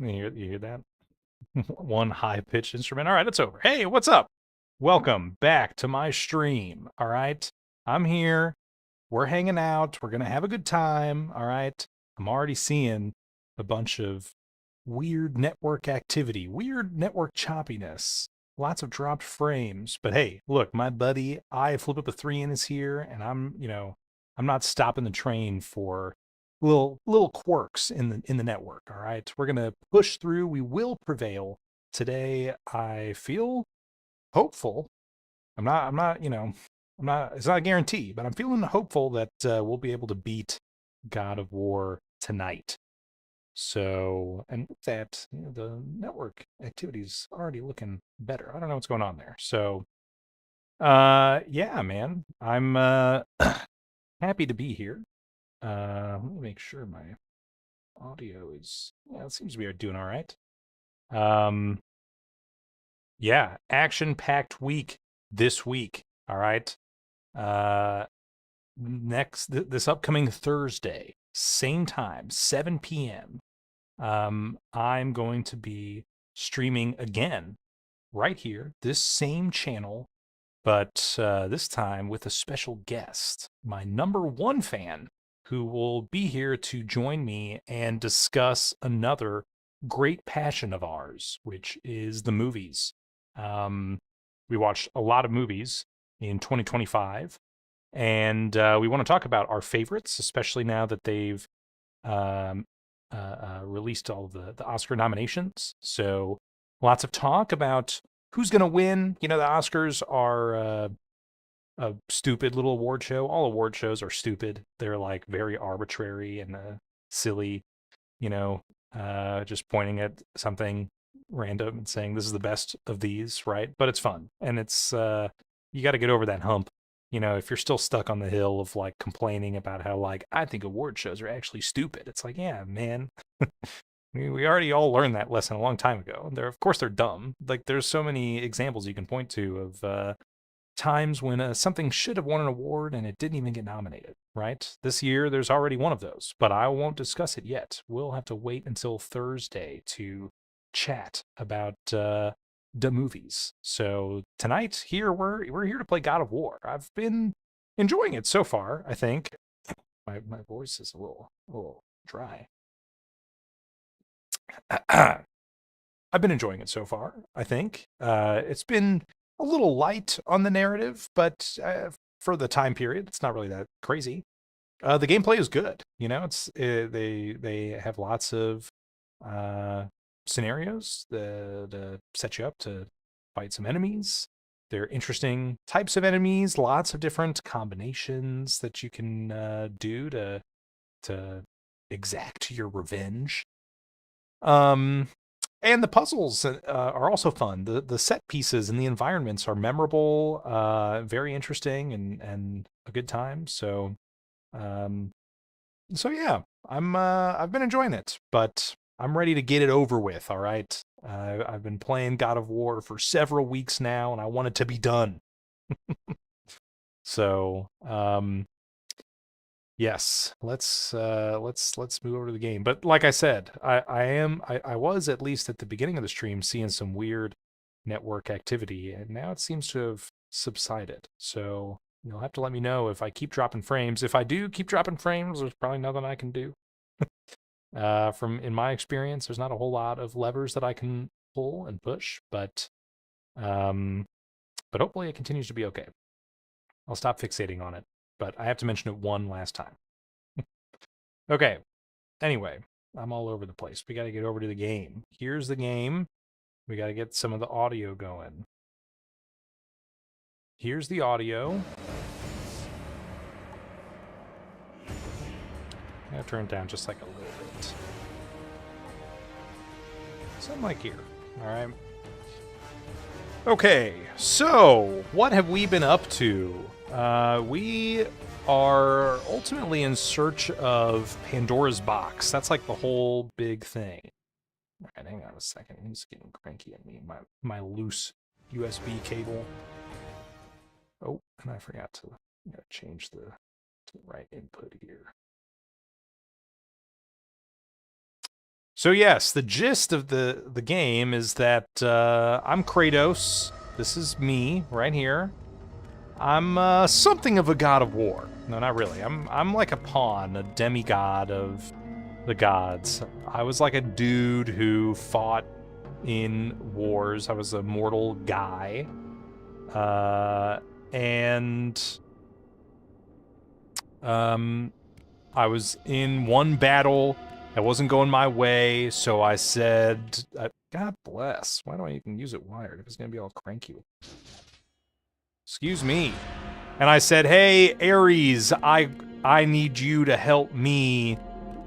You hear that? One high-pitched instrument. All right, it's over. Hey, what's up? Welcome back to my stream. All right, I'm here. We're hanging out. We're gonna have a good time. All right. I'm already seeing a bunch of weird network activity, weird network choppiness, lots of dropped frames. But hey, look, my buddy, I flip up a 3 in is here, and I'm not stopping the train for little quirks in the network. All right, we're gonna push through. We will prevail today. I feel hopeful. I'm not. It's not a guarantee, but I'm feeling hopeful that we'll be able to beat God of War tonight. So, and with that, the network activity's already looking better. I don't know what's going on there. So, yeah, man, I'm happy to be here. Let me make sure my audio is. Yeah, it seems to be doing all right. Um, yeah, action-packed week this week. All right. Uh, this upcoming Thursday, same time, 7 p.m. I'm going to be streaming again right here, this same channel, but this time with a special guest, my number one fan, who will be here to join me and discuss another great passion of ours, which is the movies. Um, we watched a lot of movies in 2025, and we want to talk about our favorites, especially now that they've um, released all of the Oscar nominations. So lots of talk about who's going to win. You know, the Oscars are a stupid little award show. All award shows are stupid. They're like very arbitrary and silly, you know, just pointing at something random and saying this is the best of these, right? But it's fun. And it's, you got to get over that hump. You know, if you're still stuck on the hill of like complaining about how like I think award shows are actually stupid, it's like, yeah, man, we already all learned that lesson a long time ago. They're of course they're dumb. Like there's so many examples you can point to of times when something should have won an award and it didn't even get nominated, right? This year, there's already one of those, but I won't discuss it yet. We'll have to wait until Thursday to chat about the movies. So tonight, here we're here to play God of War. I've been enjoying it so far. I think my voice is a little dry. I've been enjoying it so far. I think it's been a little light on the narrative, but for the time period, it's not really that crazy. The gameplay is good. You know, they have lots of uh, scenarios to set you up to fight some enemies. They're interesting types of enemies. Lots of different combinations that you can do to exact your revenge. Um, and the puzzles are also fun. The set pieces and the environments are memorable, very interesting, and a good time. Um, so yeah, I've been enjoying it, but I'm ready to get it over with. All right, I've been playing God of War for several weeks now, and I want it to be done. So yes, let's move over to the game. But like I said, I was at least at the beginning of the stream seeing some weird network activity, and now it seems to have subsided. So you'll have to let me know if I keep dropping frames. If I do keep dropping frames, there's probably nothing I can do. From in my experience, there's not a whole lot of levers that I can pull and push, um, but hopefully it continues to be okay. I'll stop fixating on it, but I have to mention it one last time. Okay. Anyway, I'm all over the place. We got to get over to the game. Here's the game. We got to get some of the audio going. Here's the audio. I'm going to turn it down just like a little bit. Something like here. All right. Okay, so what have we been up to? We are ultimately in search of Pandora's box. That's like the whole big thing. All right, hang on a second. He's getting cranky at me. My loose USB cable. Oh, and I forgot to change to the right input here. So yes, the gist of the game is that I'm Kratos. This is me right here. I'm something of a god of war. No, not really. I'm like a pawn, a demigod of the gods. I was like a dude who fought in wars. I was a mortal guy. And I was in one battle that wasn't going my way, so I said, God bless. Why do I even use it wired if it's going to be all cranky? Excuse me. And I said, hey, Aries, I need you to help me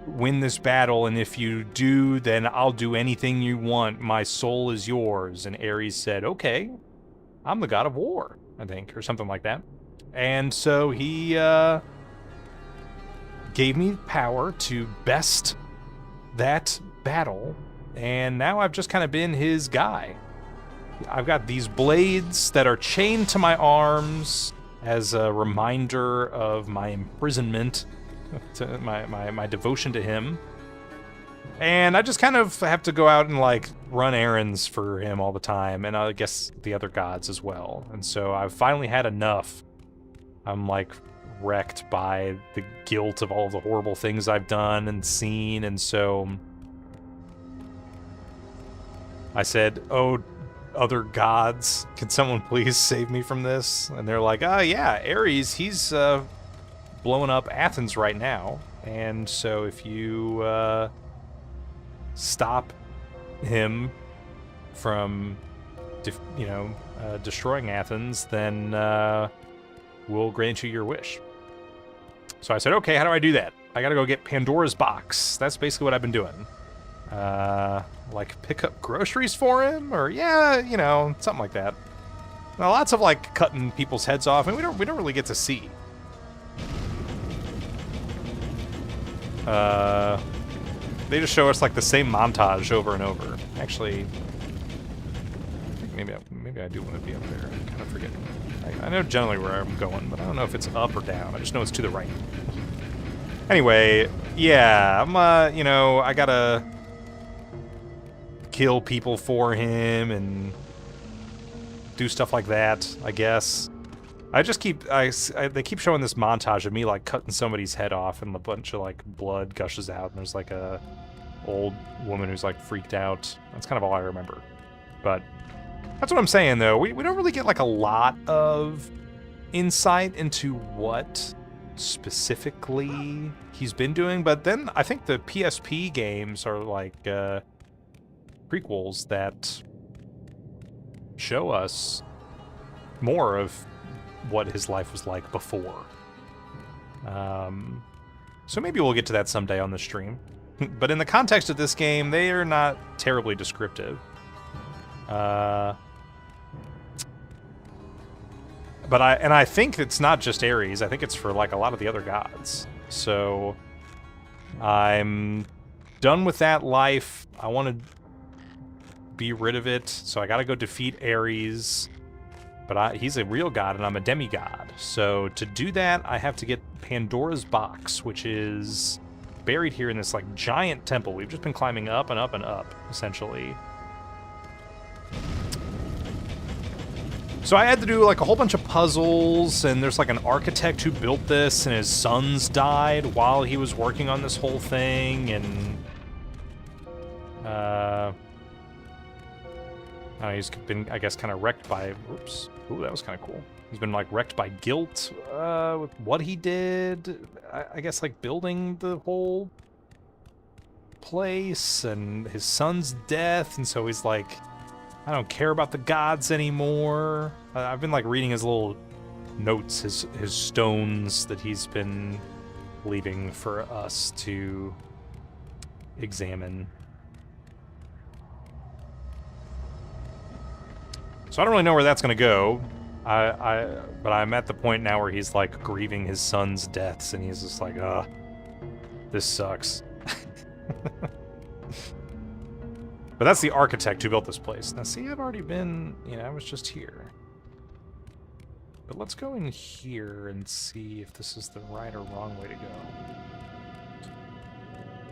win this battle, and if you do, then I'll do anything you want. My soul is yours. And Aries said, okay, I'm the god of war, I think, or something like that. And so he gave me power to best that battle, and now I've just kind of been his guy. I've got these blades that are chained to my arms as a reminder of my imprisonment, to my devotion to him. And I just kind of have to go out and like run errands for him all the time, and I guess the other gods as well. And so I've finally had enough. I'm like wrecked by the guilt of all the horrible things I've done and seen, and so I said, oh, other gods, can someone please save me from this? And they're like, oh yeah, Aries, he's blowing up Athens right now, and so if you stop him from destroying Athens, then we'll grant you your wish. So I said, okay, how do I do that? I gotta go get Pandora's box. That's basically what I've been doing. Like pick up groceries for him, or yeah, something like that. Now, lots of like cutting people's heads off, and we don't really get to see. They just show us like the same montage over and over. Actually, I think maybe I do want to be up there. I kind of forget. I know generally where I'm going, but I don't know if it's up or down. I just know it's to the right. Anyway, yeah, I'm I gotta kill people for him and do stuff like that, I guess. I just they keep showing this montage of me like cutting somebody's head off, and a bunch of like blood gushes out, and there's like a old woman who's like freaked out. That's kind of all I remember. But that's what I'm saying, though. We don't really get like a lot of insight into what specifically he's been doing, but then I think the PSP games are like prequels that show us more of what his life was like before. So maybe we'll get to that someday on the stream. But in the context of this game, they are not terribly descriptive. But I think it's not just Aries. I think it's for like a lot of the other gods. So I'm done with that life. I want to be rid of it. So I got to go defeat Aries. But he's a real god and I'm a demigod. So to do that, I have to get Pandora's box, which is buried here in this like giant temple. We've just been climbing up and up and up, essentially. So I had to do like a whole bunch of puzzles, and there's like an architect who built this, and his sons died while he was working on this whole thing, and he's been, I guess, kind of wrecked by, oops, ooh, that was kind of cool. He's been like wrecked by guilt with what he did, I guess, like building the whole place, and his son's death, and so he's like, I don't care about the gods anymore. I've been like reading his little notes, his stones that he's been leaving for us to examine. So I don't really know where that's gonna go. But I'm at the point now where he's like grieving his son's deaths, and he's just like, this sucks. But that's the architect who built this place. Now, see, I've already been, I was just here. But let's go in here and see if this is the right or wrong way to go.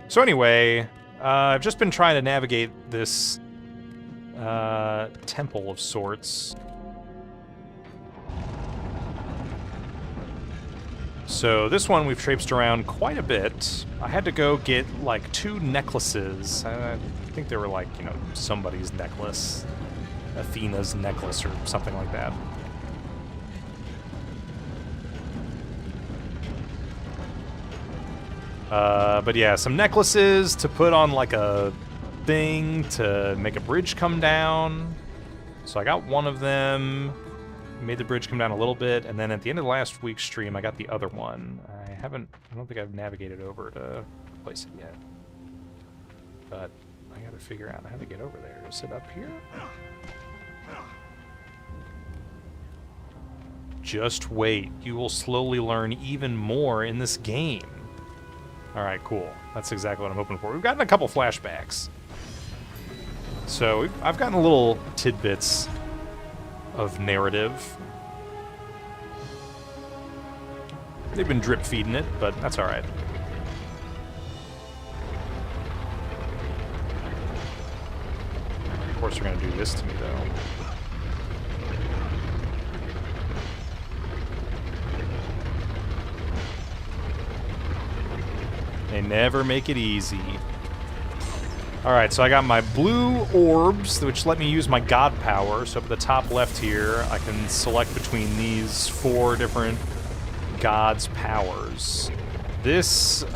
So anyway, I've just been trying to navigate this temple of sorts. So this one we've traipsed around quite a bit. I had to go get like 2 necklaces. I think they were like, you know, somebody's necklace. Athena's necklace or something like that. But yeah, some necklaces to put on like a thing to make a bridge come down. So I got one of them, made the bridge come down a little bit, and then at the end of last week's stream I got the other one. I don't think I've navigated over to place it yet. But I gotta figure out how to get over there. Is it up here? Just wait. You will slowly learn even more in this game. Alright, cool. That's exactly what I'm hoping for. We've gotten a couple flashbacks. So, I've gotten little tidbits of narrative. They've been drip-feeding it, but that's alright. Of course they're gonna do this to me, though. They never make it easy. Alright, so I got my blue orbs, which let me use my god power. So up at the top left here, I can select between these 4 different gods' powers. This is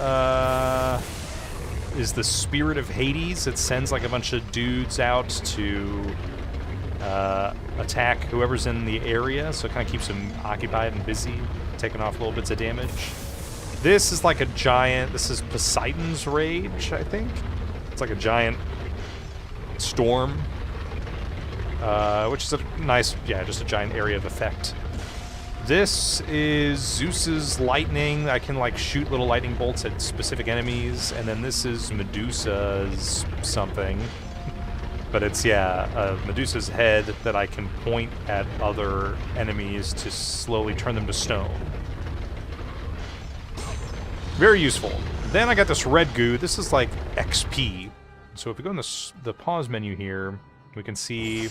the Spirit of Hades. It sends like a bunch of dudes out to attack whoever's in the area, so it kind of keeps them occupied and busy, taking off little bits of damage. This is like a giant, this is Poseidon's Rage, I think. It's like a giant storm, which is a nice, yeah, just a giant area of effect. This is Zeus's lightning. I can like shoot little lightning bolts at specific enemies, and then this is Medusa's something. But it's, yeah, Medusa's head that I can point at other enemies to slowly turn them to stone. Very useful. Then I got this red goo. This is like XP. So if we go in the pause menu here, we can see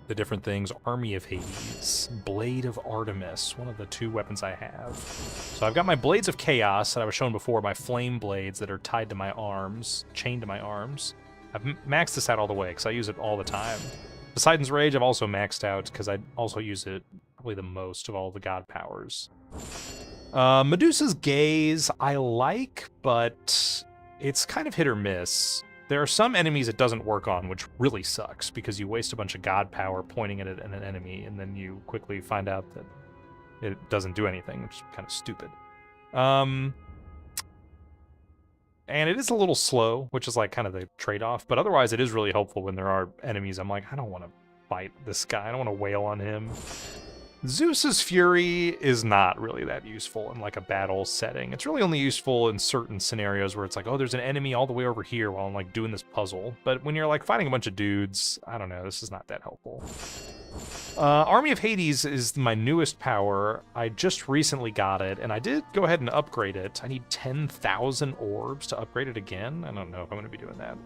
the different things. Army of Hades, Blade of Artemis, one of the 2 weapons I have. So I've got my Blades of Chaos that I was shown before, my flame blades that are tied to my arms, chained to my arms. I've maxed this out all the way because I use it all the time. Poseidon's Rage I've also maxed out because I also use it probably the most of all the god powers. Medusa's Gaze I like, but it's kind of hit or miss. There are some enemies it doesn't work on, which really sucks, because you waste a bunch of god power pointing at it and an enemy, and then you quickly find out that it doesn't do anything, which is kind of stupid. And it is a little slow, which is like kind of the trade-off, but otherwise it is really helpful when there are enemies. I'm like, I don't want to fight this guy. I don't want to wail on him. Zeus's Fury is not really that useful in like a battle setting. It's really only useful in certain scenarios where it's like, oh, there's an enemy all the way over here while I'm like doing this puzzle. But when you're like fighting a bunch of dudes, I don't know, this is not that helpful. Army of Hades is my newest power. I just recently got it, and I did go ahead and upgrade it. I need 10,000 orbs to upgrade it again. I don't know if I'm going to be doing that.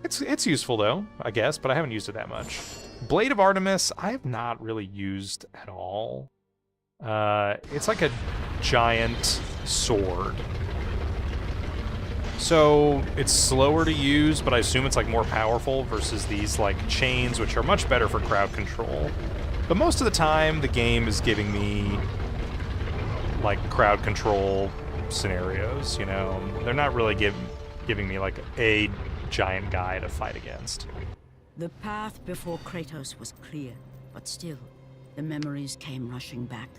It's useful though, I guess, but I haven't used it that much. Blade of Artemis, I have not really used at all. It's like a giant sword. So it's slower to use, but I assume it's like more powerful versus these like chains, which are much better for crowd control. But most of the time, the game is giving me like crowd control scenarios, you know? They're not really giving me like a giant guy to fight against. The path before Kratos was clear, but still, the memories came rushing back,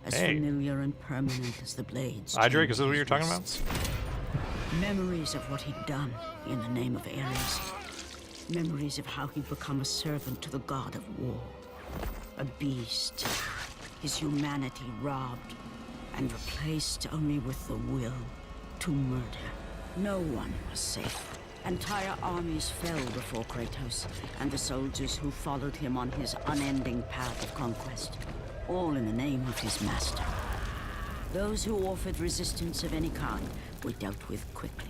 as familiar and permanent as the blades. Drake, is this what you're talking about? Memories of what he'd done in the name of Aries. Memories of how he'd become a servant to the god of war. A beast, his humanity robbed and replaced only with the will to murder. No one was safe. Entire armies fell before Kratos and the soldiers who followed him on his unending path of conquest, all in the name of his master. Those who offered resistance of any kind were dealt with quickly.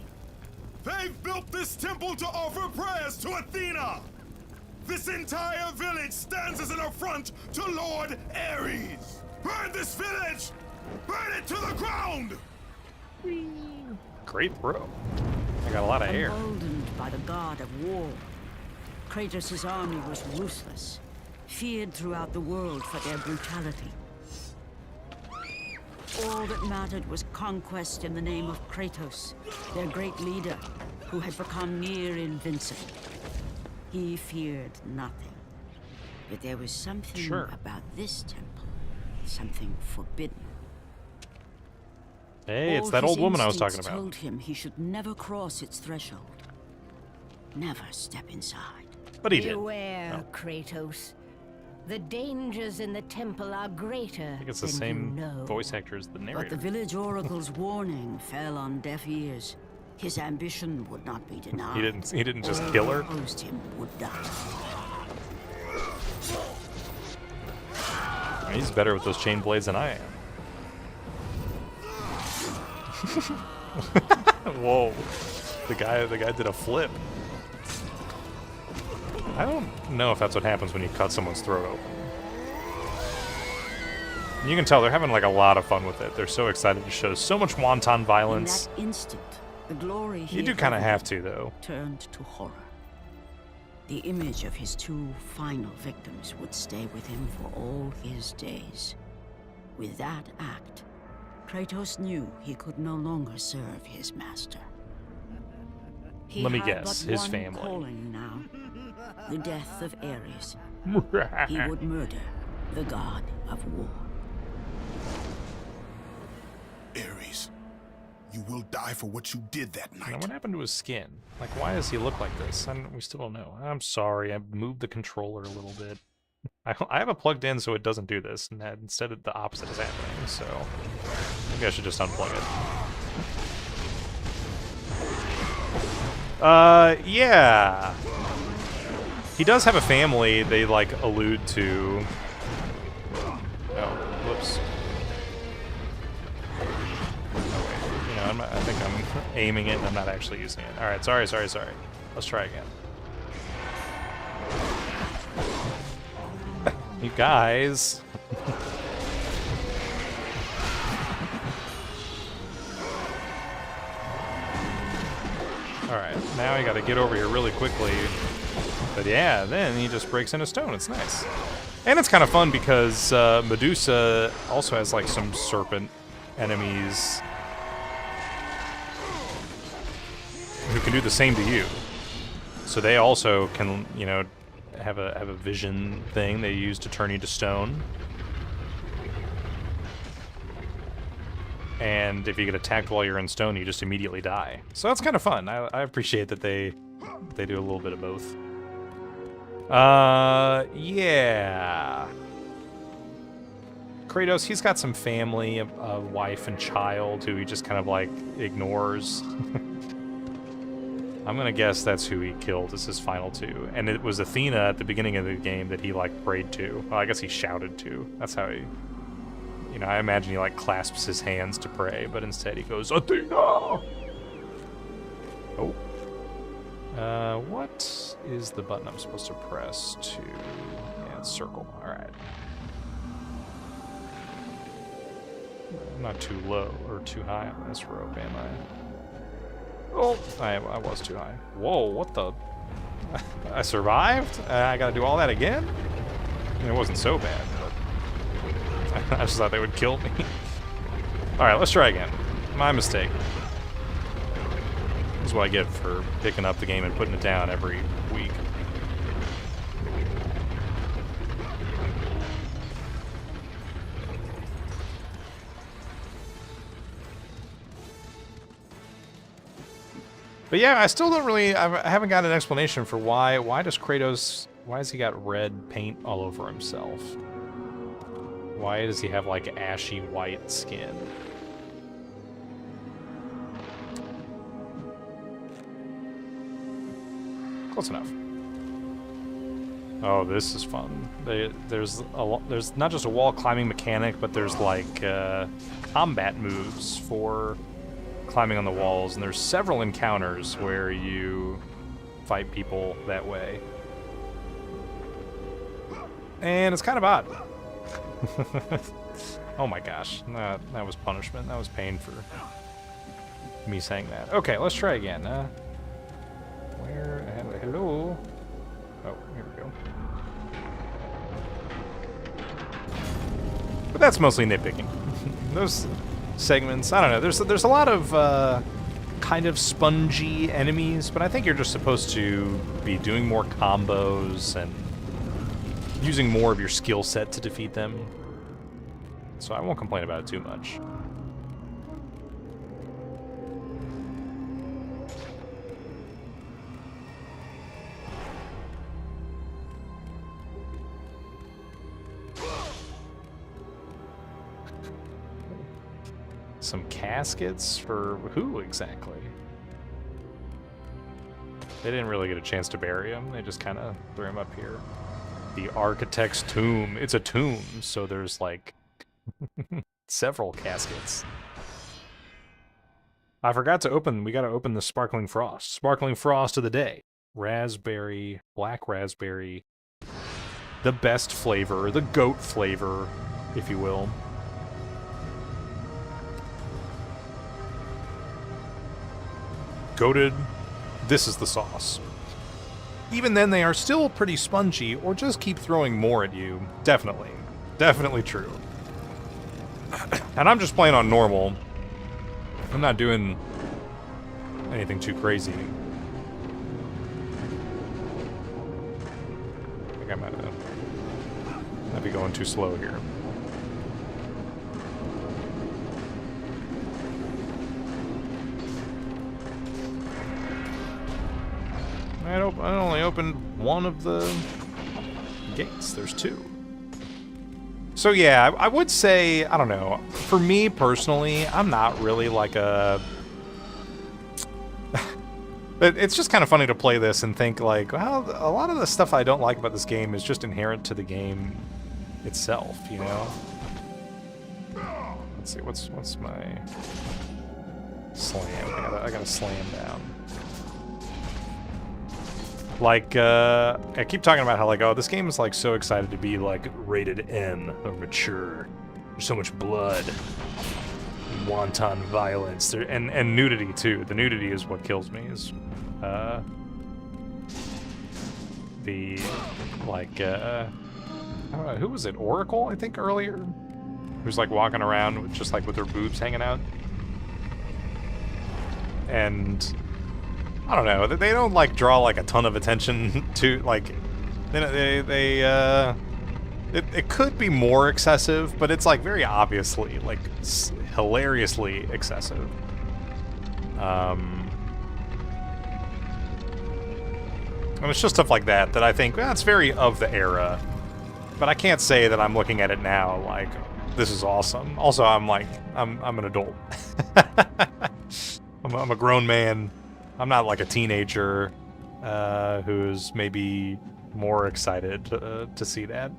They've built this temple to offer prayers to Athena! This entire village stands as an affront to Lord Aries! Burn this village! Burn it to the ground! Great throw. I got a lot of air. Emboldened by the god of war, Kratos' army was ruthless, feared throughout the world for their brutality. All that mattered was conquest in the name of Kratos, their great leader, who had become near invincible. He feared nothing. But there was something about this temple, something forbidden. Hey, it's that old woman I was talking Instincts about. told him he should never cross its threshold. Never step inside. But he did. Beware, Kratos. The dangers in the temple are greater I think it's the than same you know. voice actor as the But narrator. the village oracle's warning fell on deaf ears. His ambition would not be denied. He didn't just All kill her. who opposed him would die. He's better with those chain blades than I am. Whoa. The guy did a flip. I don't know if that's what happens when you cut someone's throat open. You can tell they're having like a lot of fun with it. They're so excited to show so much wanton violence. In that instant, the glory he You do had kind of coveted have to, though. turned to horror. The image of his two final victims would stay with him for all his days. With that act, Kratos knew he could no longer serve his master. He Let me had guess, but his one family. calling now, the death of Ares. He would murder the god of war. Ares, you will die for what you did that Now, night. what happened to his skin? Like, why does he look like this? We still don't know. I'm sorry, I moved the controller a little bit. I have it plugged in so it doesn't do this, and that instead of the opposite is happening, so maybe I should just unplug it. Yeah. He does have a family they, like, allude to. Oh, whoops. Oh, wait. I think I'm aiming it and I'm not actually using it. Alright, sorry. Let's try again. You guys. Alright, now I gotta get over here really quickly. But yeah, then he just breaks into stone. It's nice. And it's kind of fun because Medusa also has like some serpent enemies who can do the same to you. So they also can, you know, have a vision thing they use to turn you to stone. And if you get attacked while you're in stone, you just immediately die. So that's kind of fun. I appreciate that they do a little bit of both. Yeah. Kratos, he's got some family, a wife and child who he just kind of like ignores. I'm gonna guess that's who he killed as his final two. And it was Athena at the beginning of the game that he like prayed to. Well, I guess he shouted to. That's how he, you know, I imagine he like clasps his hands to pray, but instead he goes, Athena! Oh. What is the button I'm supposed to press to... Yeah, it's circle. Alright. I'm not too low or too high on this rope, am I? Oh, I was too high. Whoa, what the... I survived? I gotta do all that again? I mean, it wasn't so bad, but... I just thought they would kill me. Alright, let's try again. My mistake. This is what I get for picking up the game and putting it down every week. But yeah, I still don't really, I haven't got an explanation for why does Kratos, why has he got red paint all over himself? Why does he have like ashy white skin? Close enough. Oh, this is fun. There's not just a wall climbing mechanic, but there's like combat moves for climbing on the walls, and there's several encounters where you fight people that way. And it's kind of odd. Oh my gosh, that was punishment. That was pain for me saying that. Okay, let's try again. Hello? Oh, here we go. But that's mostly nitpicking. Those segments, I don't know. There's a lot of kind of spongy enemies, but I think you're just supposed to be doing more combos and using more of your skill set to defeat them. So I won't complain about it too much. Some caskets for who exactly? They didn't really get a chance to bury him. They just kind of threw him up here. The architect's tomb. It's a tomb, so there's like several caskets. I forgot to open. We got to open the sparkling frost. Sparkling frost of the day. Raspberry, black raspberry. The best flavor, the goat flavor, if you will. Goated, this is the sauce. Even then, they are still pretty spongy, or just keep throwing more at you. Definitely. Definitely true. And I'm just playing on normal. I'm not doing anything too crazy. I think I might be going too slow here. I only opened one of the gates. There's two. So yeah, I would say, I don't know, for me personally, I'm not really like a... It's just kind of funny to play this and think like, well, a lot of the stuff I don't like about this game is just inherent to the game itself, you know? Let's see, what's my slam? I gotta slam down. Like, I keep talking about how, like, oh, this game is, like, so excited to be, like, rated M, or mature. There's so much blood. Wanton violence. And nudity, too. The nudity is what kills me, is, the, like, I don't know, who was it? Oracle, I think, earlier? Who's, like, walking around with, just, like, with her boobs hanging out. And... I don't know. They don't like draw like a ton of attention to like. It could be more excessive, but it's like very obviously like hilariously excessive. And it's just stuff like that that I think that's very of the era. But I can't say that I'm looking at it now like this is awesome. Also, I'm an adult. I'm a grown man. I'm not like a teenager who's maybe more excited to see that.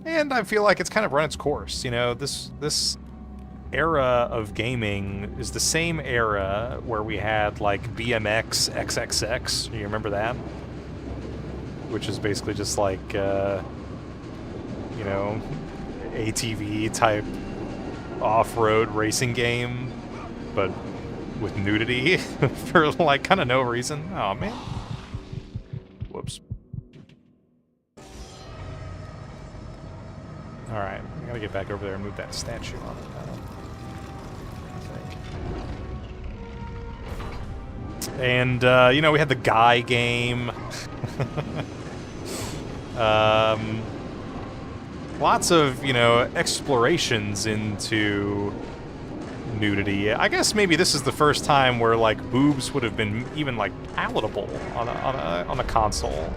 And I feel like it's kind of run its course. You know, this era of gaming is the same era where we had like BMX XXX. You remember that? Which is basically just like, you know, ATV type off-road racing game, but with nudity for like kind of no reason. Oh man. Whoops. Alright, I gotta get back over there and move that statue on it now. And you know, we had the Guy game. Lots of, you know, explorations into nudity. I guess maybe this is the first time where like boobs would have been even like palatable on a console.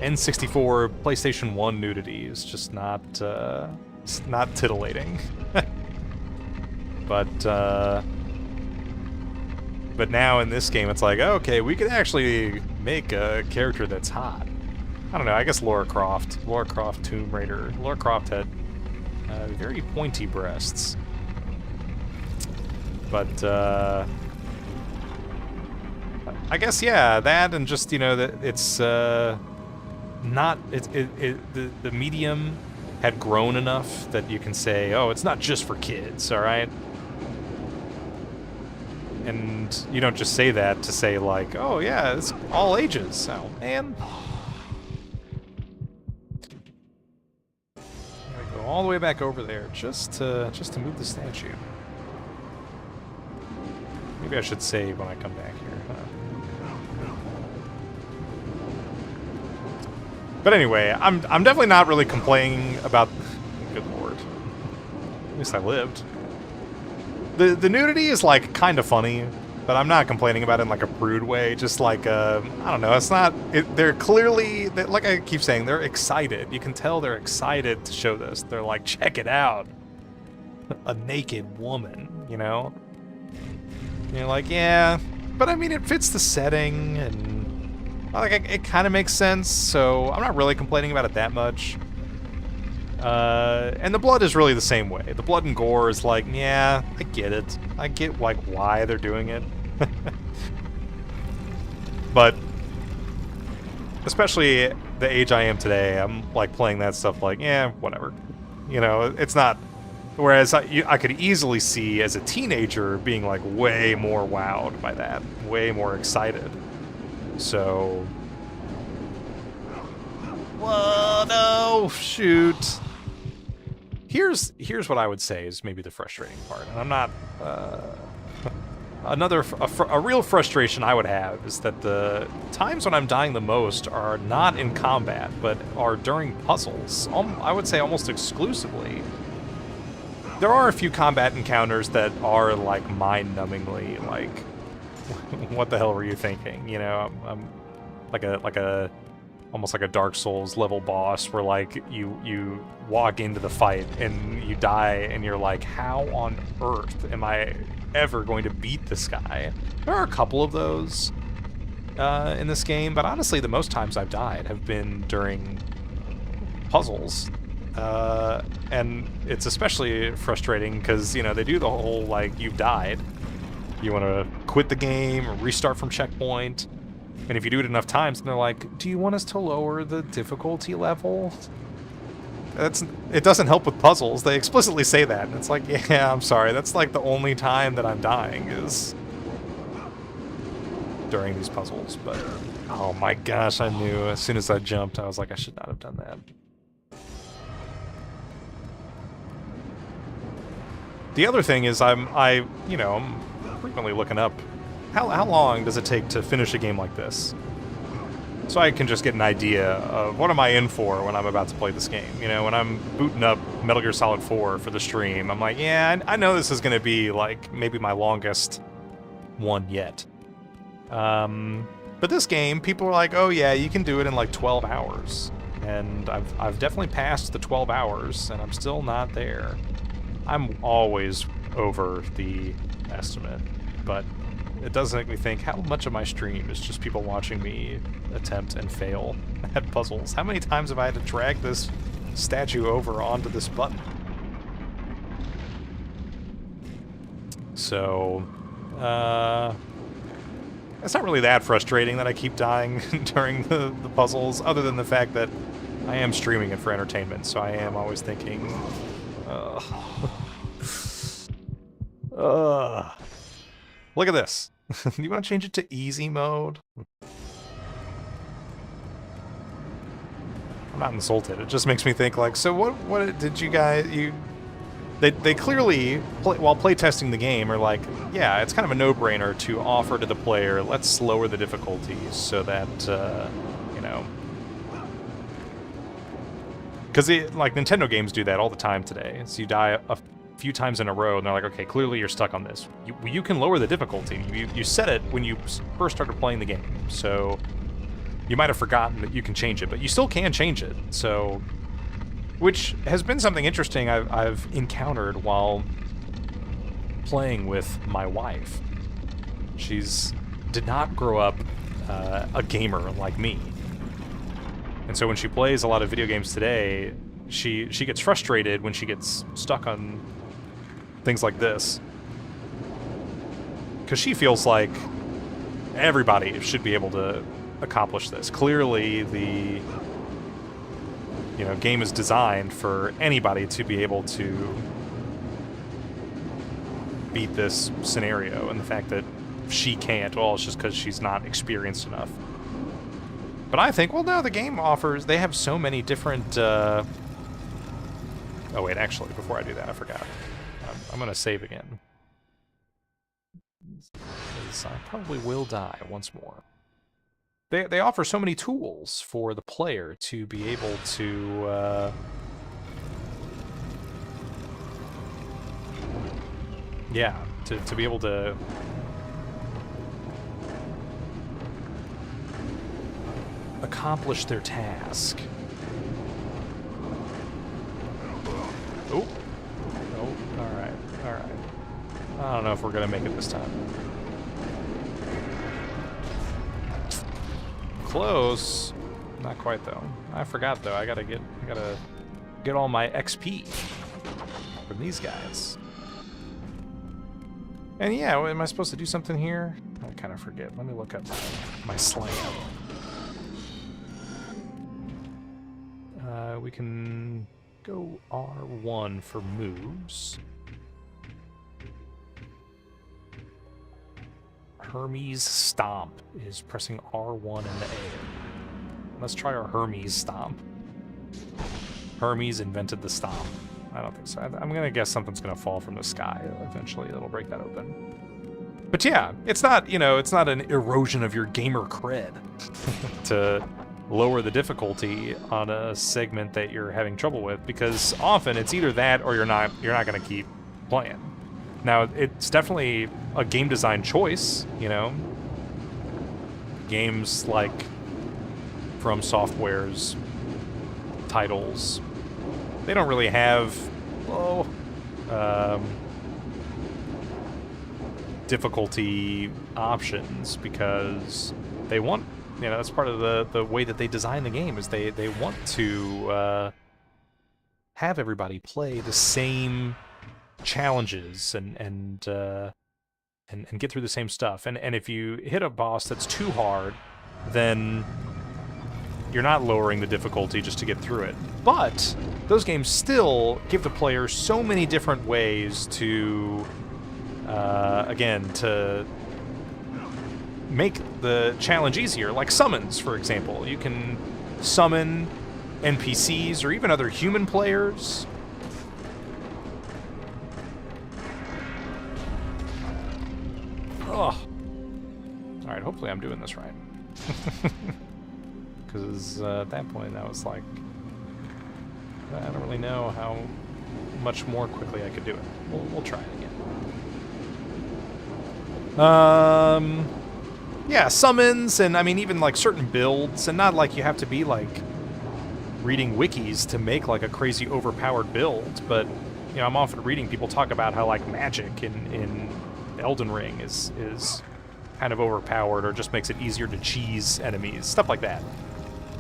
N64, PlayStation 1 nudity is just not titillating. But now in this game it's like, okay, we could actually make a character that's hot. I don't know, I guess Lara Croft, Tomb Raider. Lara Croft had very pointy breasts. But I guess, yeah, that and just, you know, that it's not the medium had grown enough that you can say, oh, it's not just for kids, all right? And you don't just say that to say like, oh yeah, it's all ages. Oh man. Gotta go all the way back over there just to move the statue. Maybe I should save when I come back here, huh? But anyway, I'm definitely not really complaining about. Good lord. At least I lived. The nudity is like kind of funny, but I'm not complaining about it in like a prude way. Just like I don't know. It's not. They're clearly, like I keep saying, they're excited. You can tell they're excited to show this. They're like, check it out, a naked woman. You know. And you're like, yeah, but I mean, it fits the setting and. Like, it kind of makes sense, so I'm not really complaining about it that much. And the blood is really the same way. The blood and gore is like, yeah, I get it. I get, like, why they're doing it. But, especially the age I am today, I'm, like, playing that stuff like, yeah, whatever. You know, it's not... Whereas I could easily see, as a teenager, being, like, way more wowed by that. Way more excited. So, whoa, no, shoot. Here's what I would say is maybe the frustrating part, and I'm not. A real frustration I would have is that the times when I'm dying the most are not in combat, but are during puzzles. I would say almost exclusively. There are a few combat encounters that are like mind-numbingly like. What the hell were you thinking? You know, I'm like a almost like a Dark Souls level boss where like you walk into the fight and you die and you're like, how on earth am I ever going to beat this guy? There are a couple of those in this game, but honestly, the most times I've died have been during puzzles. And it's especially frustrating because, you know, they do the whole like, you've died. You want to quit the game or restart from checkpoint. And if you do it enough times, and they're like, do you want us to lower the difficulty level? It doesn't help with puzzles. They explicitly say that. And it's like, yeah, I'm sorry. That's like the only time that I'm dying is during these puzzles. But, oh my gosh, I knew as soon as I jumped, I was like, I should not have done that. The other thing is I'm frequently looking up how long does it take to finish a game like this, so I can just get an idea of what am I in for when I'm about to play this game. You know, when I'm booting up Metal Gear Solid 4 for the stream, I'm like, yeah, I know this is going to be like maybe my longest one yet. But this game, people are like, oh yeah, you can do it in like 12 hours, and I've definitely passed the 12 hours, and I'm still not there. I'm always over the estimate, but it does make me think how much of my stream is just people watching me attempt and fail at puzzles. How many times have I had to drag this statue over onto this button? So, it's not really that frustrating that I keep dying during the puzzles, other than the fact that I am streaming it for entertainment, so I am always thinking, look at this. You want to change it to easy mode? I'm not insulted. It just makes me think like, so what did you guys, they clearly, while playtesting the game, are like, yeah, it's kind of a no-brainer to offer to the player, let's lower the difficulties so that, you know, because like Nintendo games do that all the time today. So you die a few times in a row, and they're like, okay, clearly you're stuck on this. You can lower the difficulty. You set it when you first started playing the game, so you might have forgotten that you can change it, but you still can change it. So, which has been something interesting I've encountered while playing with my wife. Did not grow up a gamer like me, and so when she plays a lot of video games today, she gets frustrated when she gets stuck on things like this, because she feels like everybody should be able to accomplish this. Clearly, the game is designed for anybody to be able to beat this scenario, and the fact that she can't, well, it's just because she's not experienced enough. But I think, well, no, the game offers, they have so many different, oh wait, actually, before I do that, I forgot. I'm going to save again. I probably will die once more. They offer so many tools for the player to be able to, yeah, to be able to accomplish their task. Oh. Oh, alright, alright. I don't know if we're gonna make it this time. Close. Not quite though. I forgot though. I gotta get all my XP from these guys. And yeah, am I supposed to do something here? I kind of forget. Let me look up my slam. We can go R1 for moves. Hermes Stomp is pressing R1 in the air. Let's try our Hermes Stomp. Hermes invented the stomp. I don't think so. I'm gonna guess something's gonna fall from the sky eventually that'll break that open. But yeah, it's not, it's not an erosion of your gamer cred to lower the difficulty on a segment that you're having trouble with, because often it's either that or you're not gonna keep playing. Now, it's definitely a game design choice, Games like From Software's titles, they don't really have difficulty options, because they want, that's part of the way that they design the game, is they want to have everybody play the same challenges and get through the same stuff. And if you hit a boss that's too hard, then you're not lowering the difficulty just to get through it. But those games still give the player so many different ways to, again, to make the challenge easier. Like summons, for example. You can summon NPCs or even other human players. Ugh. Alright, hopefully I'm doing this right. Because at that point I was like, I don't really know how much more quickly I could do it. We'll try it again. Yeah, summons, and I mean even like certain builds, and not like you have to be like reading wikis to make like a crazy overpowered build, but I'm often reading people talk about how like magic in Elden Ring is kind of overpowered, or just makes it easier to cheese enemies, stuff like that.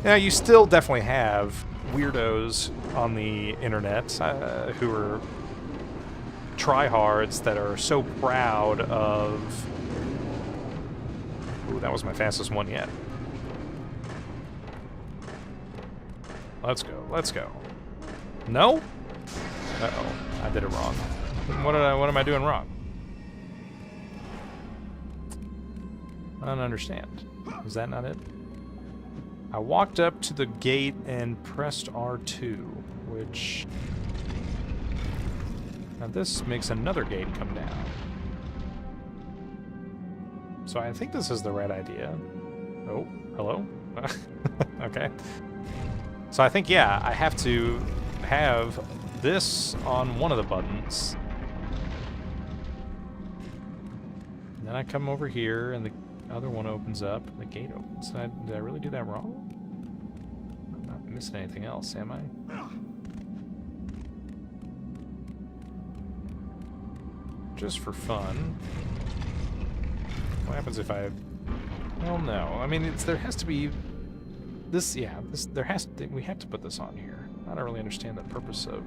Now, you still definitely have weirdos on the internet who are tryhards that are so proud of... Ooh, that was my fastest one yet. Let's go, let's go. No? Uh-oh, I did it wrong. What am I doing wrong? I don't understand. Is that not it? I walked up to the gate and pressed R2, which... Now this makes another gate come down. So I think this is the right idea. Oh, hello? Okay. So I think, yeah, I have to have this on one of the buttons. And then I come over here and the other one opens up, and the gate opens. Did I really do that wrong? I'm not missing anything else, am I? Just for fun. What happens if I... Well, no. I mean, there has to be... This, yeah, we have to put this on here. I don't really understand the purpose of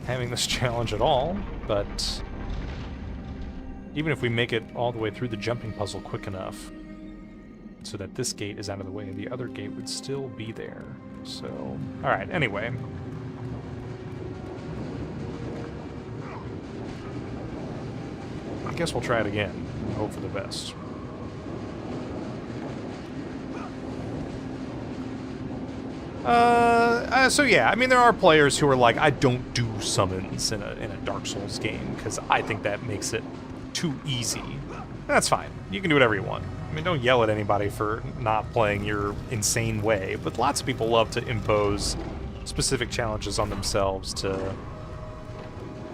having this challenge at all, but... Even if we make it all the way through the jumping puzzle quick enough so that this gate is out of the way, the other gate would still be there. So, alright, anyway. I guess we'll try it again and hope for the best. So yeah, I mean, there are players who are like, I don't do summons in a Dark Souls game because I think that makes it too easy. That's fine. You can do whatever you want. I mean, don't yell at anybody for not playing your insane way, but lots of people love to impose specific challenges on themselves to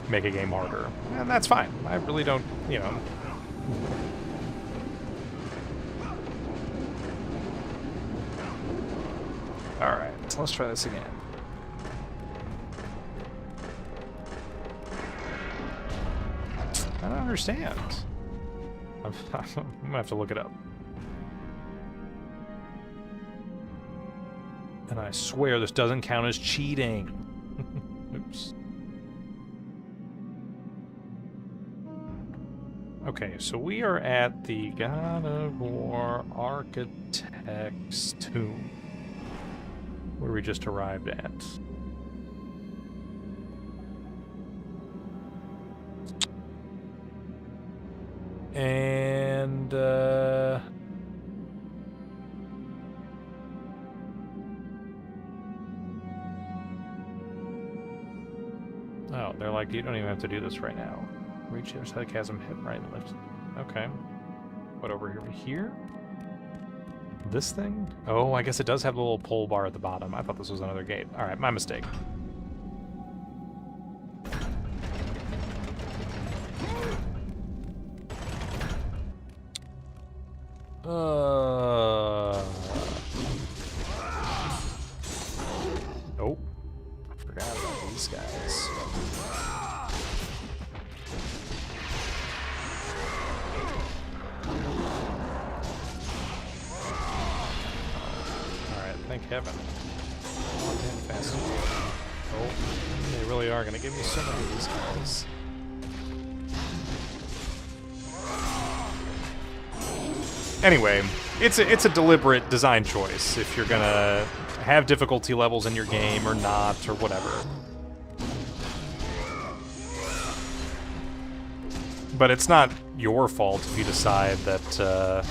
make a game harder. And that's fine. I really don't, you know... Alright, so let's try this again. I don't understand. I'm gonna have to look it up. And I swear this doesn't count as cheating. Oops. Okay, so we are at the God of War Architect's Tomb, where we just arrived at. And, oh, they're like, you don't even have to do this right now. Reach the other side of the chasm, hit right and left. Okay. What, over here? This thing? Oh, I guess it does have a little pole bar at the bottom. I thought this was another gate. Alright, my mistake. Oh. I forgot about these guys. Alright, thank heaven. Oh, damn, fast. Oh, they really are gonna give me so many of these guys. Anyway, it's a deliberate design choice if you're gonna have difficulty levels in your game or not, or whatever. But it's not your fault if you decide that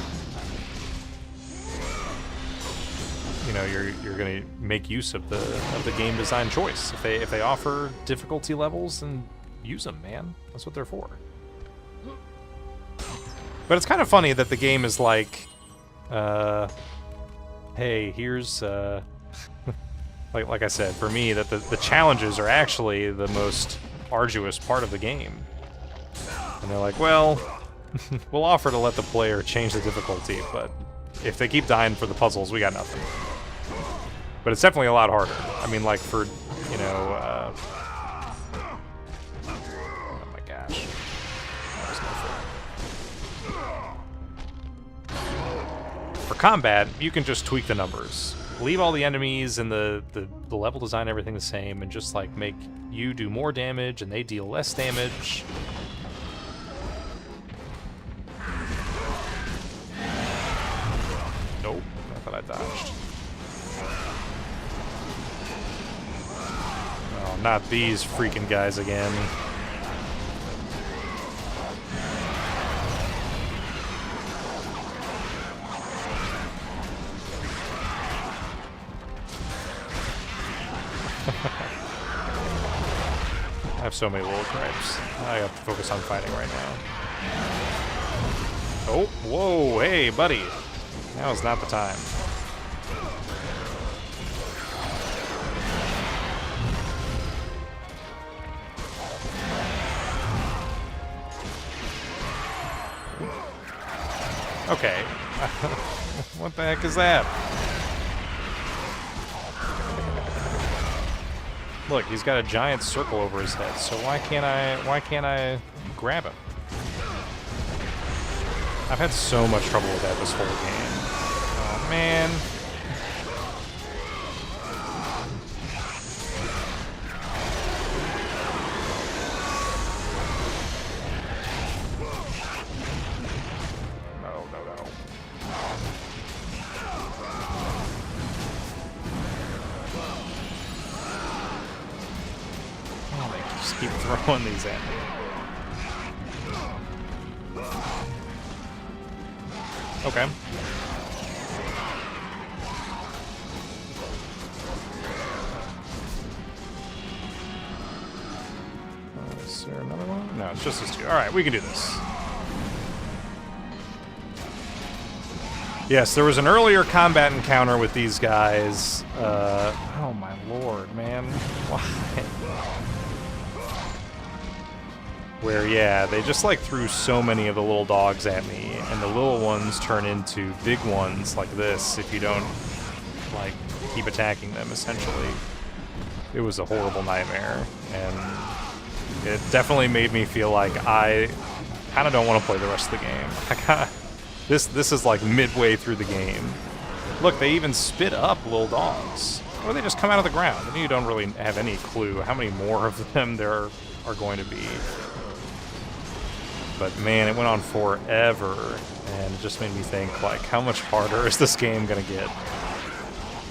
you know, you're gonna make use of the game design choice. If they offer difficulty levels, then use them, man. That's what they're for. But it's kind of funny that the game is like, hey, here's, like I said, for me, that the challenges are actually the most arduous part of the game. And they're like, well, we'll offer to let the player change the difficulty, but if they keep dying for the puzzles, we got nothing. But it's definitely a lot harder. I mean, like, for, you know, oh my gosh. For combat, you can just tweak the numbers. Leave all the enemies and the level design, everything the same, and just, like, make you do more damage and they deal less damage. Nope, I thought I dodged. Oh, not these freaking guys again. I have so many little gripes. I have to focus on fighting right now. Oh, whoa, hey, buddy. Now's not the time. Okay. What the heck is that? Look, he's got a giant circle over his head, so why can't I grab him? I've had so much trouble with that this whole game. Oh, man. throwing these at me. Okay. Is there another one? No, it's just these two. Alright, we can do this. Yes, there was an earlier combat encounter with these guys. Oh my lord, man. Why? Where, yeah, they just like threw so many of the little dogs at me, and the little ones turn into big ones like this if you don't, like, keep attacking them, essentially. It was a horrible nightmare, and it definitely made me feel like I kind of don't want to play the rest of the game. I kind of... This is like midway through the game. Look, they even spit up little dogs. Or they just come out of the ground, and you don't really have any clue how many more of them there are going to be. But man, it went on forever, and it just made me think, like, how much harder is this game gonna get?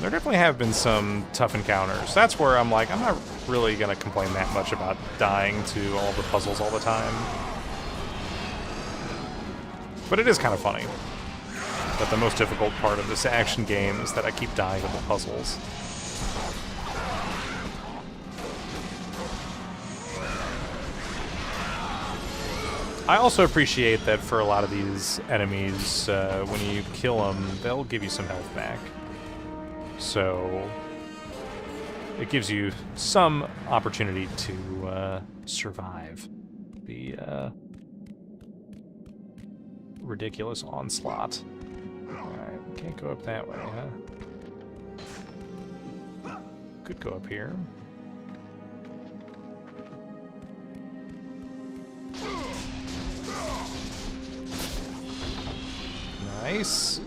There definitely have been some tough encounters. That's where I'm like, I'm not really gonna complain that much about dying to all the puzzles all the time. But it is kind of funny that the most difficult part of this action game is that I keep dying to the puzzles. I also appreciate that for a lot of these enemies, when you kill them, they'll give you some health back. So it gives you some opportunity to survive the ridiculous onslaught. Alright, can't go up that way, huh? Could go up here. Nice.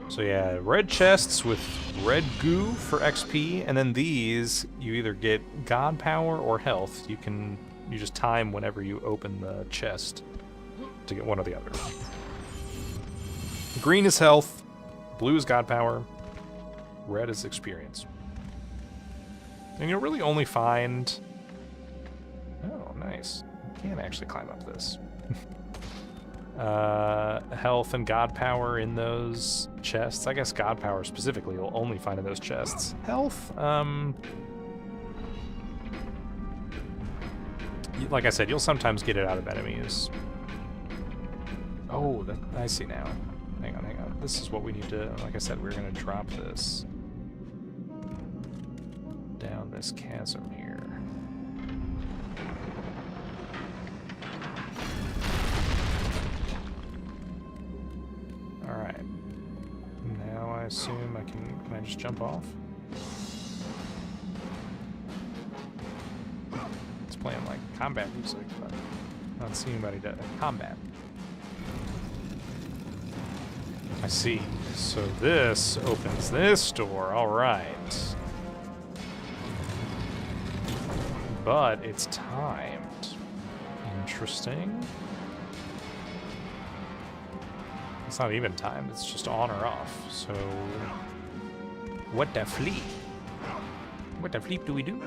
So yeah, red chests with red goo for XP, and then these, you either get god power or health. You just time whenever you open the chest to get one or the other. Green is health, blue is god power, red is experience. And you'll really only find... Oh, nice. You can actually climb up this. Health and god power in those chests. I guess god power specifically you'll only find in those chests. Health, like I said, you'll sometimes get it out of enemies. Oh, I see now. Hang on. This is what we need to, like I said, we're gonna drop this down this chasm here. Alright. Now I assume can I just jump off? It's playing like combat music, but I don't see anybody to combat. I see. So this opens this door, alright. But it's timed. Interesting. It's not even timed, it's just on or off. So what the fleep? What the fleep do we do?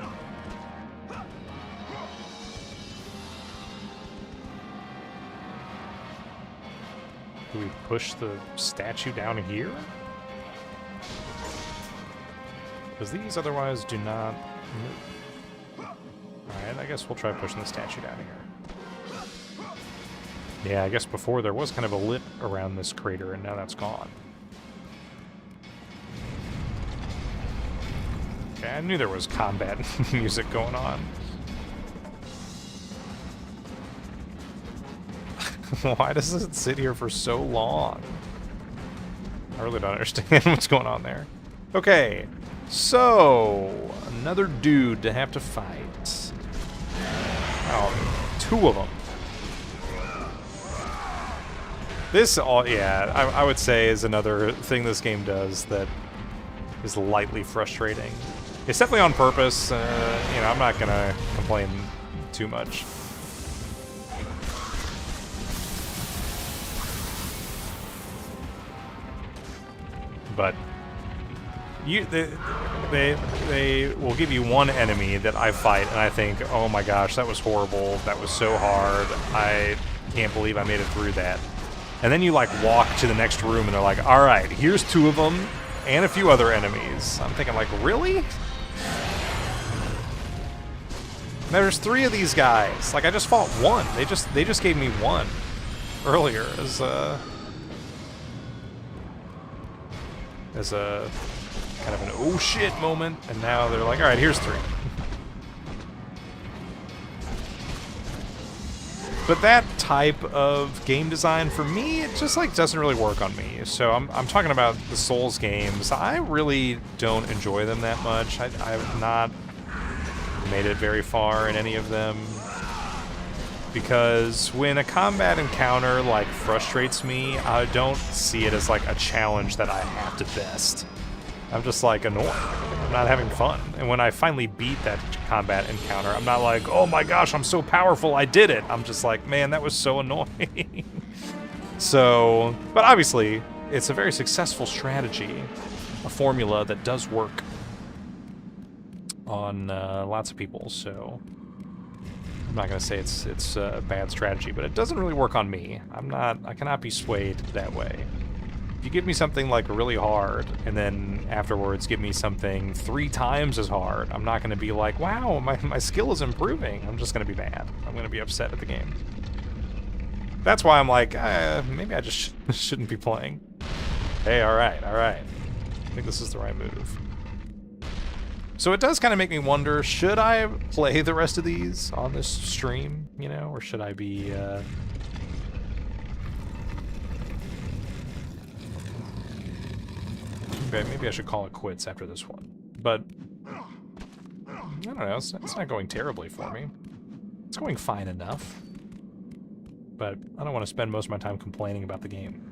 Do we push the statue down here? Because these otherwise do not move. Alright, I guess we'll try pushing the statue down here. Yeah, I guess before there was kind of a lip around this crater, and now that's gone. Okay, I knew there was combat music going on. Why does it sit here for so long? I really don't understand what's going on there. Okay, so another dude to have to fight. Oh, two of them. This, I would say is another thing this game does that is lightly frustrating. It's definitely on purpose. I'm not gonna complain too much. But they will give you one enemy that I fight, and I think, oh my gosh, that was horrible. That was so hard. I can't believe I made it through that. And then you like walk to the next room, and they're like, all right, here's 2 of them and a few other enemies. I'm thinking like, really? There's 3 of these guys. Like I just fought 1. They just gave me 1 earlier as a kind of an oh shit moment, and now they're like, all right, here's 3. But that type of game design for me, it just like doesn't really work on me. So I'm talking about the Souls games. I really don't enjoy them that much. I've not made it very far in any of them, because when a combat encounter like frustrates me, I don't see it as like a challenge that I have to best. I'm just like annoyed. I'm not having fun. And when I finally beat that combat encounter, I'm not like, oh my gosh, I'm so powerful, I did it. I'm just like, man, that was so annoying. So, but obviously, it's a very successful strategy, a formula that does work on lots of people, so I'm not gonna say it's a bad strategy, but it doesn't really work on me. I cannot be swayed that way. If you give me something like really hard, and then afterwards give me something 3 times as hard, I'm not gonna be like, wow, my skill is improving. I'm just gonna be mad. I'm gonna be upset at the game. That's why I'm like, maybe I just shouldn't be playing. Hey, alright. I think this is the right move. So it does kind of make me wonder, should I play the rest of these on this stream, you know, or should I be, okay, maybe I should call it quits after this one. But, I don't know, it's not going terribly for me. It's going fine enough. But I don't want to spend most of my time complaining about the game.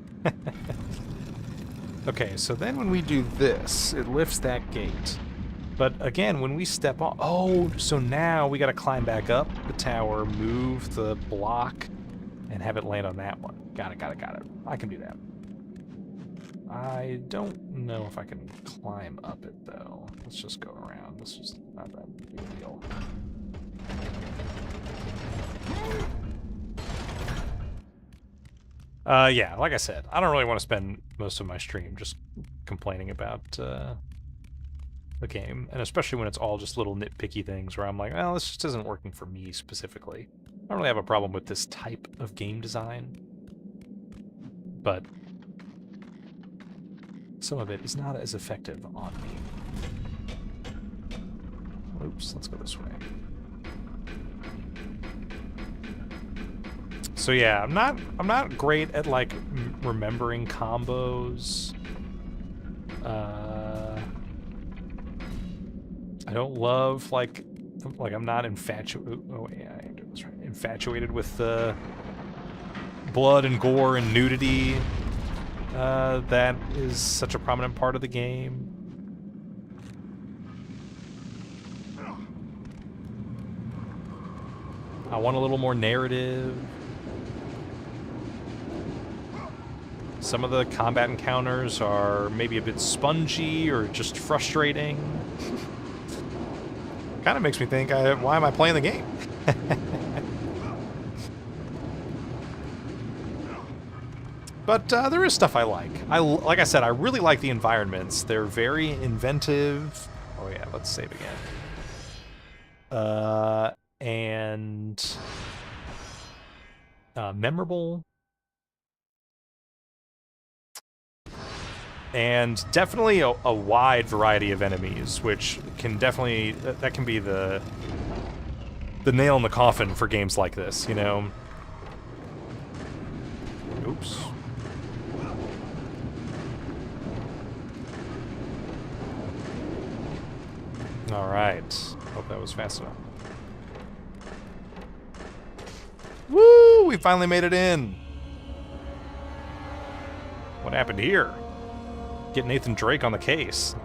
Okay, so then when we do this, it lifts that gate. But again, when we step off... Oh, so now we gotta climb back up the tower, move the block, and have it land on that one. Got it. I can do that. I don't know if I can climb up it, though. Let's just go around. This is not that big a deal. Yeah, like I said, I don't really want to spend most of my stream just complaining about the game, and especially when it's all just little nitpicky things where I'm like, well, this just isn't working for me specifically. I don't really have a problem with this type of game design, but some of it is not as effective on me. Oops, let's go this way. So yeah, I'm not great at like remembering combos. I don't love like I'm not infatuated. Oh yeah, I am doing this right. Infatuated with the blood and gore and nudity. That is such a prominent part of the game. I want a little more narrative. Some of the combat encounters are maybe a bit spongy or just frustrating. Kind of makes me think, why am I playing the game? But there is stuff I like. Like I said, I really like the environments. They're very inventive. Oh yeah, let's save again. And memorable. And definitely a wide variety of enemies, which can definitely, that can be the nail in the coffin for games like this, you know? Oops. Alright. Hope that was fast enough. Woo! We finally made it in! What happened here? Get Nathan Drake on the case.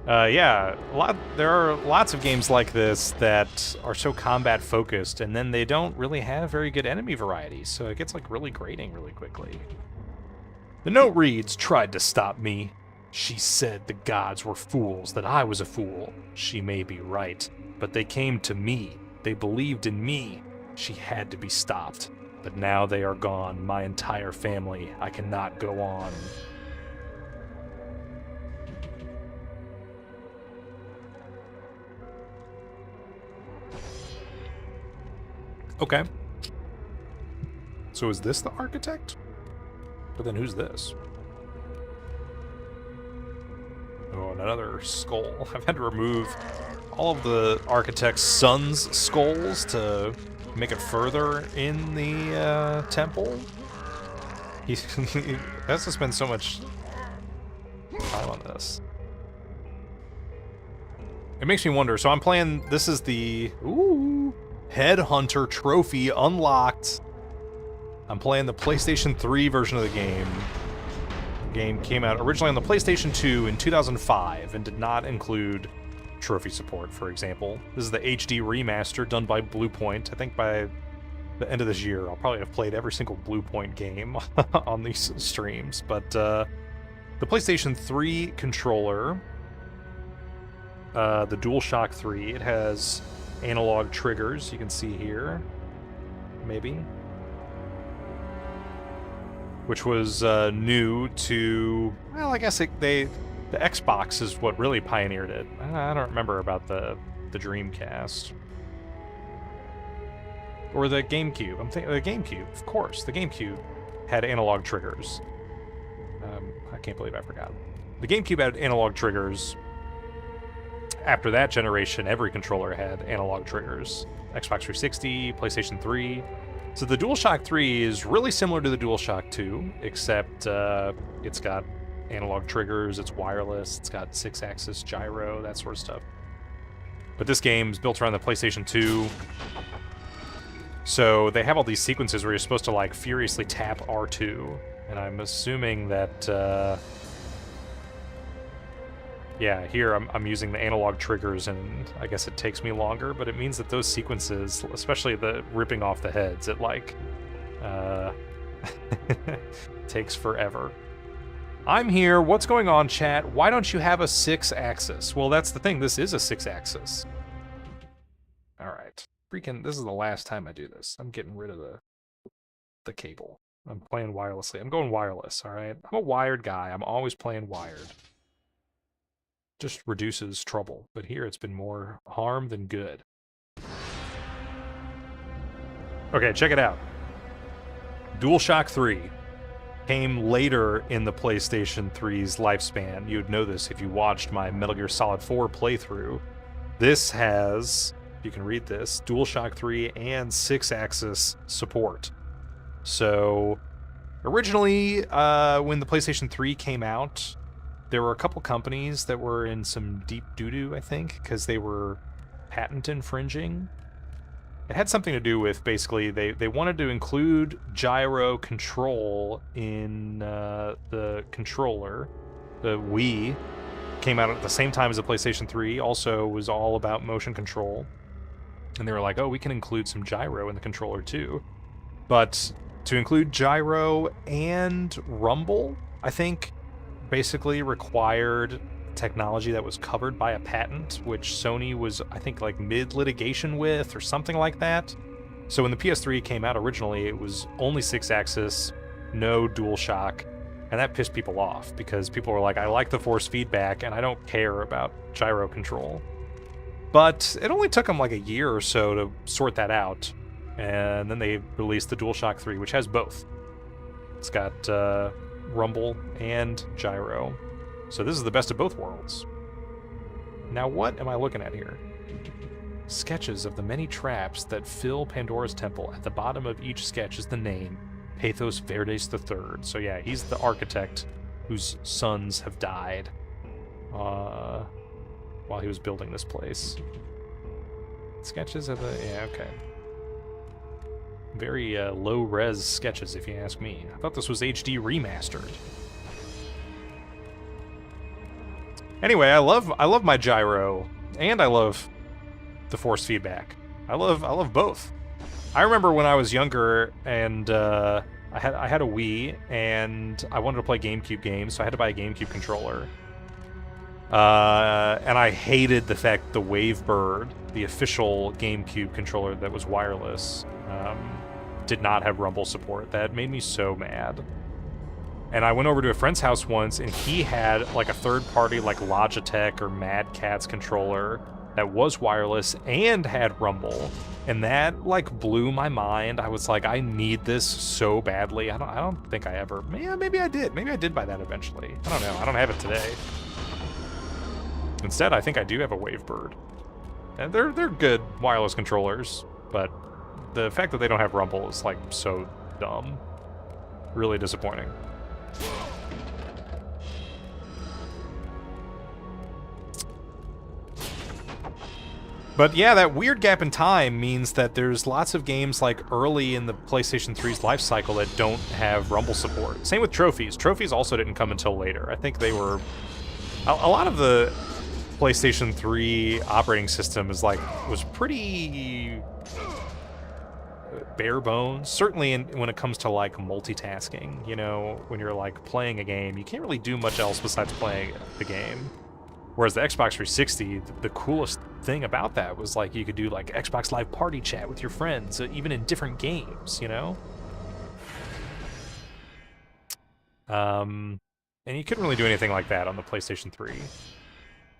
Yeah, there are lots of games like this that are so combat focused, and then they don't really have very good enemy variety, so it gets like really grating really quickly. The note reads, tried to stop me. She said the gods were fools, that I was a fool. She may be right, but they came to me. They believed in me. She had to be stopped. But now they are gone, my entire family. I cannot go on. Okay. So is this the architect? But then who's this? Oh, another skull. I've had to remove all of the architect's son's skulls to make it further in the temple. He has to spend so much time on this. It makes me wonder. So I'm playing, this is the Headhunter trophy unlocked. I'm playing the PlayStation 3 version of the game. The game came out originally on the PlayStation 2 in 2005 and did not include trophy support, for example. This is the HD remaster done by Bluepoint. I think by the end of this year, I'll probably have played every single Bluepoint game on these streams. But the PlayStation 3 controller, the DualShock 3, it has analog triggers, you can see here, maybe. Which was new to, well, I guess the Xbox is what really pioneered it. I don't remember about the Dreamcast. Or the GameCube. I'm thinking the GameCube, of course. The GameCube had analog triggers. I can't believe I forgot. The GameCube had analog triggers. After that generation, every controller had analog triggers. Xbox 360, PlayStation 3. So the DualShock 3 is really similar to the DualShock 2, except it's got analog triggers, it's wireless, it's got 6-axis gyro, that sort of stuff. But this game's built around the PlayStation 2. So they have all these sequences where you're supposed to, like, furiously tap R2. And I'm assuming that, yeah, here I'm using the analog triggers, and I guess it takes me longer, but it means that those sequences, especially the ripping off the heads, it, like, takes forever. I'm here. What's going on, chat? Why don't you have a 6-axis? Well, that's the thing. This is a 6-axis. All right. Freaking, this is the last time I do this. I'm getting rid of the cable. I'm playing wirelessly. I'm going wireless, all right? I'm a wired guy. I'm always playing wired. Just reduces trouble, but here it's been more harm than good. Okay, check it out. DualShock 3 came later in the PlayStation 3's lifespan. You'd know this if you watched my Metal Gear Solid 4 playthrough. This has, you can read this, DualShock 3 and 6-axis support. So, originally, when the PlayStation 3 came out, there were a couple companies that were in some deep doo-doo, I think, because they were patent infringing. It had something to do with, basically, they wanted to include gyro control in the controller. The Wii came out at the same time as the PlayStation 3, also was all about motion control. And they were like, oh, we can include some gyro in the controller too. But to include gyro and rumble, I think, basically required technology that was covered by a patent, which Sony was, I think, like mid-litigation with or something like that. So when the PS3 came out originally, it was only 6-axis, no DualShock, and that pissed people off because people were like, I like the force feedback and I don't care about gyro control. But it only took them like a year or so to sort that out, and then they released the DualShock 3, which has both. It's got rumble and gyro. So this is the best of both worlds. Now what am I looking at here? Sketches of the many traps that fill Pandora's temple. At the bottom of each sketch is the name, Pathos Verdes III. So yeah, he's the architect whose sons have died while he was building this place. Sketches of the, yeah, okay. Very low-res sketches, if you ask me. I thought this was HD remastered. Anyway, I love my gyro, and I love the force feedback. I love both. I remember when I was younger and I had a Wii, and I wanted to play GameCube games, so I had to buy a GameCube controller. And I hated the fact the Wavebird, the official GameCube controller that was wireless, did not have rumble support. That made me so mad. And I went over to a friend's house once, and he had like a third-party like Logitech or Mad Catz controller that was wireless and had rumble, and that like blew my mind. I was like, I need this so badly. I don't think I ever. Maybe I did. Maybe I did buy that eventually. I don't know. I don't have it today. Instead, I think I do have a Wavebird. And they're good wireless controllers, but the fact that they don't have rumble is like so dumb. Really disappointing. But yeah, that weird gap in time means that there's lots of games like early in the PlayStation 3's life cycle that don't have rumble support. Same with trophies. Trophies also didn't come until later. I think they were... A lot of the PlayStation 3 operating system was pretty bare bones. Certainly when it comes to like multitasking, you know, when you're like playing a game, you can't really do much else besides playing the game. Whereas the Xbox 360, the coolest thing about that was like you could do like Xbox Live Party chat with your friends, even in different games, you know? And you couldn't really do anything like that on the PlayStation 3.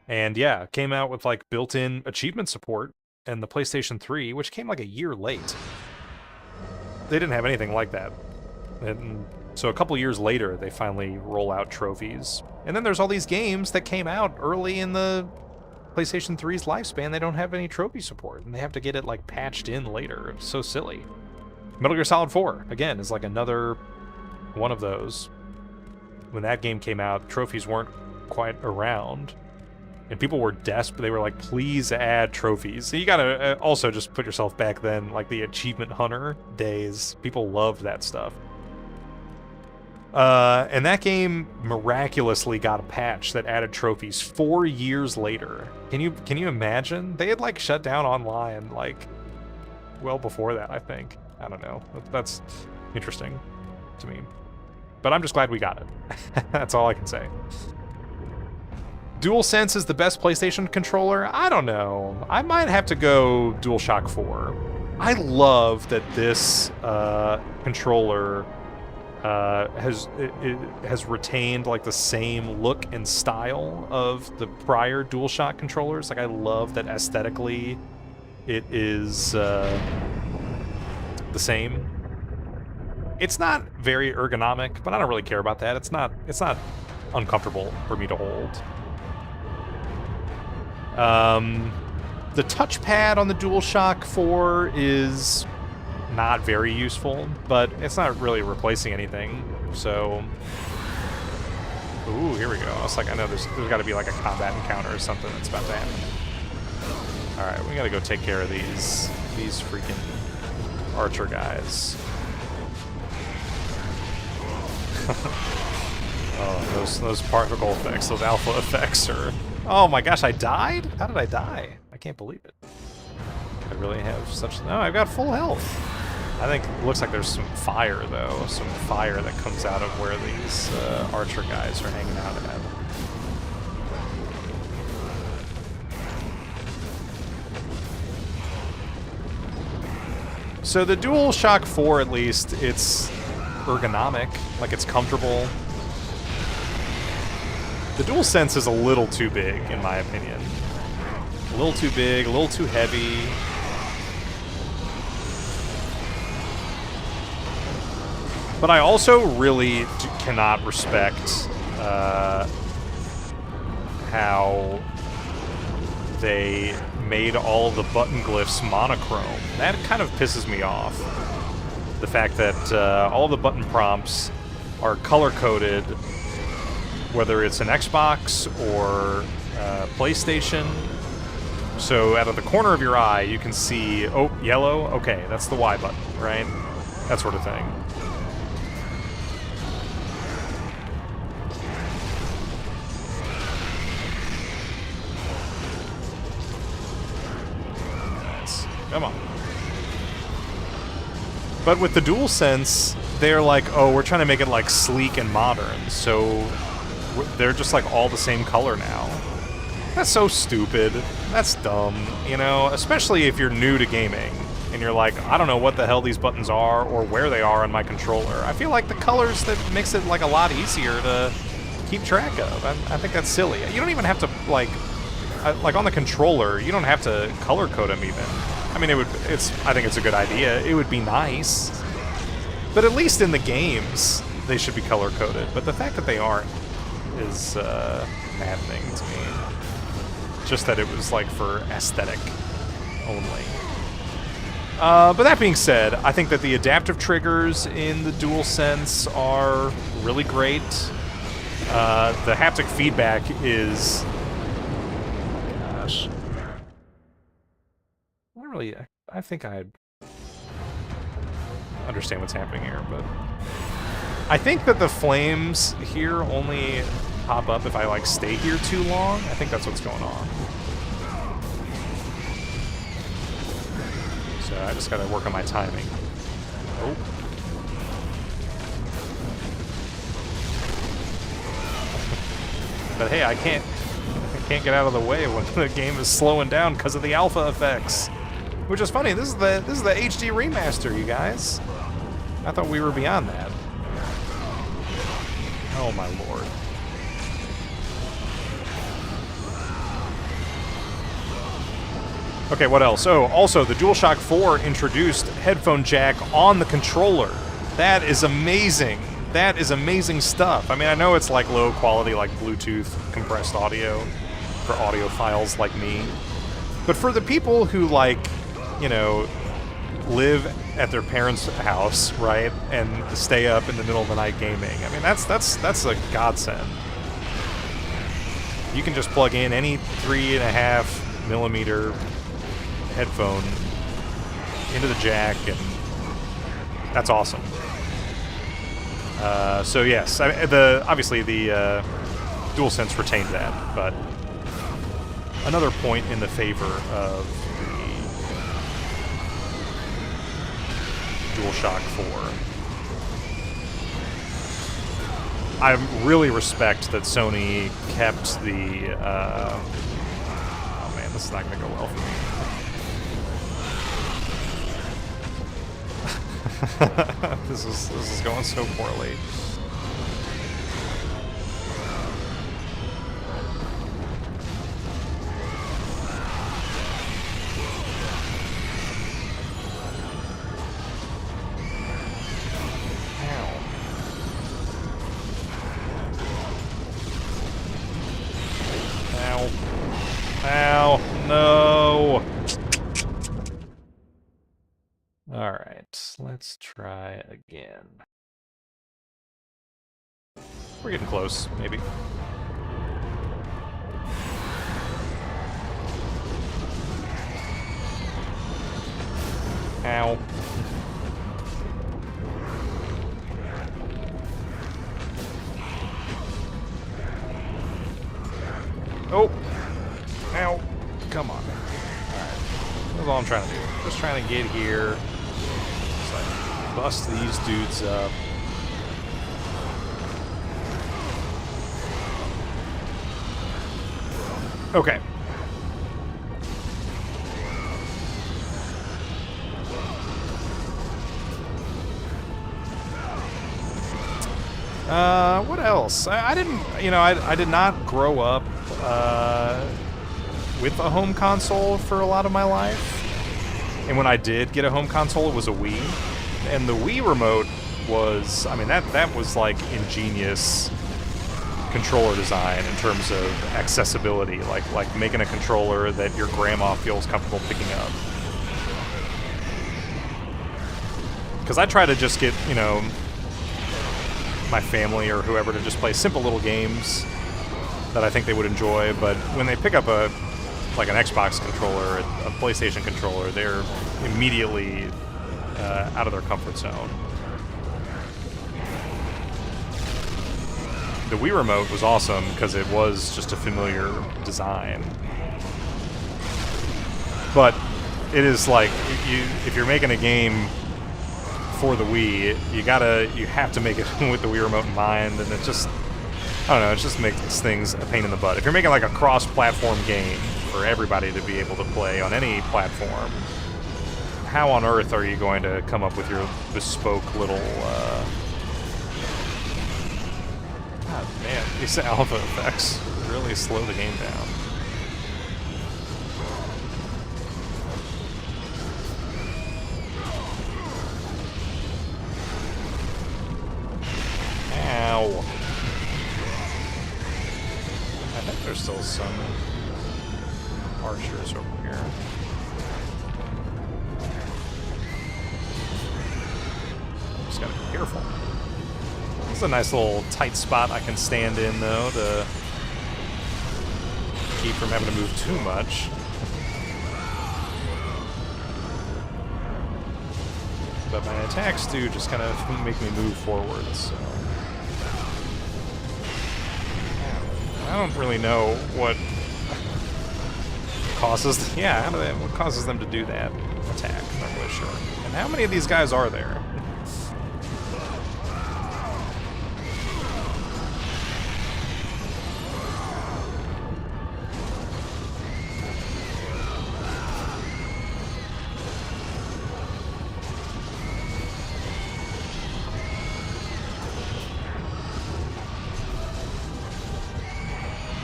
And yeah, came out with like built-in achievement support, and the PlayStation 3, which came like a year late, they didn't have anything like that. And so a couple years later, they finally roll out trophies. And then there's all these games that came out early in the PlayStation 3's lifespan. They don't have any trophy support, and they have to get it like patched in later. It's so silly. Metal Gear Solid 4, again, is like another one of those. When that game came out, trophies weren't quite around, and people were desperate. They were like, please add trophies. So you gotta also just put yourself back then, like the achievement hunter days. People loved that stuff. And that game miraculously got a patch that added trophies 4 years later. Can you imagine? They had like shut down online like well before that, I think. I don't know. That's interesting to me. But I'm just glad we got it. That's all I can say. DualSense is the best PlayStation controller? I don't know. I might have to go DualShock 4. I love that this controller has retained like the same look and style of the prior DualShock controllers. Like I love that aesthetically it is the same. It's not very ergonomic, but I don't really care about that. It's not uncomfortable for me to hold. The touchpad on the DualShock 4 is not very useful, but it's not really replacing anything, so... Ooh, here we go. It's like, I know there's got to be like a combat encounter or something that's about to happen. Alright, we gotta go take care of these freaking archer guys. Oh, those particle effects, those alpha effects are... Oh my gosh, I died? How did I die? I can't believe it. I really have such... No, I've got full health. I think it looks like there's some fire, though. Some fire that comes out of where these archer guys are hanging out at. So the DualShock 4, at least, it's ergonomic. Like, it's comfortable. The DualSense is a little too big, in my opinion. A little too big, a little too heavy. But I also really cannot respect how they made all the button glyphs monochrome. That kind of pisses me off. The fact that all the button prompts are color-coded, whether it's an Xbox or PlayStation. So out of the corner of your eye, you can see, oh, yellow, okay, that's the Y button, right? That sort of thing. Nice. Come on. But with the DualSense, they're like, oh, we're trying to make it like sleek and modern, so they're just like all the same color now. That's so stupid. That's dumb, you know, especially if you're new to gaming and you're like, I don't know what the hell these buttons are or where they are on my controller. I feel like the colors that makes it like a lot easier to keep track of. I think that's silly. You don't even have to like on the controller, you don't have to color code them even. I mean, I think it's a good idea. It would be nice. But at least in the games, they should be color coded. But the fact that they aren't is maddening to me. Just that it was like for aesthetic only. But that being said, I think that the adaptive triggers in the DualSense are really great. The haptic feedback is... Gosh. I think I understand what's happening here, but... I think that the flames here only pop up if I, like, stay here too long. I think that's what's going on. So I just gotta work on my timing. Oh. But hey, I can't get out of the way when the game is slowing down because of the alpha effects. Which is funny, this is the HD remaster, you guys. I thought we were beyond that. Oh my lord. Okay, what else? Oh, also, the DualShock 4 introduced headphone jack on the controller. That is amazing. That is amazing stuff. I mean, I know it's like low quality, like Bluetooth compressed audio for audiophiles like me. But for the people who, like, you know, live at their parents' house, right, and stay up in the middle of the night gaming, I mean, that's a godsend. You can just plug in any 3.5 millimeter headphone into the jack, and that's awesome. So yes, obviously the DualSense retained that, but another point in the favor of the DualShock 4. I really respect that Sony kept the. Oh man, this is not going to go well for me. This is going so poorly. Ow. Ow. No. All right, let's try again. We're getting close, maybe. Ow. Oh. Ow. Come on. All right. That's all I'm trying to do. Just trying to get here. Bust these dudes up. Okay. What else? I didn't, you know, I did not grow up with a home console for a lot of my life. And when I did get a home console, it was a Wii. And the Wii remote was, I mean, that was like ingenious controller design in terms of accessibility, like making a controller that your grandma feels comfortable picking up. Because I try to just get, you know, my family or whoever to just play simple little games that I think they would enjoy, but when they pick up an Xbox controller, a PlayStation controller, they're immediately out of their comfort zone. The Wii Remote was awesome because it was just a familiar design. But it is like, if you're making a game for the Wii, you have to make it with the Wii remote in mind, and it just, I don't know, it just makes things a pain in the butt. If you're making like a cross-platform game for everybody to be able to play on any platform, how on earth are you going to come up with your bespoke little, God, man, these alpha effects really slow the game down. Ow. I think there's still some archers over here. Just gotta be careful. This is a nice little tight spot I can stand in, though, to keep from having to move too much. But my attacks do just kind of make me move forward, so... I don't really know what causes... what causes them to do that attack? I'm not really sure. And how many of these guys are there?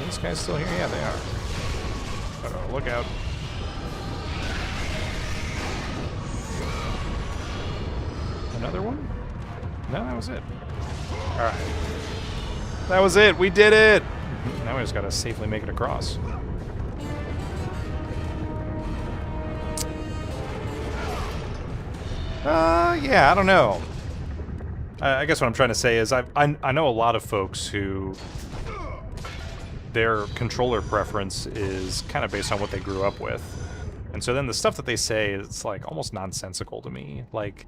These guys still here? Yeah, they are. Uh-oh, look out. Another one? No, that was it. Alright. That was it! We did it! Now we just gotta safely make it across. Yeah, I don't know. I guess what I'm trying to say is I know a lot of folks who... their controller preference is kind of based on what they grew up with. And so then the stuff that they say is like almost nonsensical to me. Like,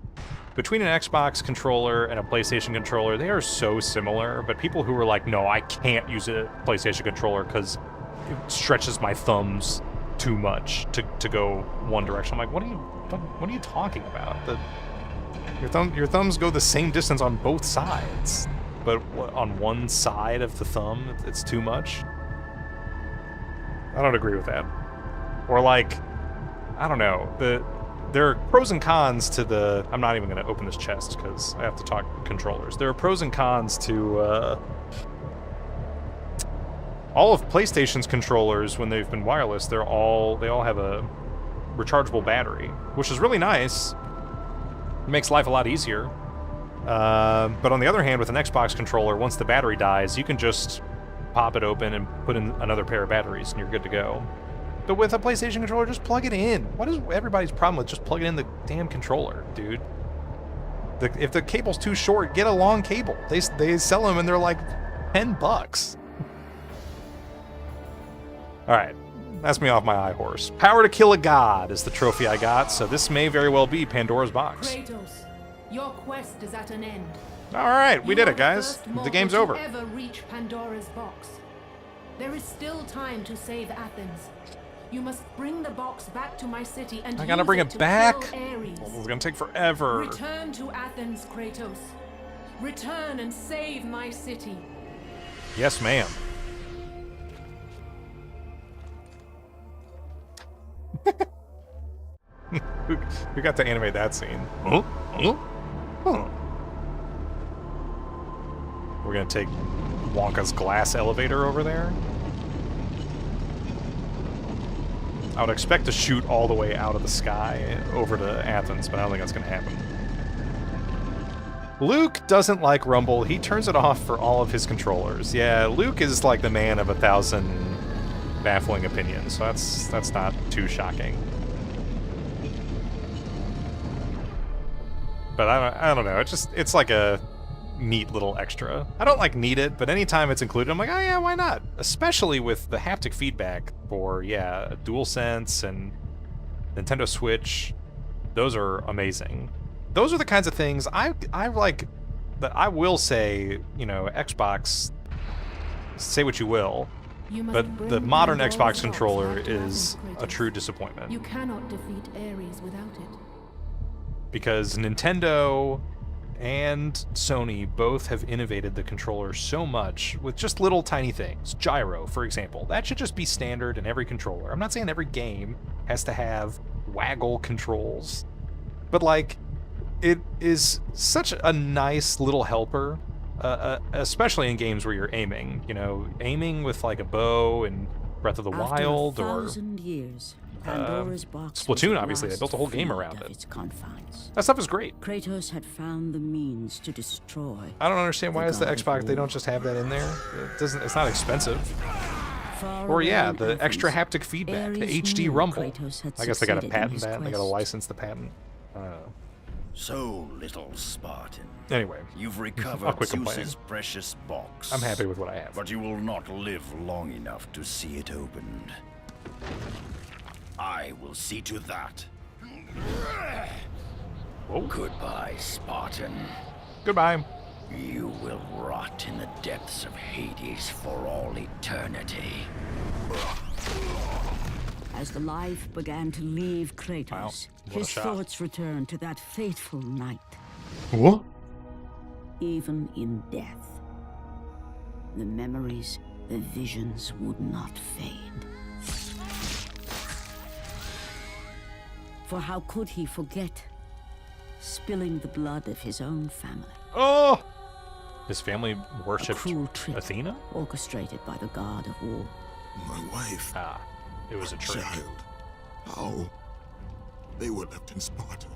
between an Xbox controller and a PlayStation controller, they are so similar, but people who are like, no, I can't use a PlayStation controller because it stretches my thumbs too much to go one direction. I'm like, what are you talking about? Your thumbs go the same distance on both sides, but on one side of the thumb, it's too much? I don't agree with that. Or like, I don't know, there are pros and cons to the... I'm not even going to open this chest because I have to talk controllers. There are pros and cons to all of PlayStation's controllers when they've been wireless. They all have a rechargeable battery, which is really nice. It makes life a lot easier. But on the other hand, with an Xbox controller, once the battery dies, you can just pop it open and put in another pair of batteries and you're good to go. But with a PlayStation controller, just plug it in. What is everybody's problem with just plugging in the damn controller, dude? If the cable's too short, get a long cable. They sell them and they're like $10. Alright, that's me off my high horse. Power to kill a god is the trophy I got, so this may very well be Pandora's box. Kratos, your quest is at an end. Alright, we did it, guys. The game's over. Ever reach Pandora's box. There is still time to save Athens. You must bring the box back to my city and I gotta bring it to back? kill Aries. Well, it's gonna take forever. Return to Athens, Kratos. Return and save my city. Yes, ma'am. Who got to animate that scene? Huh? Huh? Huh. We're gonna take Wonka's glass elevator over there. I would expect to shoot all the way out of the sky over to Athens, but I don't think that's gonna happen. Luke doesn't like Rumble. He turns it off for all of his controllers. Yeah, Luke is like the man of 1,000 baffling opinions, so that's not too shocking. But I don't know. It's like a neat little extra. I don't like need it, but anytime it's included, I'm like, oh yeah, why not? Especially with the haptic feedback for DualSense and Nintendo Switch. Those are amazing. Those are the kinds of things I like. That I will say, Xbox. Say what you will, but the modern Xbox controller is a true disappointment. You cannot defeat Aries without it. because Nintendo and Sony both have innovated the controller so much with just little tiny things. Gyro, for example. That should just be standard in every controller. I'm not saying every game has to have waggle controls, but like, it is such a nice little helper, especially in games where you're aiming. You know, aiming with like a bow and Breath of the Wild, or years, Pandora's box Splatoon, obviously. They built a whole game around it. its confines. That stuff is great. Kratos had found the means to destroy. I don't understand why the is the god of Xbox they war. don't just have that in there. It doesn't. It's not expensive. Far Or away yeah, in the Athens, extra haptic feedback, the Aries HD knew rumble. Kratos had I guess they got to succeeded in patent his that. They got to quest. license the patent. I don't know. So, little Spartan, Anyway, you've I'll recovered quit complaining. Zeus's precious box. I'm happy with what I have. But you will not live long enough to see it opened. I will see to that. Whoa. Goodbye, Spartan. Goodbye. You will rot in the depths of Hades for all eternity. As the life began to leave Kratos, Wow, what a his shot. thoughts returned to that fateful night. What? Even in death, the memories, the visions would not fade. For how could he forget spilling the blood of his own family? Oh! His family A worshipped cruel trick Athena? orchestrated by the god of war. My wife, Ah, it was a trick. child. How? They were left in Sparta.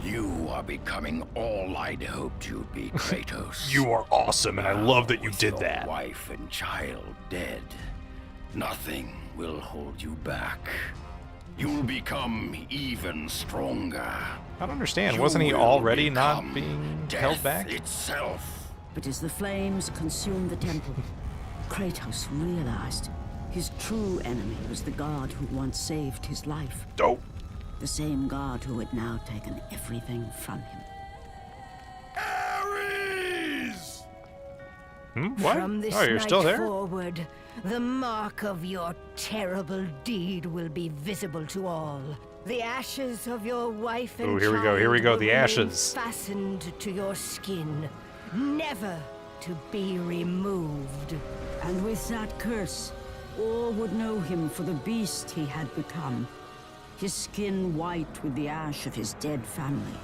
You are becoming all I'd hoped you'd be, Kratos. You are awesome, and I love that you With did your that. Wife and child dead. Nothing will hold you back. You'll become even stronger. I don't understand. You Wasn't he will already become not being death held back? itself. But as the flames consumed the temple, Kratos realized his true enemy was the god who once saved his life. Dope. The same god who had now taken everything from him. Aries! What? From this Oh, you're night still there? forward, the mark of your terrible deed will be visible to all. The ashes of your wife and Ooh, here we go, here we child go, will the remain ashes. fastened to your skin, never to be removed. And with that curse, all would know him for the beast he had become. His skin white with the ash of his dead family.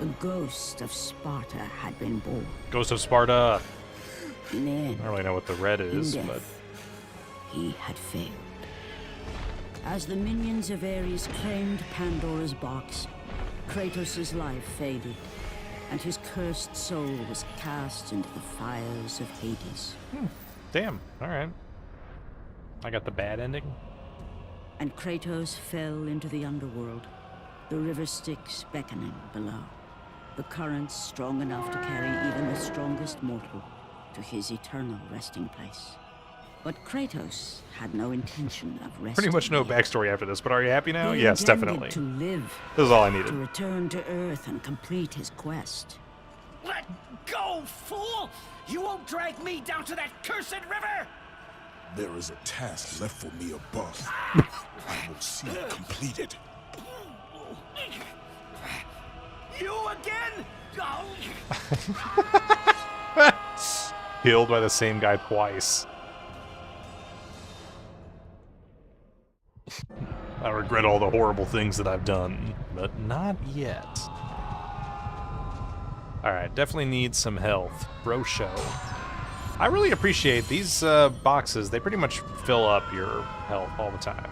The ghost of Sparta had been born. Ghost of Sparta. In the end, I don't really know what the red in is, death, but he had failed. As the minions of Ares claimed Pandora's box, Kratos' life faded, and his cursed soul was cast into the fires of Hades. damn. All right. I got the bad ending. And Kratos fell into the underworld, the river Styx beckoning below, the currents strong enough to carry even the strongest mortal to his eternal resting place. But Kratos had no intention of resting. Pretty much no there. backstory after this, but are you happy now? He Yes, intended definitely. to live, This is all I to needed. return to Earth and complete his quest. Let go, fool! You won't drag me down to that cursed river! There is a task left for me above. I will see it completed. You again? Oh. Healed by the same guy twice. I regret all the horrible things that I've done, but not yet. Alright, definitely need some health. Bro show. I really appreciate these boxes. They pretty much fill up your health all the time.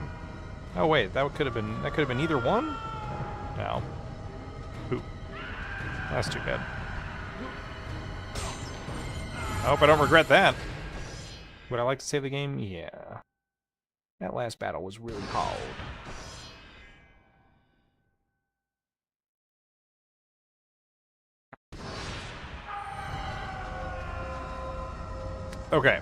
Oh wait, that could have been either one? No. Poop. That's too bad. I hope I don't regret that. Would I like to save the game? Yeah. That last battle was really hard. Okay.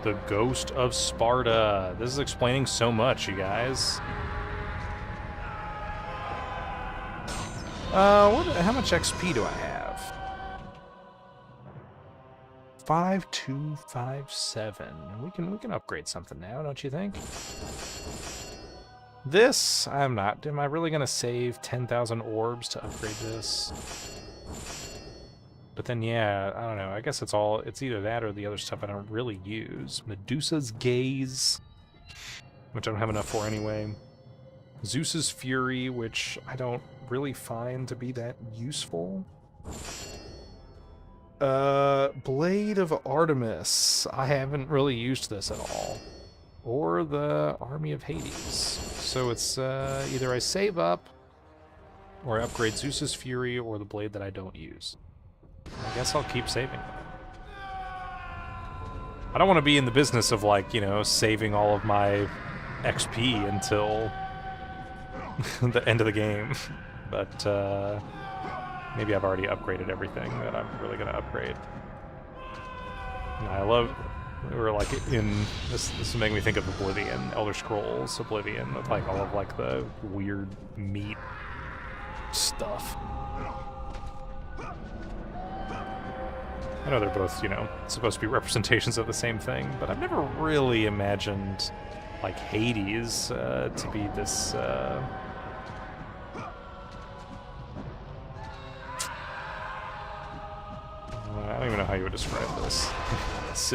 The Ghost of Sparta. This is explaining so much, you guys. How much XP do I have? 5257. We can upgrade something now, don't you think? This, I'm not. Am I really going to save 10,000 orbs to upgrade this? But then, yeah, I don't know. I guess it's either that or the other stuff I don't really use. Medusa's Gaze, which I don't have enough for anyway. Zeus's Fury, which I don't really find to be that useful. Blade of Artemis. I haven't really used this at all. Or the Army of Hades. So it's either I save up, or I upgrade Zeus's Fury, or the blade that I don't use. I guess I'll keep saving them. I don't want to be in the business of, like, you know, saving all of my XP until the end of the game. But maybe I've already upgraded everything that I'm really going to upgrade. And I love... Or like in this will make me think of Oblivion, Elder Scrolls Oblivion, with like all of like the weird meat stuff. I know they're both, you know, supposed to be representations of the same thing, but I've never really imagined like Hades to be this I don't even know how you would describe this. It's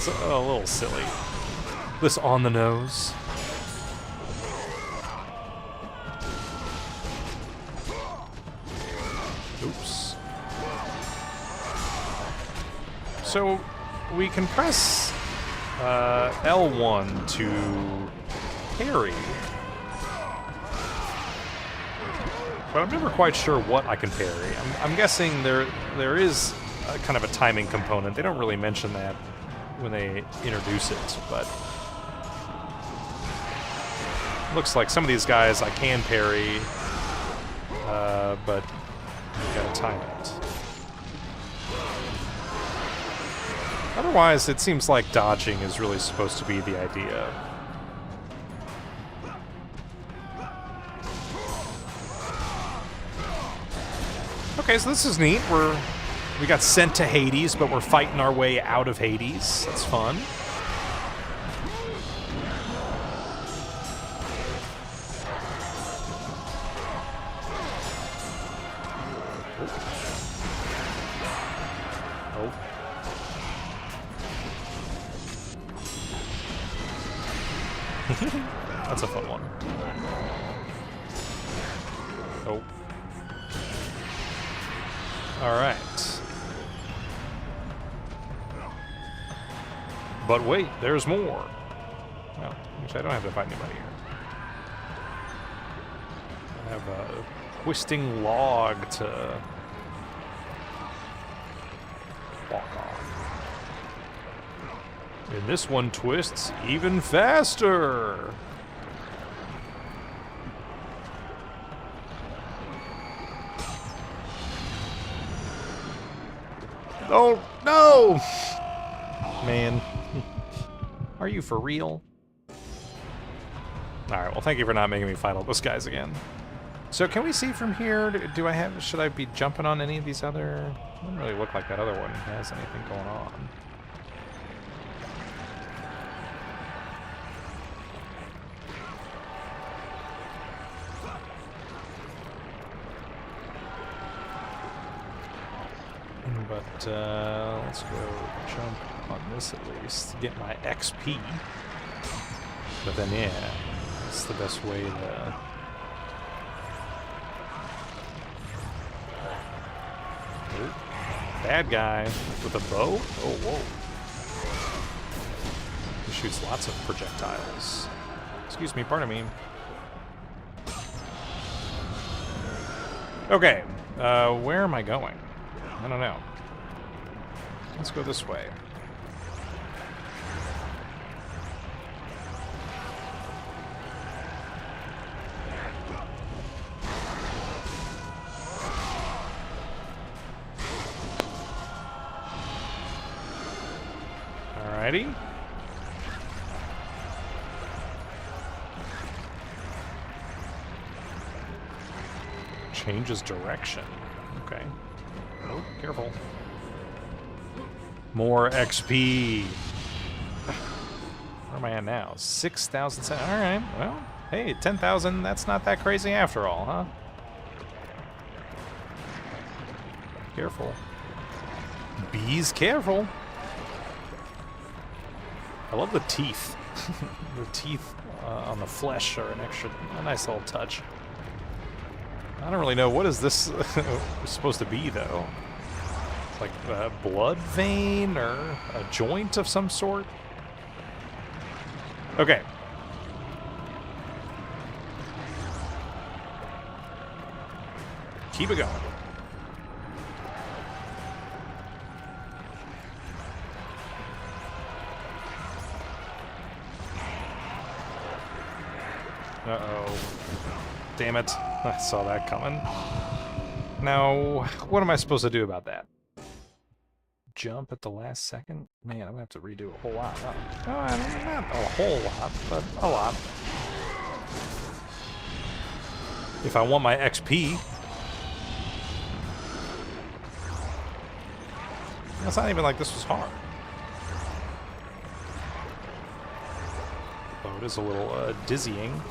a little silly. This on the nose. Oops. So we can press L1 to parry, but I'm never quite sure what I can parry. I'm guessing there is kind of a timing component. They don't really mention that when they introduce it, but looks like some of these guys I can parry, but you gotta time it. Otherwise, it seems like dodging is really supposed to be the idea. Okay, so this is neat. We got sent to Hades, but we're fighting our way out of Hades. That's fun. Oh. That's a fun one. Oh. All right. But wait, there's more. Well, actually, I don't have to fight anybody here. I have a twisting log to walk on. And this one twists even faster. Oh, no! Man. Are you for real? Alright, well, thank you for not making me fight all those guys again. So can we see from here, should I be jumping on any of these other... It doesn't really look like that other one has anything going on. But let's go jump on this at least to get my XP. But then, yeah, it's the best way to... Oh, bad guy with a bow? Oh, whoa. He shoots lots of projectiles. Excuse me, pardon me. Okay, where am I going? I don't know. Let's go this way. Alrighty. Changes direction. Okay. Oh, careful. More XP. Where am I at now? 6,000. All right. Well, hey, 10,000. That's not that crazy after all, huh? Careful. Bees, careful. I love the teeth. The teeth on the flesh are a nice little touch. I don't really know, what is this supposed to be, though? Like a blood vein or a joint of some sort? Okay. Keep it going. Uh-oh. Damn it. I saw that coming. Now, what am I supposed to do about that? Jump at the last second? Man, I'm gonna have to redo a whole lot. Not a whole lot, but a lot. If I want my XP. It's not even like this was hard. Though it is a little dizzying.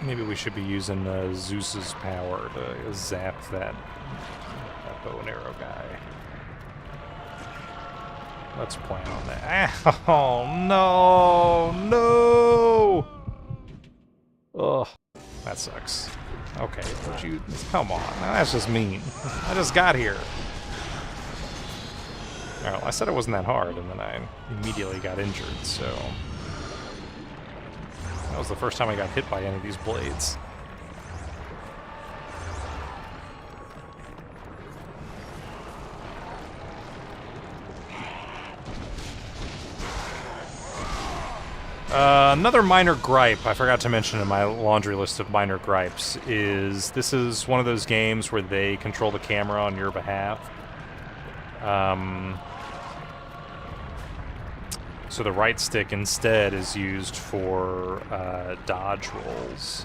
Maybe we should be using Zeus's power to zap that bow and arrow guy. Let's plan on that. Oh, no! No! Ugh, that sucks. Okay, would you... Come on, now that's just mean. I just got here. Alright, well, I said it wasn't that hard, and then I immediately got injured, so... That was the first time I got hit by any of these blades. Another minor gripe I forgot to mention in my laundry list of minor gripes is this is one of those games where they control the camera on your behalf. So the right stick instead is used for dodge rolls,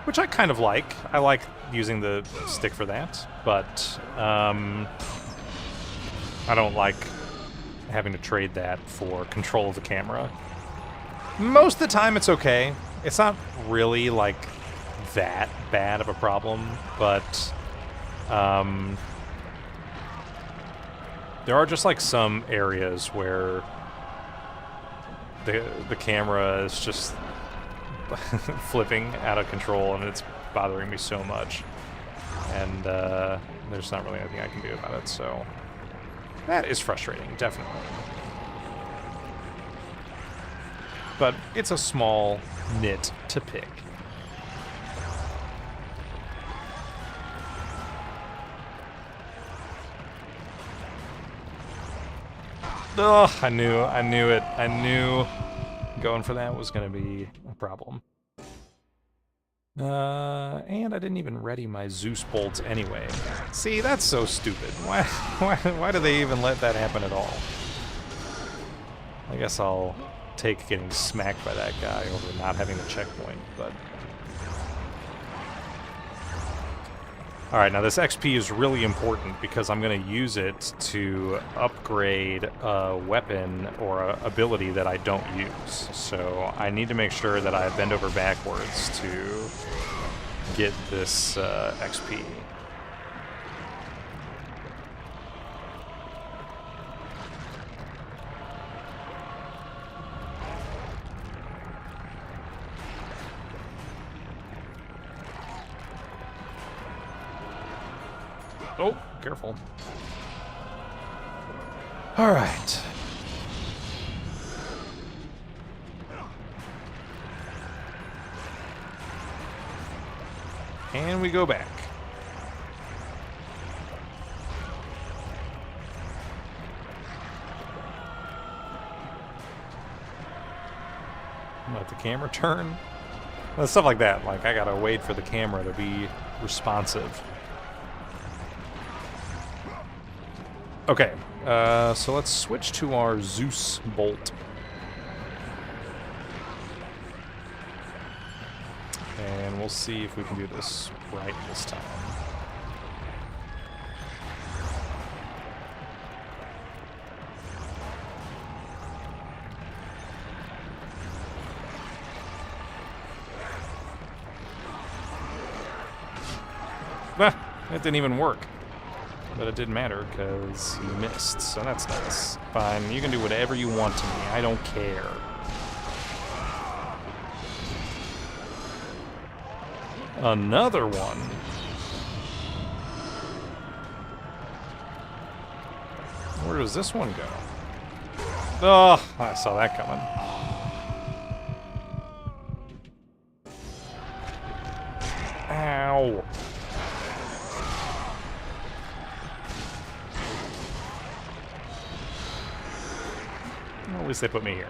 which I kind of like. I like using the stick for that, but I don't like having to trade that for control of the camera. Most of the time it's okay. It's not really like that bad of a problem, but there are just like some areas where the camera is just flipping out of control and it's bothering me so much. And there's not really anything I can do about it, so that is frustrating, definitely. But it's a small nit to pick. Ugh, I knew it. I knew going for that was going to be a problem. And I didn't even ready my Zeus bolts anyway. See, that's so stupid. Why do they even let that happen at all? I guess I'll take getting smacked by that guy over not having the checkpoint, but... Alright, now this XP is really important because I'm going to use it to upgrade a weapon or an ability that I don't use. So I need to make sure that I bend over backwards to get this XP. Oh, careful. All right. And we go back. Let the camera turn. Well, stuff like that. Like, I gotta wait for the camera to be responsive. Okay, so let's switch to our Zeus bolt. we'll see if we can do this right this time. It didn't even work. But it didn't matter because he missed, so that's nice. Fine, you can do whatever you want to me. I don't care. Another one. Where does this one go? Oh, I saw that coming. Ow. Well, at least they put me here.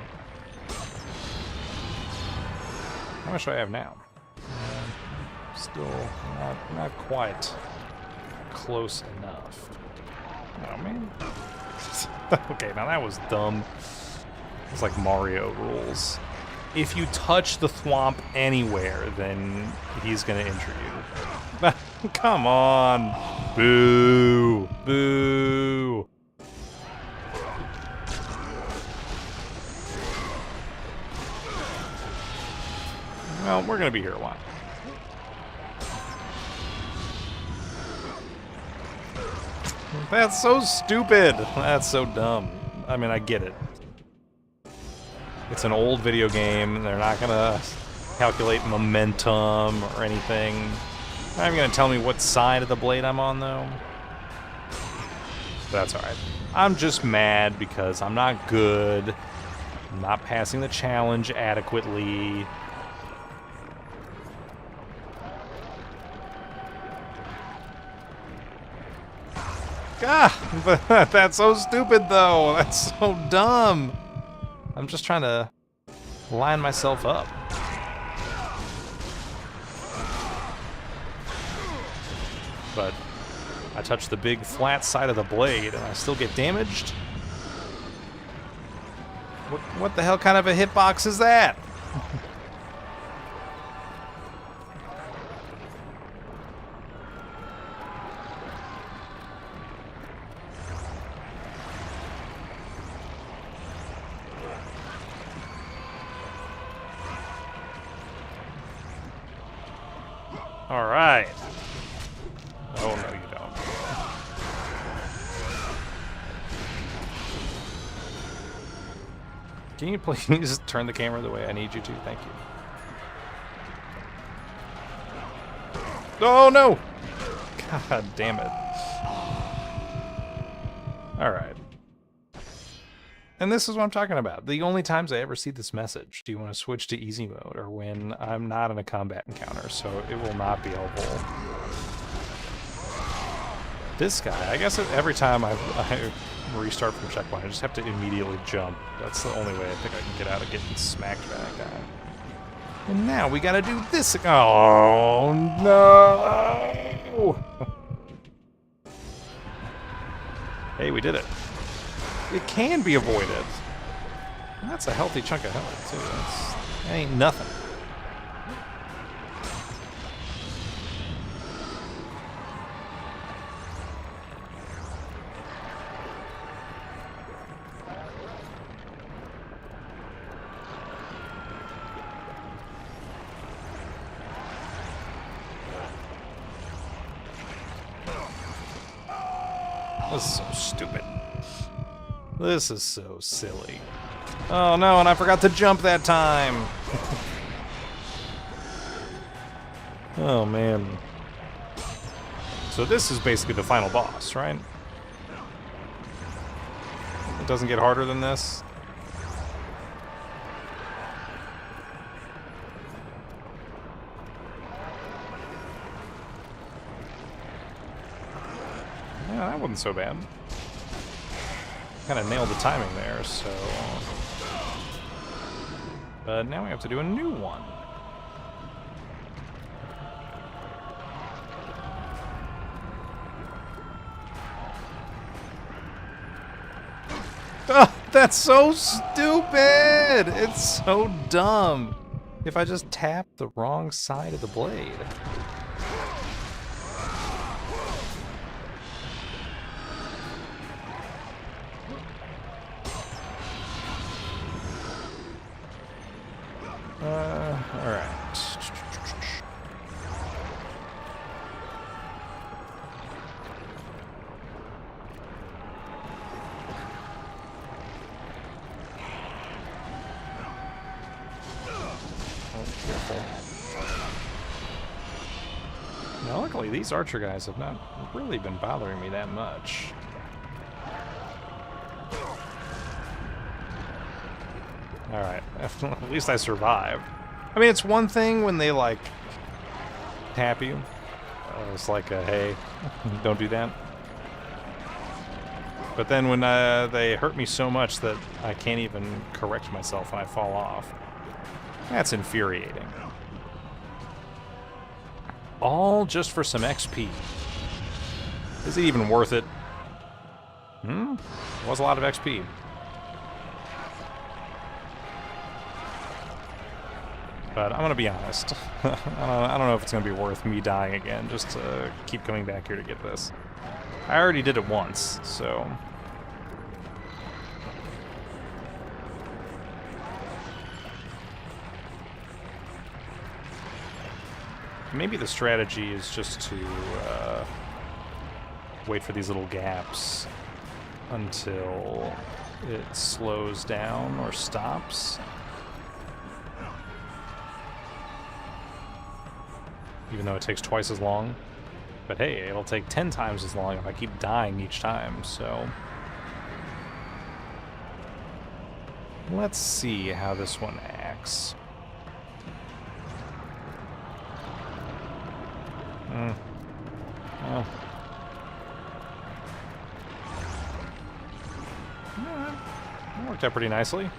How much do I have now? Still not quite close enough. Oh, man. Okay, now that was dumb. It's like Mario rules. If you touch the thwomp anywhere, then he's gonna injure you. Come on. Boo. Boo. Well, we're gonna be here a while. That's so stupid. That's so dumb. I mean, I get it. It's an old video game. They're not gonna calculate momentum or anything. They're not even gonna tell me what side of the blade I'm on, though. But that's alright. I'm just mad because I'm not good. I'm not passing the challenge adequately. Ah, but that's so stupid, though. That's so dumb. I'm just trying to line myself up. But I touch the big flat side of the blade and I still get damaged? What the hell kind of a hitbox is that? All right. Oh, no, you don't. Can you please turn the camera the way I need you to? Thank you. Oh, no! God damn it. All right. And this is what I'm talking about. The only times I ever see this message, do you want to switch to easy mode, or when I'm not in a combat encounter, so it will not be helpful. This guy, I guess every time I restart from checkpoint, I just have to immediately jump. That's the only way I think I can get out of getting smacked by that guy. And now we gotta do this. Oh, no! Hey, we did it. It can be avoided. That's a healthy chunk of health, too. That ain't nothing. This is so stupid. This is so silly. Oh no, and I forgot to jump that time. Oh man. So this is basically the final boss, right? It doesn't get harder than this. Yeah, that wasn't so bad. Kind of nailed the timing there, so... But now we have to do a new one. Oh, that's so stupid! It's so dumb. if I just tap the wrong side of the blade? Alright. Now, luckily, these archer guys have not really been bothering me that much. Alright, at least I survived. I mean, it's one thing when they, like, tap you. It's like, hey, don't do that. But then when they hurt me so much that I can't even correct myself when I fall off, that's infuriating. All just for some XP. Is it even worth it? It was a lot of XP. But I'm gonna be honest. I don't know if it's gonna be worth me dying again just to keep coming back here to get this. I already did it once, so... Maybe the strategy is just to wait for these little gaps until it slows down or stops. Even though it takes twice as long. But hey, it'll take 10 times as long if I keep dying each time, so... Let's see how this one acts. Well. Yeah, that worked out pretty nicely.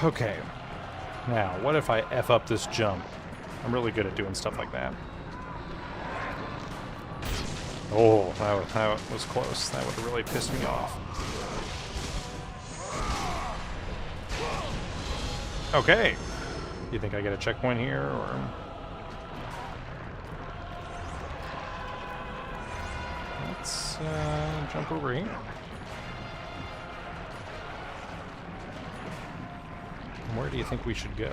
Okay. Now, what if I F up this jump? I'm really good at doing stuff like that. Oh, that was close. That would have really pissed me off. Okay. You think I get a checkpoint here, or... Let's jump over here. Where do you think we should go?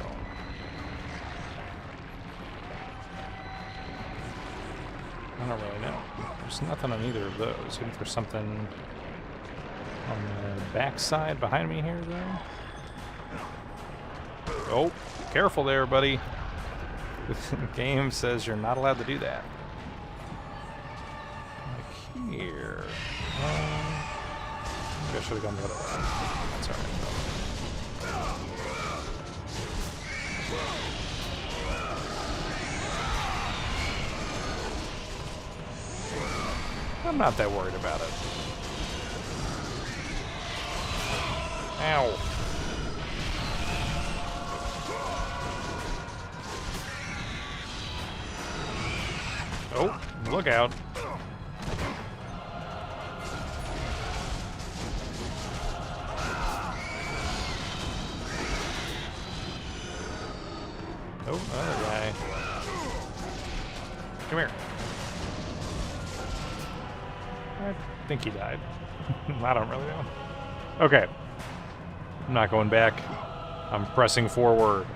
I don't really know. There's nothing on either of those. I think there's something on the back side behind me here, though. Oh, careful there, buddy. The game says you're not allowed to do that. Like here. Maybe I should have gone the other way. That's alright. I'm not that worried about it. Ow. Oh, look out. Oh, other guy. Come here. I think he died. I don't really know. Okay. I'm not going back. I'm pressing forward.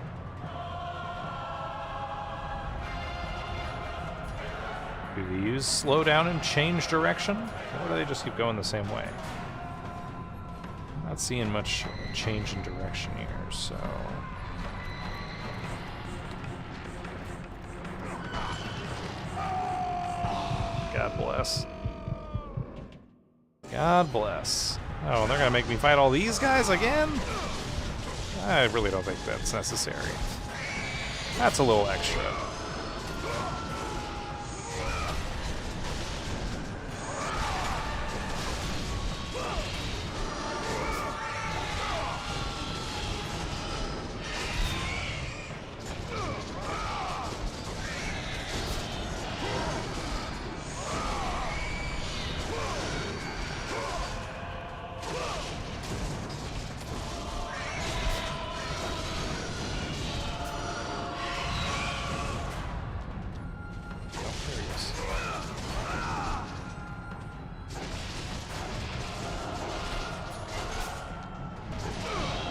Do these slow down and change direction? Or do they just keep going the same way? I'm not seeing much change in direction here, so... God bless. God bless. Oh, they're gonna make me fight all these guys again? I really don't think that's necessary. That's a little extra.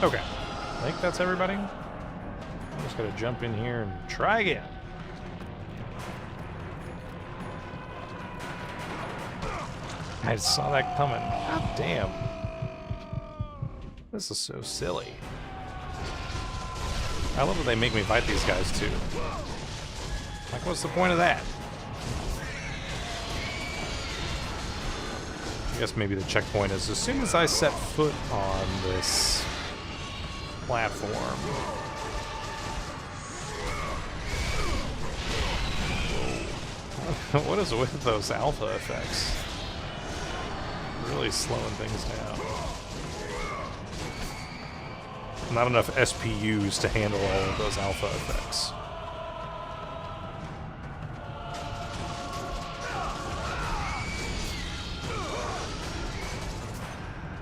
Okay. I think that's everybody. I'm just gonna jump in here and try again. I saw that coming. God damn. This is so silly. I love that they make me fight these guys too. Like, what's the point of that? I guess maybe the checkpoint is as soon as I set foot on this platform. What is with those alpha effects? Really slowing things down. Not enough SPUs to handle all of those alpha effects.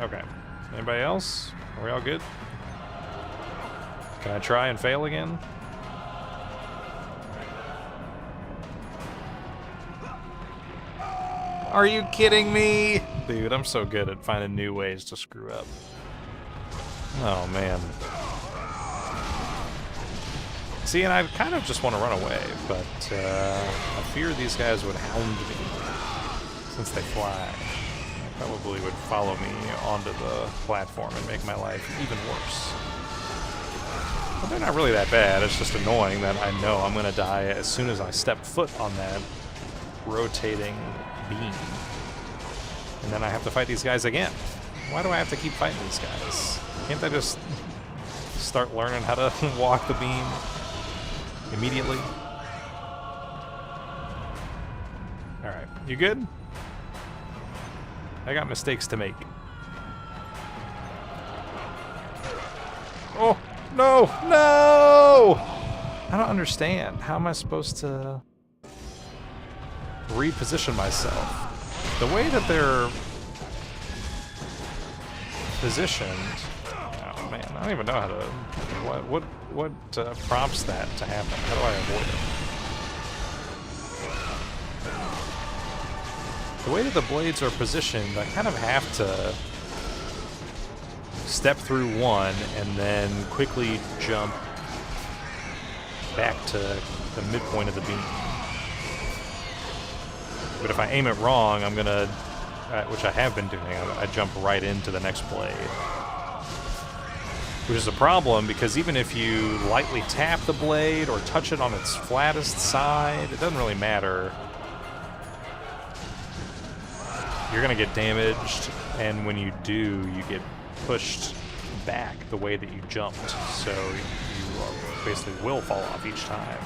Okay. Anybody else? Are we all good? Can I try and fail again? Are you kidding me? Dude, I'm so good at finding new ways to screw up. Oh, man. See, and I kind of just want to run away, but I fear these guys would hound me since they fly. They probably would follow me onto the platform and make my life even worse. But they're not really that bad. It's just annoying that I know I'm going to die as soon as I step foot on that rotating beam. And then I have to fight these guys again. Why do I have to keep fighting these guys? Can't I just start learning how to walk the beam immediately? Alright, you good? I got mistakes to make. Oh, no, no! I don't understand. How am I supposed to reposition myself? The way that they're positioned, oh man, I don't even know how to. What prompts that to happen? How do I avoid it? The way that the blades are positioned, I kind of have to step through one and then quickly jump back to the midpoint of the beam. But if I aim it wrong, I'm gonna, which I have been doing, I jump right into the next blade. Which is a problem, because even if you lightly tap the blade or touch it on its flattest side, it doesn't really matter. You're gonna get damaged, and when you do, you get pushed back the way that you jumped. So you basically will fall off each time.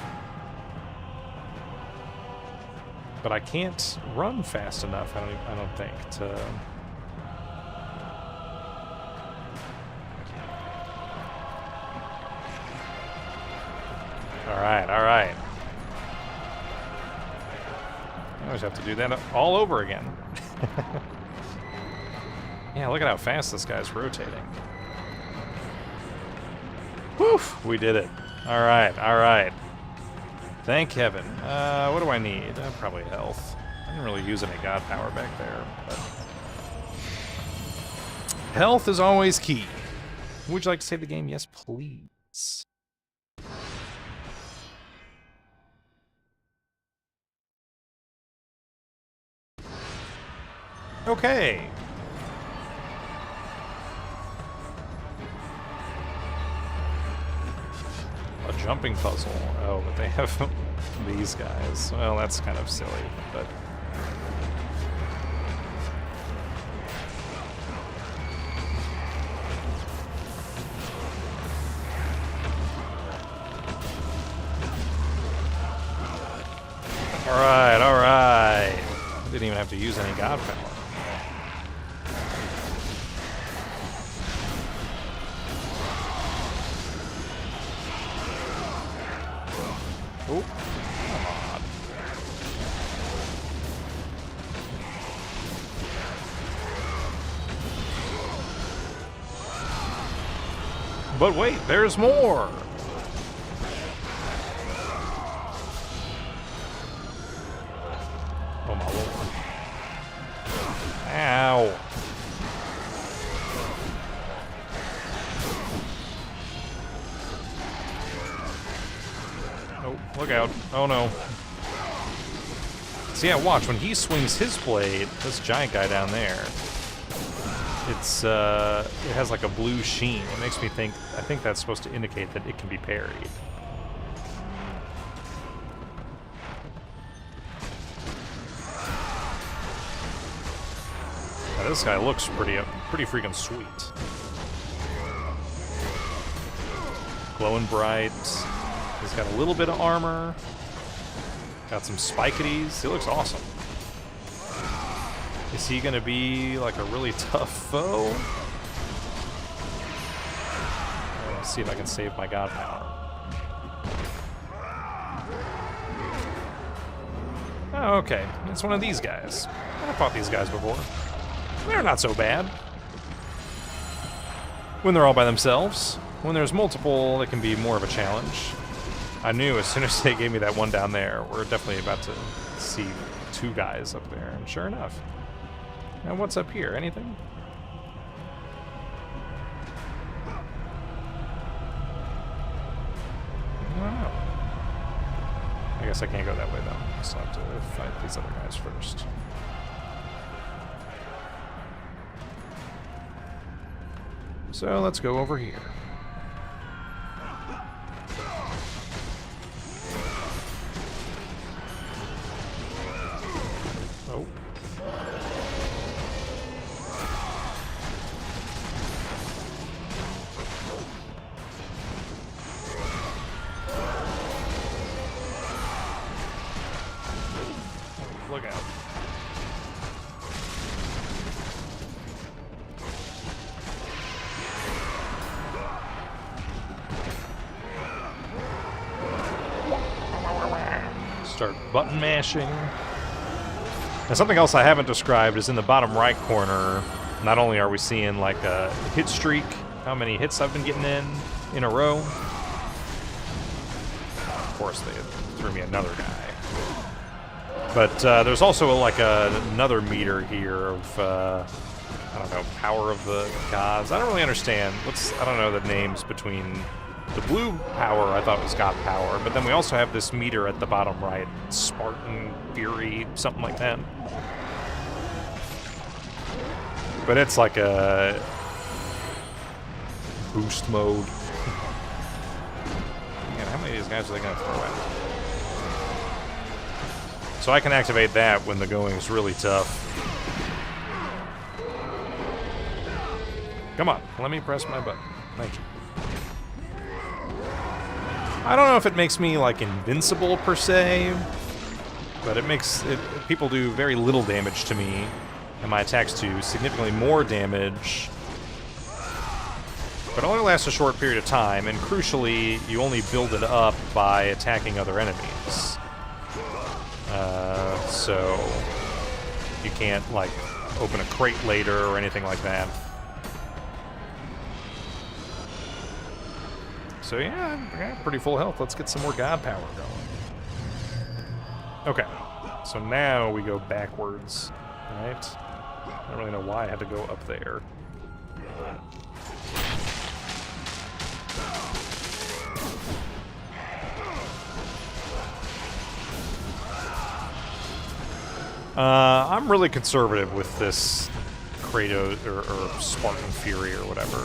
But I can't run fast enough, I don't think, to... Alright, alright. I always have to do that all over again. Yeah, look at how fast this guy's rotating. Woof! We did it. Alright, alright. Thank heaven. What do I need? Probably health. I didn't really use any god power back there, but... Health is always key. Would you like to save the game? Yes, please. Okay. A jumping puzzle. Oh, but they have these guys. Well, that's kind of silly, but... Alright, alright. Didn't even have to use any god power. Oh, come on. But wait, there's more! Oh my lord. Ow. Look out. Oh no. So yeah, watch, when he swings his blade, this giant guy down there, it has like a blue sheen. It makes me think, I think that's supposed to indicate that it can be parried. Now, this guy looks pretty freaking sweet. Glowing bright. He's got a little bit of armor. Got some spikities. He looks awesome. Is he gonna be like a really tough foe? Let's see if I can save my god power. Oh, okay. It's one of these guys. I've fought these guys before. They're not so bad. When they're all by themselves. When there's multiple, it can be more of a challenge. I knew as soon as they gave me that one down there, we're definitely about to see two guys up there, and sure enough. Now what's up here? Anything? I don't know. I guess I can't go that way though. I still have to fight these other guys first. So let's go over here. Oh. Look out. Start button mashing. And something else I haven't described is in the bottom right corner. Not only are we seeing like a hit streak, how many hits I've been getting in a row. Of course, they threw me another guy. But there's also like another meter here of I don't know, power of the gods. I don't really understand. I don't know the names between. The blue power I thought was god power, but then we also have this meter at the bottom right, Spartan Fury, something like that. But it's like a boost mode. Man, how many of these guys are they going to throw at? So I can activate that when the going is really tough. Come on, let me press my button. Thank you. I don't know if it makes me, like, invincible, per se, but it makes people do very little damage to me, and my attacks do significantly more damage, but it only lasts a short period of time, and crucially, you only build it up by attacking other enemies. So you can't, like, open a crate later or anything like that. So yeah, I got pretty full health. Let's get some more god power going. Okay, so now we go backwards, right? I don't really know why I had to go up there. I'm really conservative with this Kratos or Spartan Fury or whatever.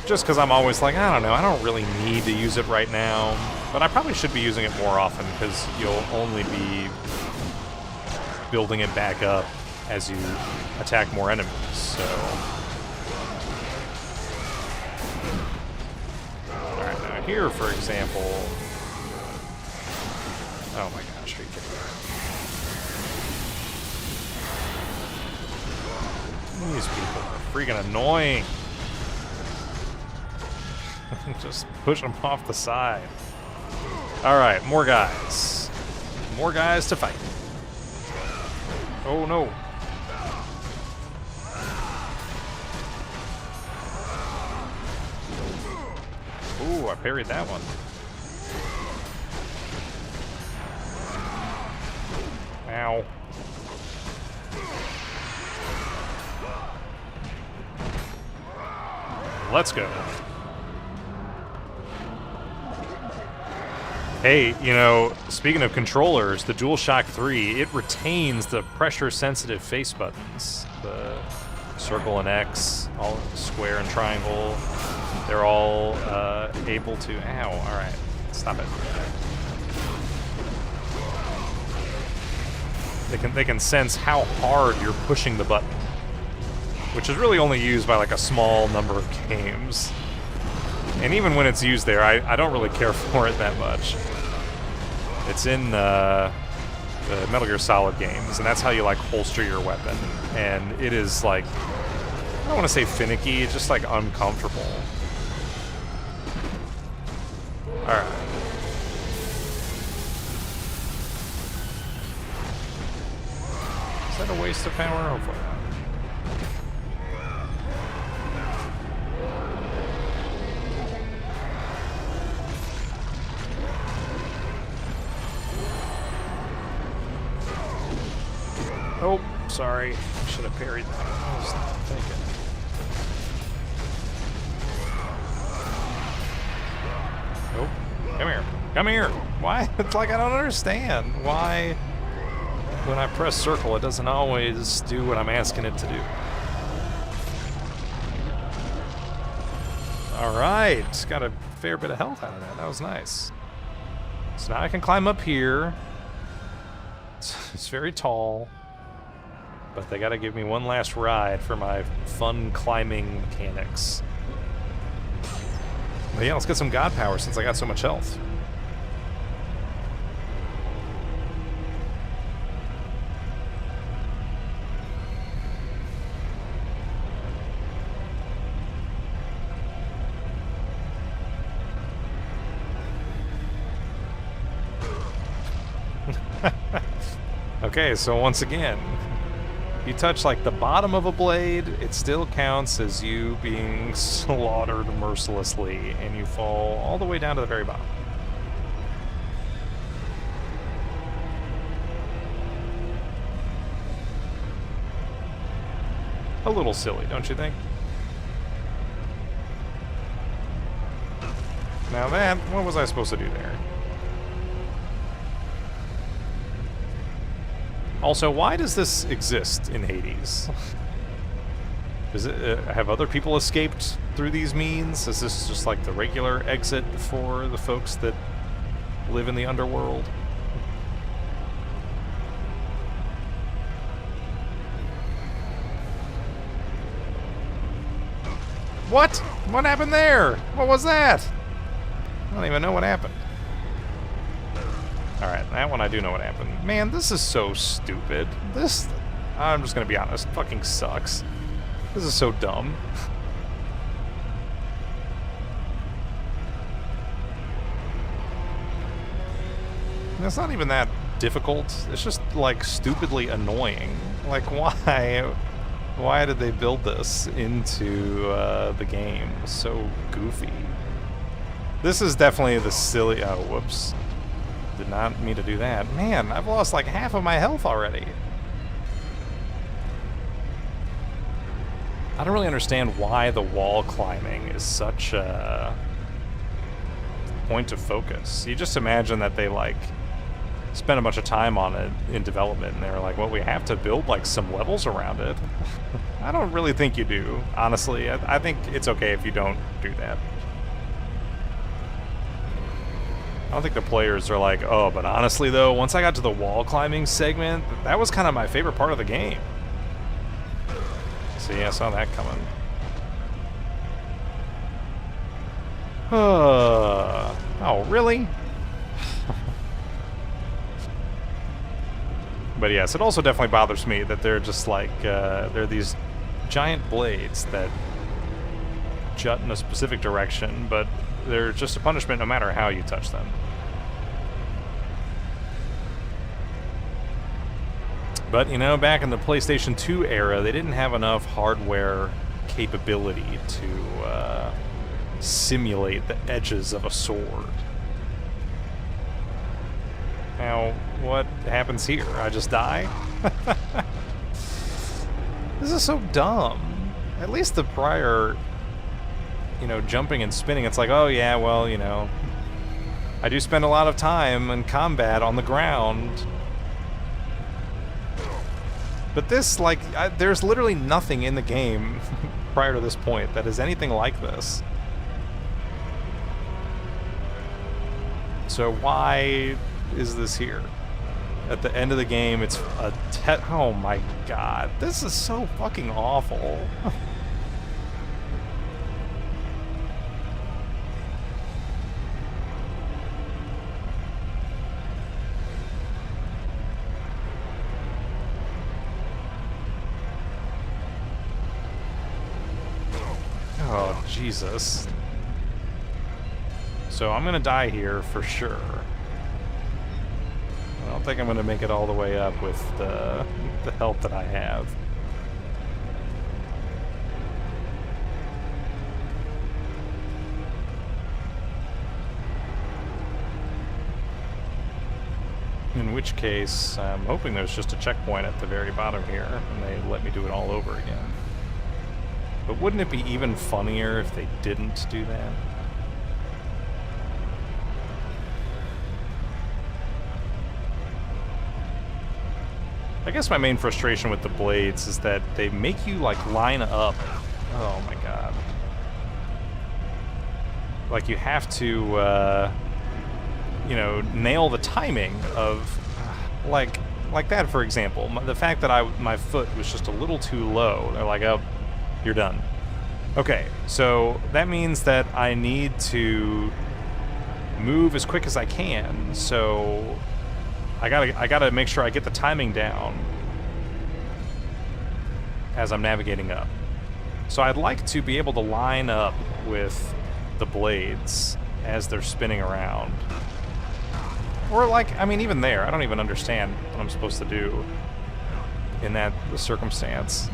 Just because I'm always like, I don't know, I don't really need to use it right now. But I probably should be using it more often because you'll only be building it back up as you attack more enemies, so... Alright, now here, for example... Oh my gosh, are you kidding me? These people are freaking annoying. Just push them off the side. Alright, more guys. More guys to fight. Oh no. Ooh, I parried that one. Ow. Let's go. Hey, you know, speaking of controllers, the DualShock 3, it retains the pressure-sensitive face buttons. The circle and X, all square and triangle, they're all able to... Ow, all right, stop it. They can sense how hard you're pushing the button, which is really only used by like a small number of games. And even when it's used there, I don't really care for it that much. It's in the Metal Gear Solid games, and that's how you like holster your weapon. And it is like, I don't want to say finicky, it's just like uncomfortable. Alright. Is that a waste of power? Hopefully not. Oh, sorry. I should have parried that. I was thinking. Nope. Come here. Come here. Why? It's like I don't understand. Why, when I press circle, it doesn't always do what I'm asking it to do. Alright. Got a fair bit of health out of that. That was nice. So now I can climb up here. It's very tall. But they gotta give me one last ride for my fun climbing mechanics. But yeah, let's get some god power since I got so much health. Okay, so once again, you touch like the bottom of a blade, it still counts as you being slaughtered mercilessly, and you fall all the way down to the very bottom. A little silly, don't you think? Now that, what was I supposed to do there? Also, why does this exist in Hades? Does it have other people escaped through these means? Is this just like the regular exit for the folks that live in the underworld? What? What happened there? What was that? I don't even know what happened. Alright, that one I do know what happened. Man, this is so stupid. This, I'm just gonna be honest, fucking sucks. This is so dumb. And it's not even that difficult. It's just, like, stupidly annoying. Like, why? Why did they build this into the game? So goofy. This is definitely the silly... Oh, whoops. Did not mean to do that. Man, I've lost like half of my health already. I don't really understand why the wall climbing is such a point of focus. You just imagine that they like spent a bunch of time on it in development and they were like, well, we have to build like some levels around it. I don't really think you do, honestly. I think it's okay if you don't do that. I don't think the players are like, oh, but honestly though, once I got to the wall climbing segment, that was kind of my favorite part of the game. See, I saw that coming. Oh, really? But yes, it also definitely bothers me that they're just like, they're these giant blades that jut in a specific direction, but they're just a punishment no matter how you touch them. But, you know, back in the PlayStation 2 era, they didn't have enough hardware capability to simulate the edges of a sword. Now, what happens here? I just die? This is so dumb. At least the prior, you know, jumping and spinning, it's like, oh yeah, well, you know, I do spend a lot of time in combat on the ground. But this, like, there's literally nothing in the game prior to this point that is anything like this. So why is this here? At the end of the game, it's a oh my god. This is so fucking awful. Oh, Jesus. So I'm gonna die here for sure. I don't think I'm gonna make it all the way up with the help that I have. In which case, I'm hoping there's just a checkpoint at the very bottom here, and they let me do it all over again. But wouldn't it be even funnier if they didn't do that? I guess my main frustration with the blades is that they make you, like, line up. Oh my god. Like, you have to, you know, nail the timing of, like that, for example. The fact that my foot was just a little too low. They're like, oh, you're done. Okay, so that means that I need to move as quick as I can. So I gotta make sure I get the timing down as I'm navigating up. So I'd like to be able to line up with the blades as they're spinning around. Or, like, I mean, even there, I don't even understand what I'm supposed to do in that circumstance.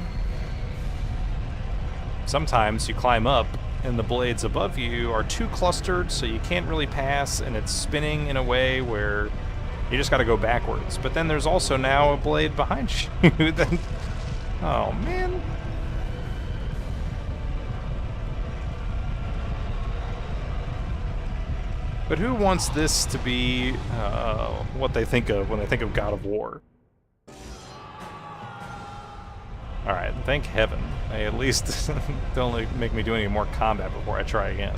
Sometimes you climb up and the blades above you are too clustered, so you can't really pass, and it's spinning in a way where you just gotta go backwards. But then there's also now a blade behind you that... Oh, man. But who wants this to be what they think of when they think of God of War? Alright, thank heaven. They at least don't make me do any more combat before I try again.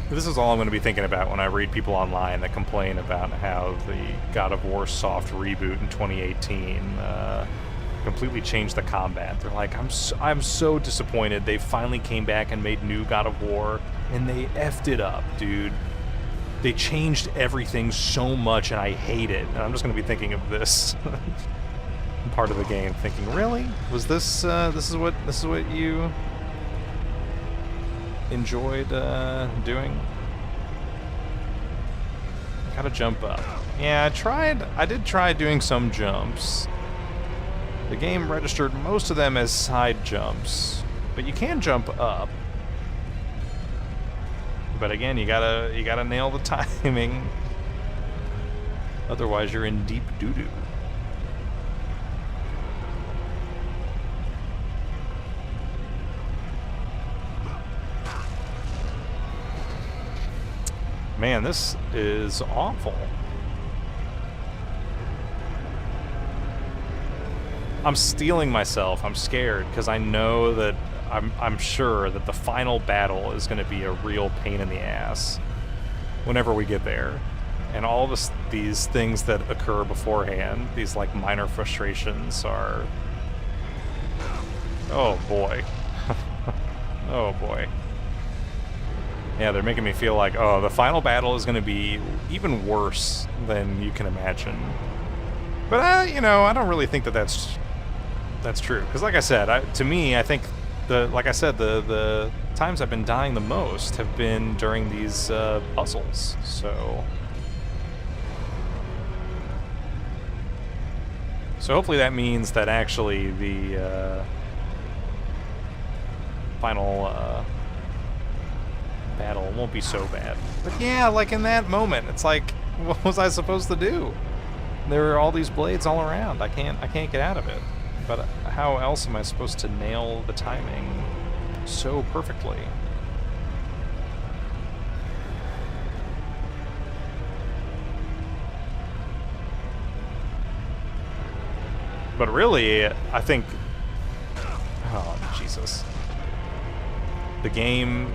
This is all I'm going to be thinking about when I read people online that complain about how the God of War soft reboot in 2018 completely changed the combat. They're like, I'm so disappointed. They finally came back and made new God of War, and they effed it up, dude. They changed everything so much, and I hate it. And I'm just going to be thinking of this part of the game, thinking, really? Was this this is what you enjoyed doing? Gotta jump up. Yeah, I did try doing some jumps. The game registered most of them as side jumps, but you can jump up. But again, you gotta nail the timing. Otherwise, you're in deep doo-doo. Man, this is awful. I'm stealing myself. I'm scared because I know that I'm sure that the final battle is going to be a real pain in the ass whenever we get there. And all these things that occur beforehand, these like minor frustrations are... Oh boy. Oh boy. Yeah, they're making me feel like, oh, the final battle is going to be even worse than you can imagine. But, you know, I don't really think that that's true. Because like I said, to me, I think, the times I've been dying the most have been during these puzzles. So hopefully that means that actually the final... battle won't be so bad. But yeah, like in that moment, it's like, what was I supposed to do? There are all these blades all around. I can't get out of it. But how else am I supposed to nail the timing so perfectly? But really, I think... Oh, Jesus. The game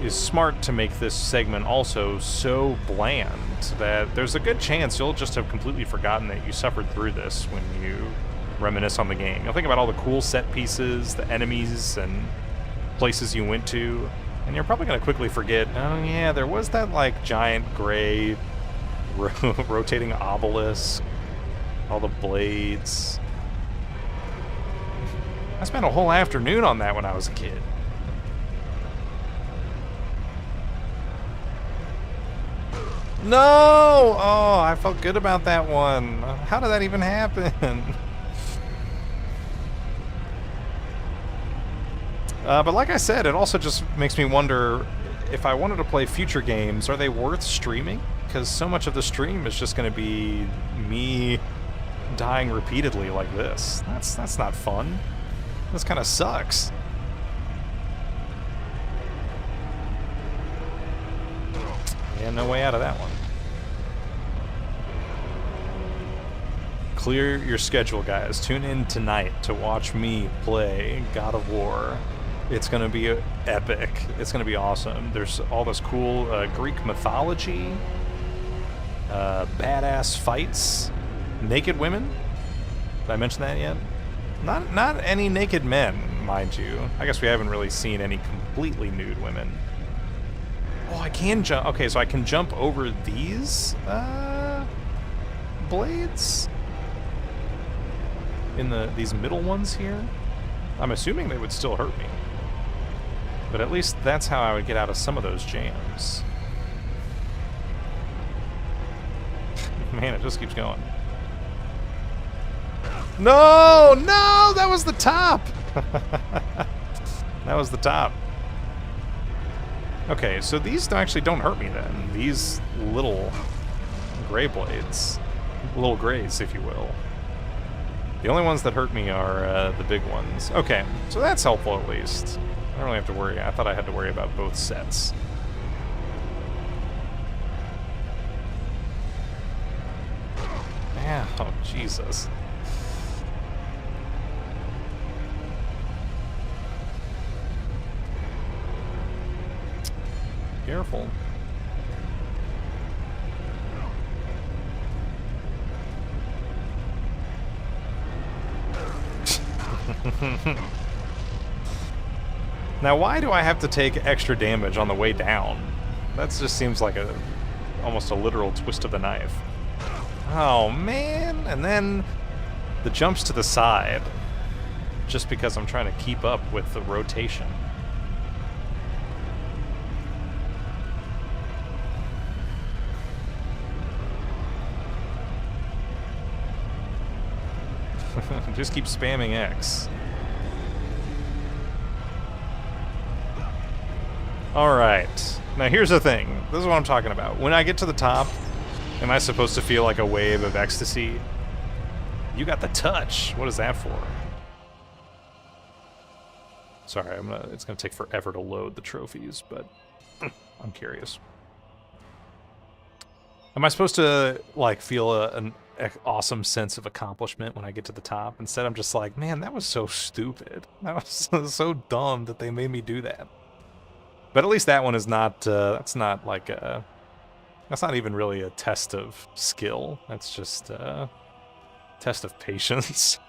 is smart to make this segment also so bland that there's a good chance you'll just have completely forgotten that you suffered through this when you reminisce on the game. You'll think about all the cool set pieces, the enemies, and places you went to, and you're probably going to quickly forget, oh yeah, there was that, like, giant gray rotating obelisk, all the blades. I spent a whole afternoon on that when I was a kid. No! Oh, I felt good about that one. How did that even happen? But like I said, it also just makes me wonder, if I wanted to play future games, are they worth streaming? Because so much of the stream is just going to be me dying repeatedly like this. That's not fun. This kind of sucks. Yeah, no way out of that one. Clear your schedule, guys. Tune in tonight to watch me play God of War. It's going to be epic. It's going to be awesome. There's all this cool Greek mythology, badass fights, naked women. Did I mention that yet? Not any naked men, mind you. I guess we haven't really seen any completely nude women. Oh, I can jump. Okay, so I can jump over these blades in these middle ones here. I'm assuming they would still hurt me, but at least that's how I would get out of some of those jams. Man, it just keeps going. No, no, that was the top. That was the top. Okay, so these actually don't hurt me then. These little gray blades. Little grays, if you will. The only ones that hurt me are the big ones. Okay, so that's helpful at least. I don't really have to worry. I thought I had to worry about both sets. Yeah, oh, Jesus. Careful. Now, why do I have to take extra damage on the way down? That just seems like almost a literal twist of the knife. Oh, man. And then the jumps to the side, just because I'm trying to keep up with the rotation. Just keep spamming X. Alright. Now here's the thing. This is what I'm talking about. When I get to the top, am I supposed to feel like a wave of ecstasy? You got the touch. What is that for? Sorry, it's gonna take forever to load the trophies, but I'm curious. Am I supposed to, like, feel an awesome sense of accomplishment when I get to the top? Instead, I'm just like, man, that was so stupid. That was so dumb that they made me do that. But at least that one is not, that's not like that's not even really a test of skill. That's just a test of patience.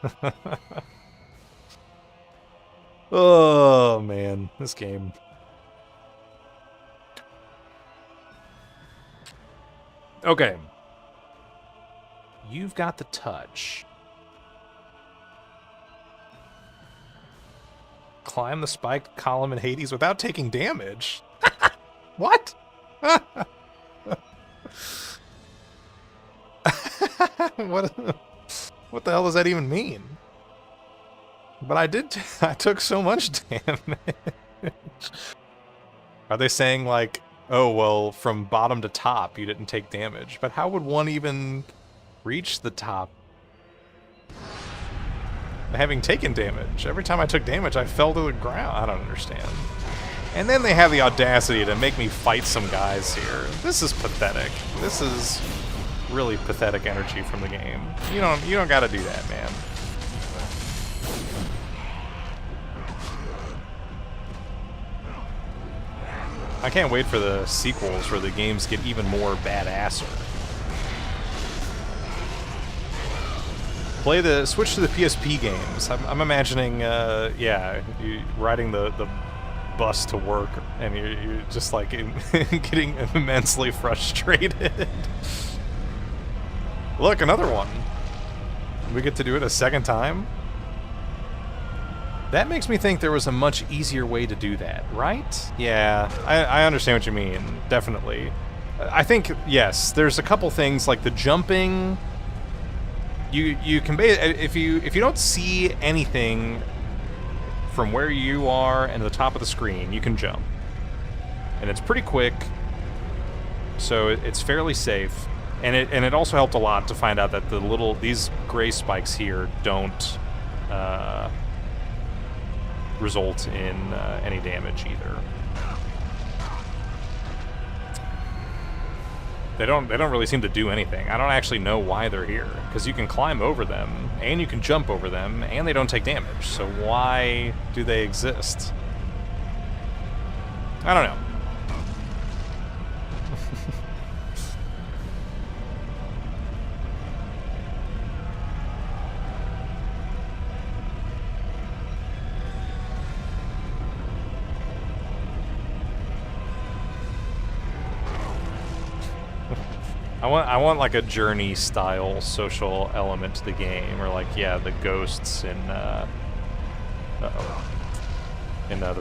Oh, man, this game. Okay. You've got the touch. Climb the spiked column in Hades without taking damage? What? What the hell does that even mean? But I took so much damage. Are they saying, like, oh, well, from bottom to top you didn't take damage? But how would one even Reach the top. Having taken damage. Every time I took damage, I fell to the ground. I don't understand. And then they have the audacity to make me fight some guys here. This is pathetic. This is really pathetic energy from the game. You don't gotta do that, man. I can't wait for the sequels where the games get even more badasser. Switch to the PSP games. I'm imagining, yeah, you riding the bus to work, and you're just like getting immensely frustrated. Look, another one. We get to do it a second time. That makes me think there was a much easier way to do that, right? Yeah, I understand what you mean. Definitely. I think yes. There's a couple things like the jumping. You can if you don't see anything from where you are and the top of the screen, you can jump, and it's pretty quick, so it's fairly safe. And it also helped a lot to find out that these gray spikes here don't result in any damage either. They don't really seem to do anything. I don't actually know why they're here, because you can climb over them, and you can jump over them, and they don't take damage. So why do they exist? I don't know. I want like a journey style social element to the game, or like, yeah, the ghosts in the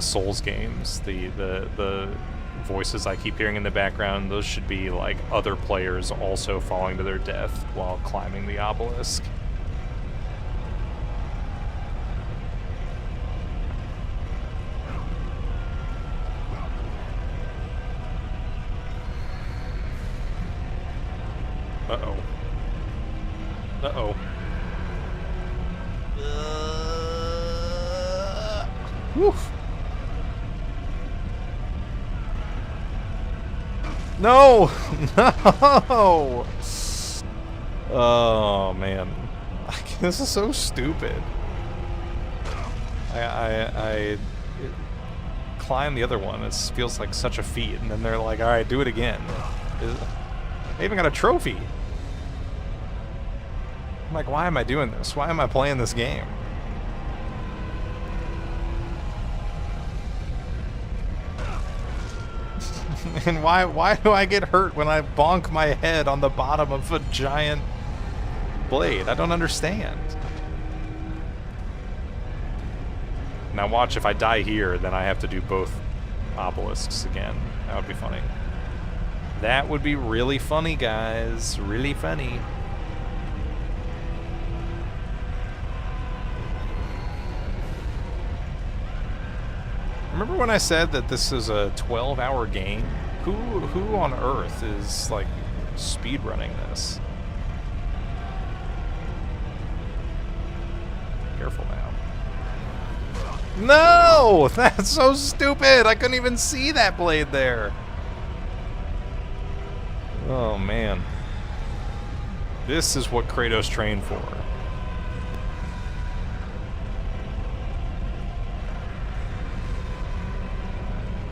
Souls games, the voices I keep hearing in the background, those should be like other players also falling to their death while climbing the obelisk. Uh-oh. Uh-oh. Woof. No! No! Oh, man. This is so stupid. I climb the other one. It feels like such a feat, and then they're like, alright, do it again. I even got a trophy. I'm like, why am I doing this? Why am I playing this game? And why do I get hurt when I bonk my head on the bottom of a giant blade? I don't understand. Now watch, if I die here, then I have to do both obelisks again. That would be funny. That would be really funny, guys. Really funny. Remember when I said that this is a 12-hour game? Who on earth is, like, speedrunning this? Careful now. No! That's so stupid! I couldn't even see that blade there. Oh, man. This is what Kratos trained for.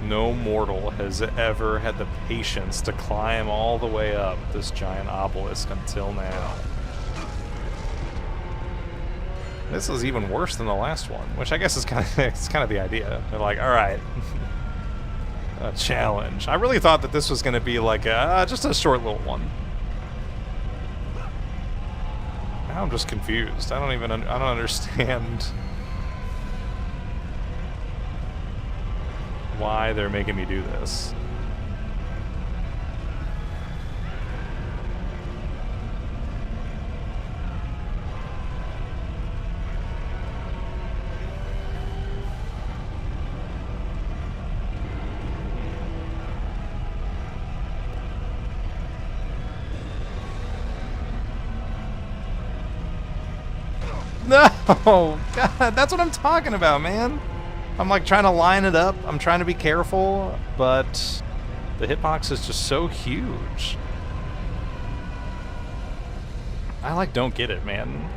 No mortal has ever had the patience to climb all the way up this giant obelisk until now. This is even worse than the last one, which I guess is kind of the idea. They're like, all right, a challenge. I really thought that this was going to be like just a short little one. Now I'm just confused. I don't understand why they're making me do this. No! God, that's what I'm talking about, man. I'm like trying to line it up. I'm trying to be careful, but the hitbox is just so huge. I like don't get it, man.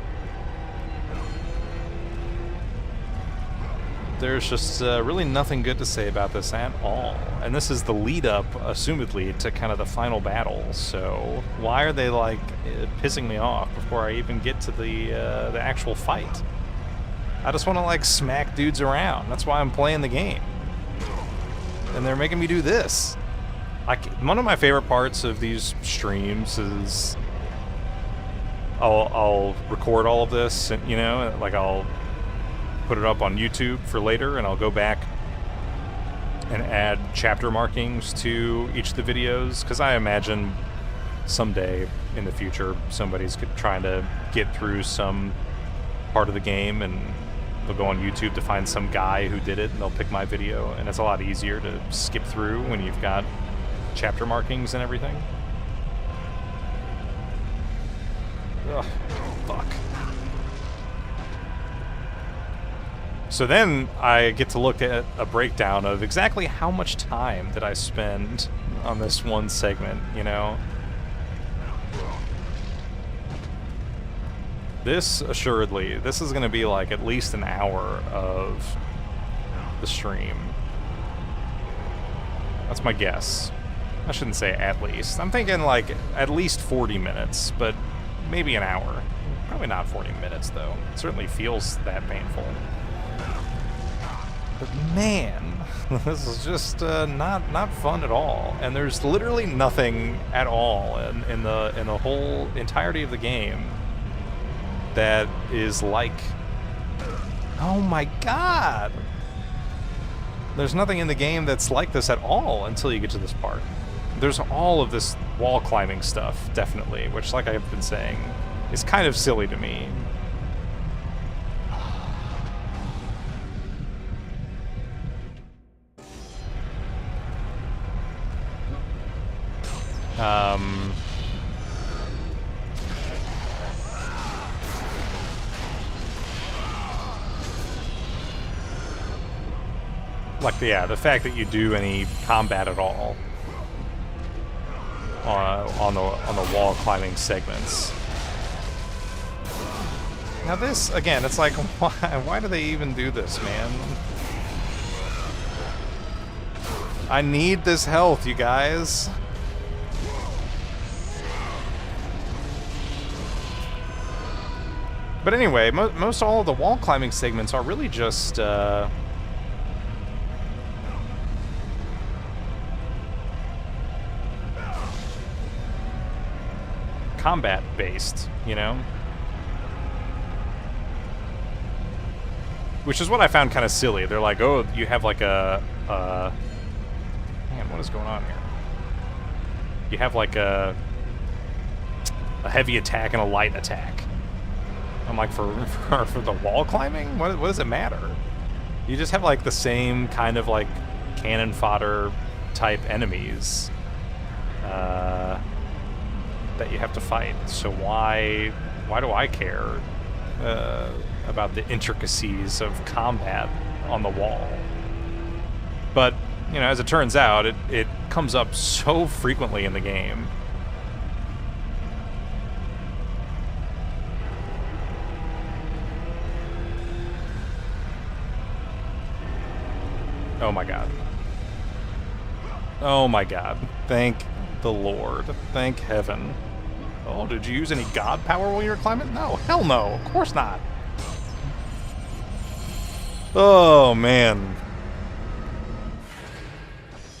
There's just really nothing good to say about this at all. And this is the lead up, assumedly, to kind of the final battle. So why are they like pissing me off before I even get to the actual fight? I just want to like smack dudes around. That's why I'm playing the game. And they're making me do this. Like, one of my favorite parts of these streams is I'll record all of this, and, you know, like I'll put it up on YouTube for later, and I'll go back and add chapter markings to each of the videos, because I imagine someday in the future somebody's trying to get through some part of the game, and they'll go on YouTube to find some guy who did it, and they'll pick my video, and it's a lot easier to skip through when you've got chapter markings and everything. Ugh, fuck. So then I get to look at a breakdown of exactly how much time did I spend on this one segment, you know? This, assuredly, this is going to be like at least an hour of the stream. That's my guess. I shouldn't say at least. I'm thinking like at least 40 minutes, but maybe an hour. Probably not 40 minutes, though. It certainly feels that painful. But man, this is just not fun at all. And there's literally nothing at all in the whole entirety of the game that is like, oh my god! There's nothing in the game that's like this at all until you get to this part. There's all of this wall climbing stuff, definitely, which, like I've been saying, is kind of silly to me. Like, yeah, the fact that you do any combat at all on the wall climbing segments. Now this, again, it's like, why do they even do this, man? I need this health, you guys. But anyway, most all of the wall climbing segments are really just combat based, you know? Which is what I found kind of silly. They're like, oh, you have like a man, what is going on here? You have like a heavy attack and a light attack. I'm like, for the wall climbing? What does it matter? You just have like the same kind of like cannon fodder type enemies that you have to fight. So why do I care about the intricacies of combat on the wall? But, you know, as it turns out, it comes up so frequently in the game. Oh my god. Oh my god. Thank the Lord. Thank heaven. Oh, did you use any god power while you were climbing? No, hell no. Of course not. Oh, man.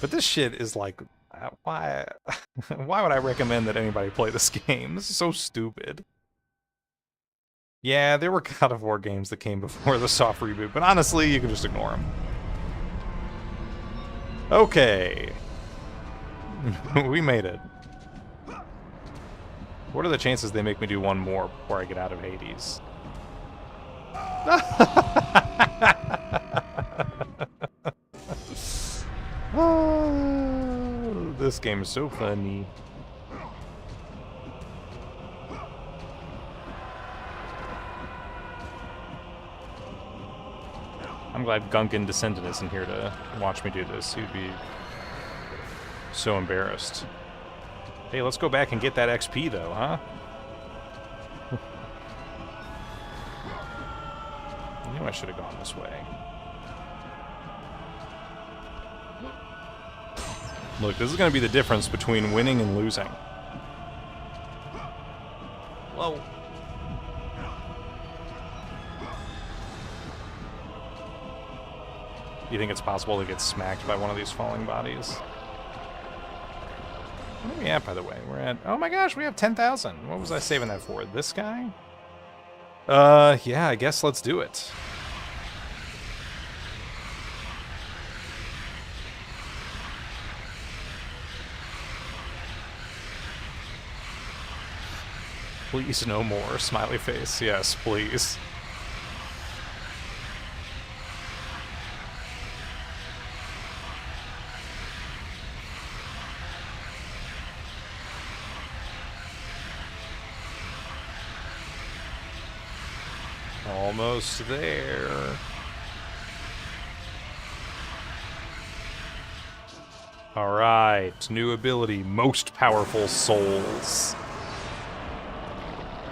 But this shit is like, why would I recommend that anybody play this game? This is so stupid. Yeah, there were God of War games that came before the soft reboot, but honestly, you can just ignore them. Okay. We made it. What are the chances they make me do one more before I get out of Hades? Oh, this game is so funny. I'm glad Gungan Descendant isn't here to watch me do this. He'd be so embarrassed. Hey, let's go back and get that XP, though, huh? I knew I should have gone this way. Look, this is going to be the difference between winning and losing. Whoa. You think it's possible to get smacked by one of these falling bodies? What are we at, by the way? We're at... Oh my gosh, we have 10,000. What was I saving that for? This guy? Yeah, I guess let's do it. Please no more, smiley face. Yes, please. Almost there. All right, new ability, most powerful souls.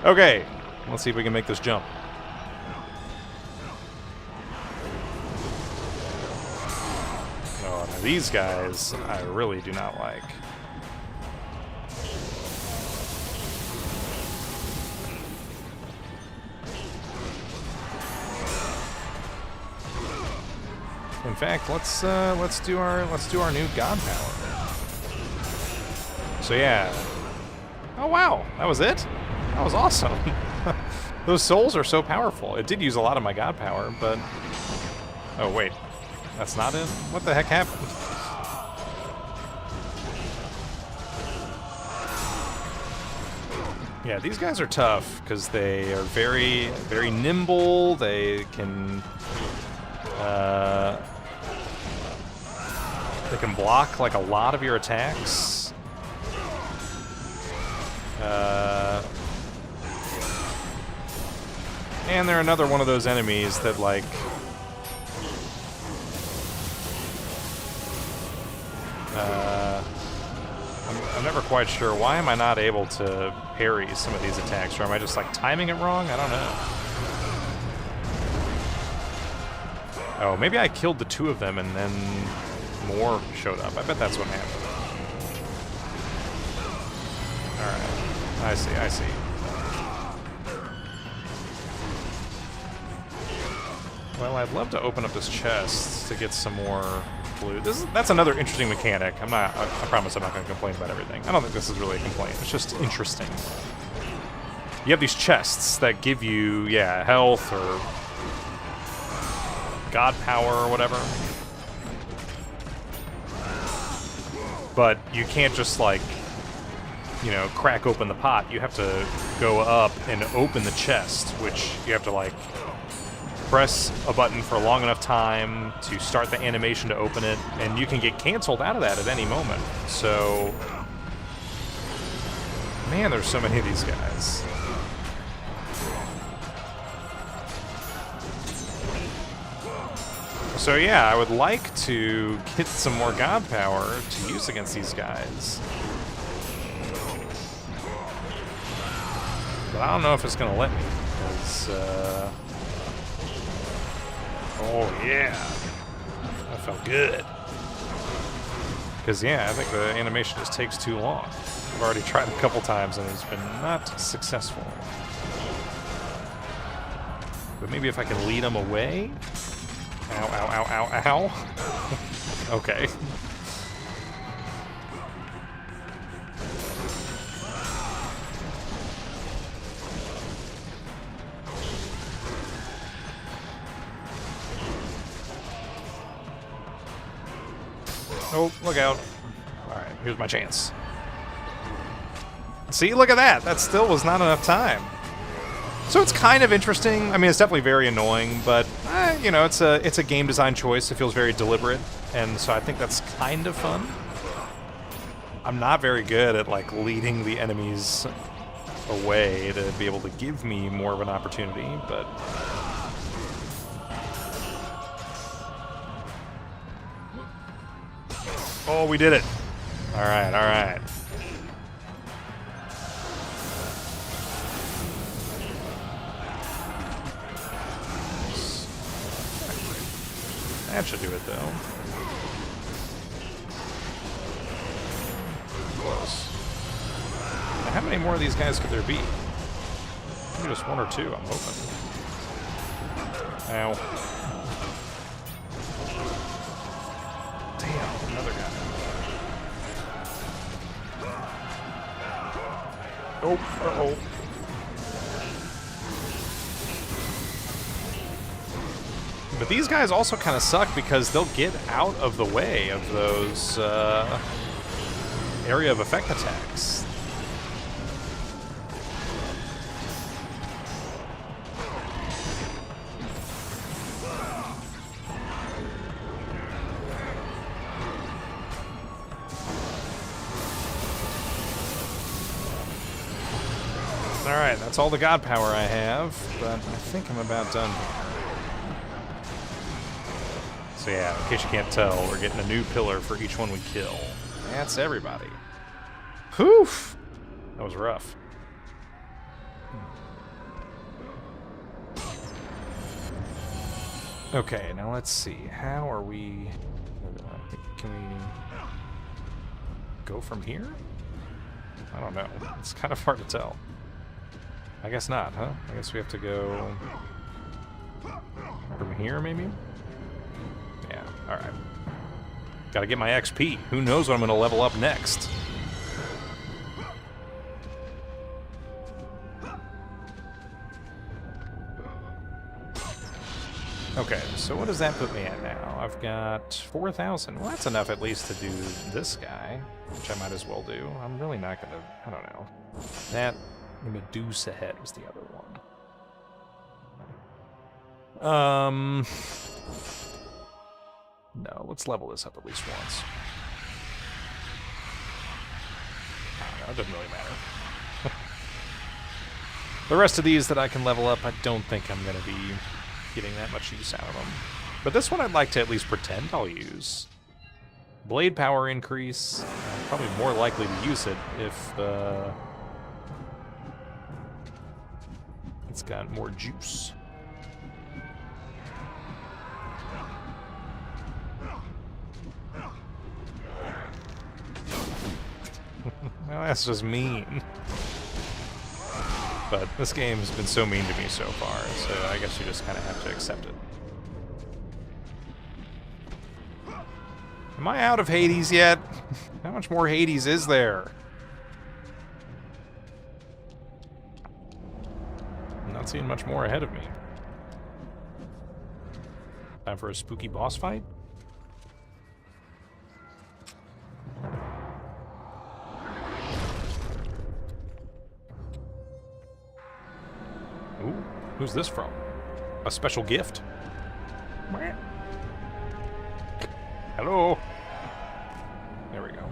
Okay, let's see if we can make this jump. Oh, now these guys I really do not like. In fact, let's do our new god power. So yeah. Oh wow, that was it? That was awesome. Those souls are so powerful. It did use a lot of my god power, but... Oh, wait. That's not it? What the heck happened? Yeah, these guys are tough, because they are very, very nimble. They can... they can block, like, a lot of your attacks. And they're another one of those enemies that, like... I'm never quite sure. Why am I not able to parry some of these attacks? Or am I just, like, timing it wrong? I don't know. Oh, maybe I killed the two of them and then more showed up. I bet that's what happened. Alright. I see, I see. Well, I'd love to open up this chest to get some more blue. That's another interesting mechanic. I promise I'm not going to complain about everything. I don't think this is really a complaint. It's just interesting. You have these chests that give you, yeah, health or god power or whatever. But you can't just, like, you know, crack open the pot. You have to go up and open the chest, which you have to, like, press a button for a long enough time to start the animation to open it, and you can get canceled out of that at any moment. So, man, there's so many of these guys. So yeah, I would like to get some more god power to use against these guys. But I don't know if it's gonna let me, because, oh yeah, that felt good. Because yeah, I think the animation just takes too long. I've already tried a couple times and it's been not successful. But maybe if I can lead them away? Ow, ow, ow, ow, ow. Okay. Oh, look out. Alright, here's my chance. See, look at that! That still was not enough time. So it's kind of interesting. I mean, it's definitely very annoying, but, you know, it's a game design choice. It feels very deliberate, and so I think that's kind of fun. I'm not very good at, like, leading the enemies away to be able to give me more of an opportunity, but... Oh, we did it. All right, all right. That should do it, though. Close. Now, how many more of these guys could there be? Maybe just one or two, I'm hoping. Ow. Damn, another guy. Oh, uh-oh. But these guys also kind of suck because they'll get out of the way of those area of effect attacks. Alright, that's all the god power I have, but I think I'm about done here. So yeah, in case you can't tell, we're getting a new pillar for each one we kill. That's everybody. Whew! That was rough. Okay, now let's see. How are we... Can we go from here? I don't know. It's kind of hard to tell. I guess not, huh? I guess we have to go from here, maybe? Yeah, alright. Gotta get my XP. Who knows what I'm gonna level up next? Okay, so what does that put me at now? I've got 4,000. Well, that's enough at least to do this guy, which I might as well do. I'm really not gonna... I don't know. That Medusa head was the other one. No, let's level this up at least once. I don't know, it doesn't really matter. The rest of these that I can level up, I don't think I'm going to be getting that much use out of them. But this one I'd like to at least pretend I'll use. Blade power increase. I'm probably more likely to use it if it's got more juice. Well, that's just mean. But this game has been so mean to me so far, so I guess you just kind of have to accept it. Am I out of Hades yet? How much more Hades is there? I'm not seeing much more ahead of me. Time for a spooky boss fight? Ooh, who's this from? A special gift? Hello? There we go.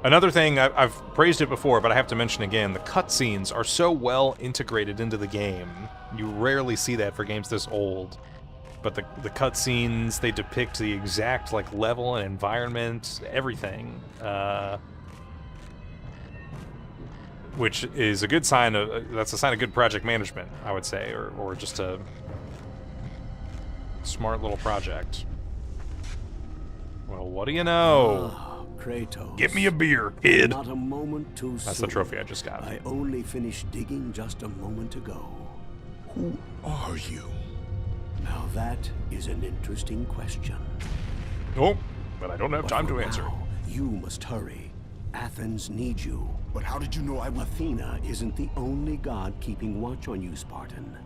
Another thing, I've praised it before, but I have to mention again, the cutscenes are so well integrated into the game. You rarely see that for games this old. But the cutscenes, they depict the exact like level and environment, everything. Which is a good sign of, that's a sign of good project management, I would say, or just a smart little project. Well, what do you know? Ah, Kratos. Get me a beer, kid. Not a moment too soon. That's the trophy I just got. I only finished digging just a moment ago. Who are you? Now that is an interesting question. Oh, but I don't have But time for to answer. now, you must hurry. Athens needs you. But how did you know I would... Athena isn't the only god keeping watch on you, Spartan.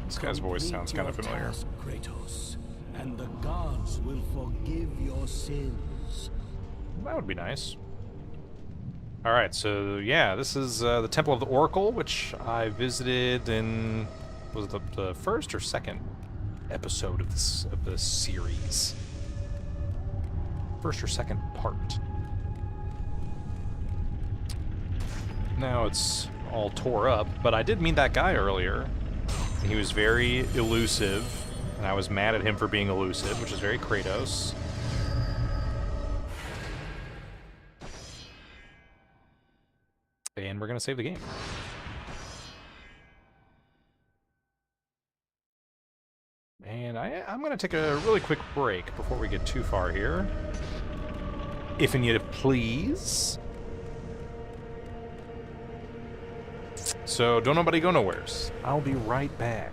This guy's voice Complete sounds kind of your familiar. task, Kratos, and the gods will forgive your sins. That would be nice. Alright, so yeah, this is the Temple of the Oracle, which I visited in... Was it the first or second episode of this series? First or second part. Now it's all tore up, but I did meet that guy earlier. He was very elusive, And I was mad at him for being elusive, which is very Kratos. And we're going to save the game. And I'm going to take a really quick break before we get too far here. If and yet please. So don't nobody go nowheres. I'll be right back.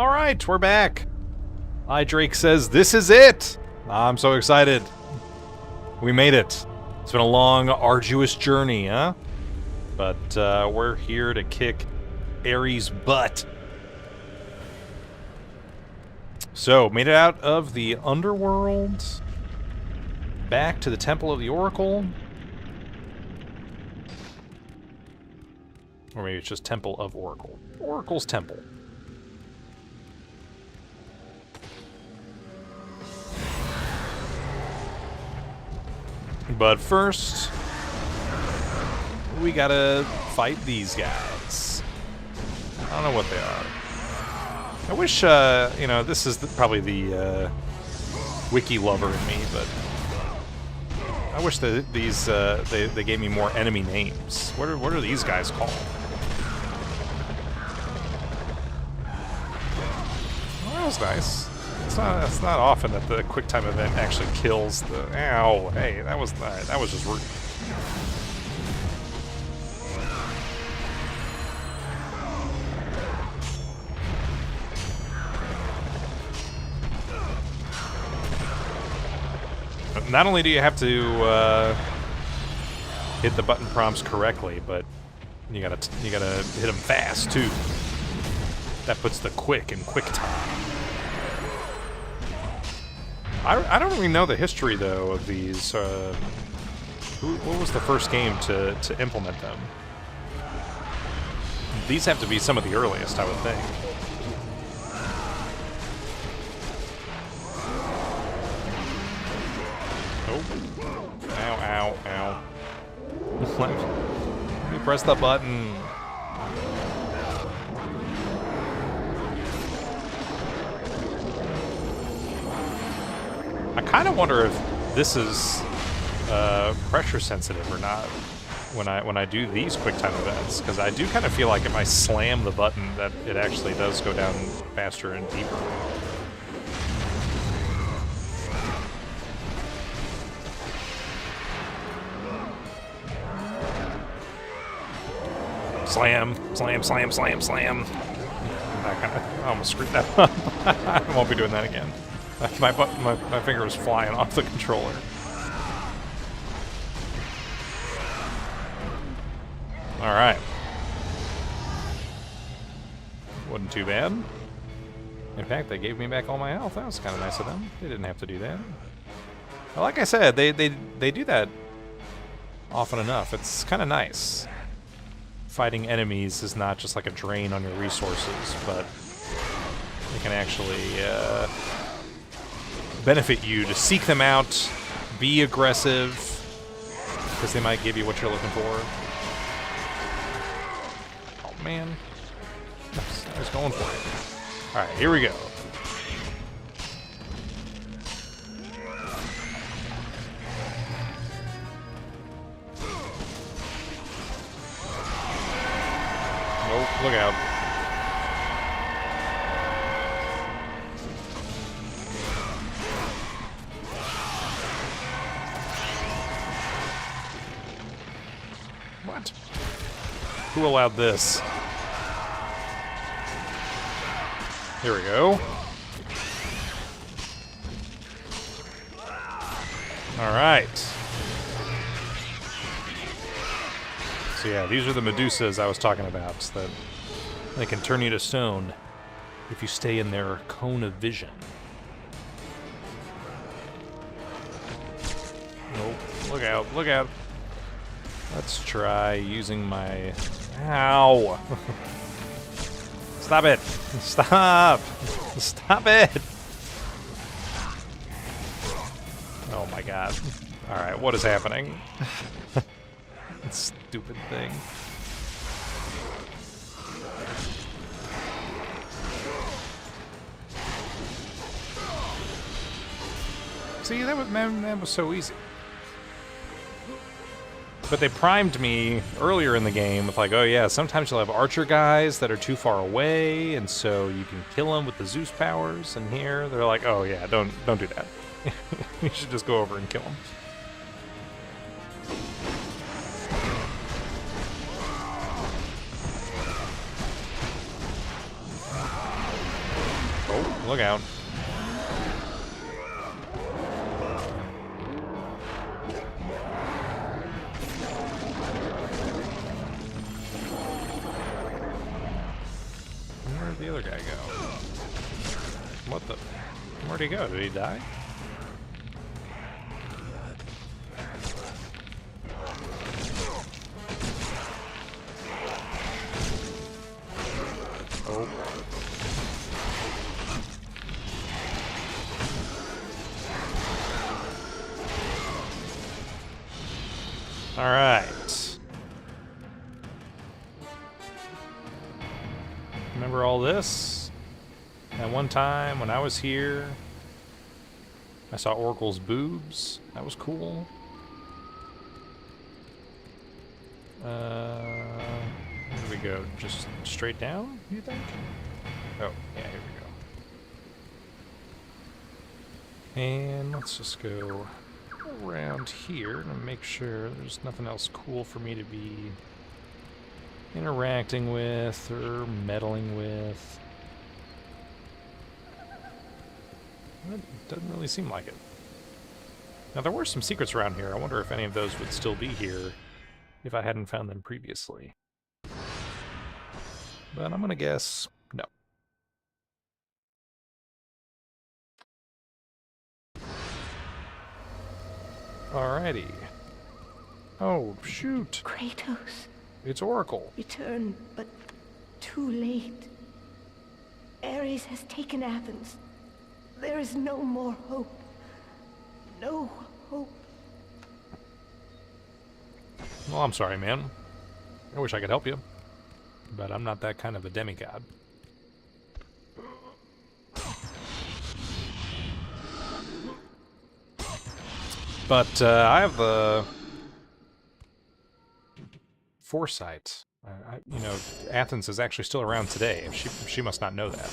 All right, we're back. Drake says, this is it. I'm so excited. We made it. It's been a long, arduous journey, huh? But we're here to kick Aries' butt. So, made it out of the underworld. Back to the Temple of the Oracle. Or maybe it's just Temple of Oracle. Oracle's Temple. But first, we gotta fight these guys. I don't know what they are. I wish, you know, this is probably the wiki lover in me, but I wish that these they gave me more enemy names. What are these guys called? Well, that was nice. It's not often that the quick time event actually kills the. Ow! Hey, that was just rude. Not only do you have to hit the button prompts correctly, but you gotta hit them fast too. That puts the quick in quick time. I don't really know the history though of these. What was the first game to implement them? These have to be some of the earliest, I would think. Oh. Ow, ow, ow. Let me press the button. I kind of wonder if this is pressure sensitive or not when I do these quick time events, because I do kind of feel like if I slam the button that it actually does go down faster and deeper. Slam, slam, slam, slam, slam. I almost screwed that up. I won't be doing that again. My finger was flying off the controller. Alright. Wasn't too bad. In fact, they gave me back all my health. That was kind of nice of them. They didn't have to do that. Well, like I said, they do that often enough. It's kind of nice. Fighting enemies is not just like a drain on your resources, but it can actually benefit you to seek them out, be aggressive, because they might give you what you're looking for. Oh man, I was going for it. All right, here we go. Oh, look out. What? Who allowed this? Here we go. All right. So yeah, these are the Medusas I was talking about, that they can turn you to stone if you stay in their cone of vision. Oh, look out, look out. Let's try using my... Ow! Stop it! Stop! Stop it! Oh my god. Alright, what is happening? That stupid thing. See, that was so easy. But they primed me earlier in the game with like, oh yeah, sometimes you'll have archer guys that are too far away, and so you can kill them with the Zeus powers. And here they're like, oh yeah, don't do that. You should just go over and kill them. look out. Where'd the other guy go? What the? Where'd he go? Did he die? Oh. All right. Remember all this? At one time when I was here, I saw Oracle's boobs. That was cool. Where do we go? Just straight down, you think? Oh, yeah, here we go. And let's just go around here to make sure there's nothing else cool for me to be interacting with or meddling with. It doesn't really seem like it. Now, there were some secrets around here. I wonder if any of those would still be here if I hadn't found them previously. But I'm gonna guess no. Alrighty. Oh, shoot. Kratos, It's Oracle. return, but too late. Ares has taken Athens. There is no more hope. No hope. Well, I'm sorry, man. I wish I could help you. But I'm not that kind of a demigod. But I have the foresight. You know, Athens is actually still around today. She must not know that.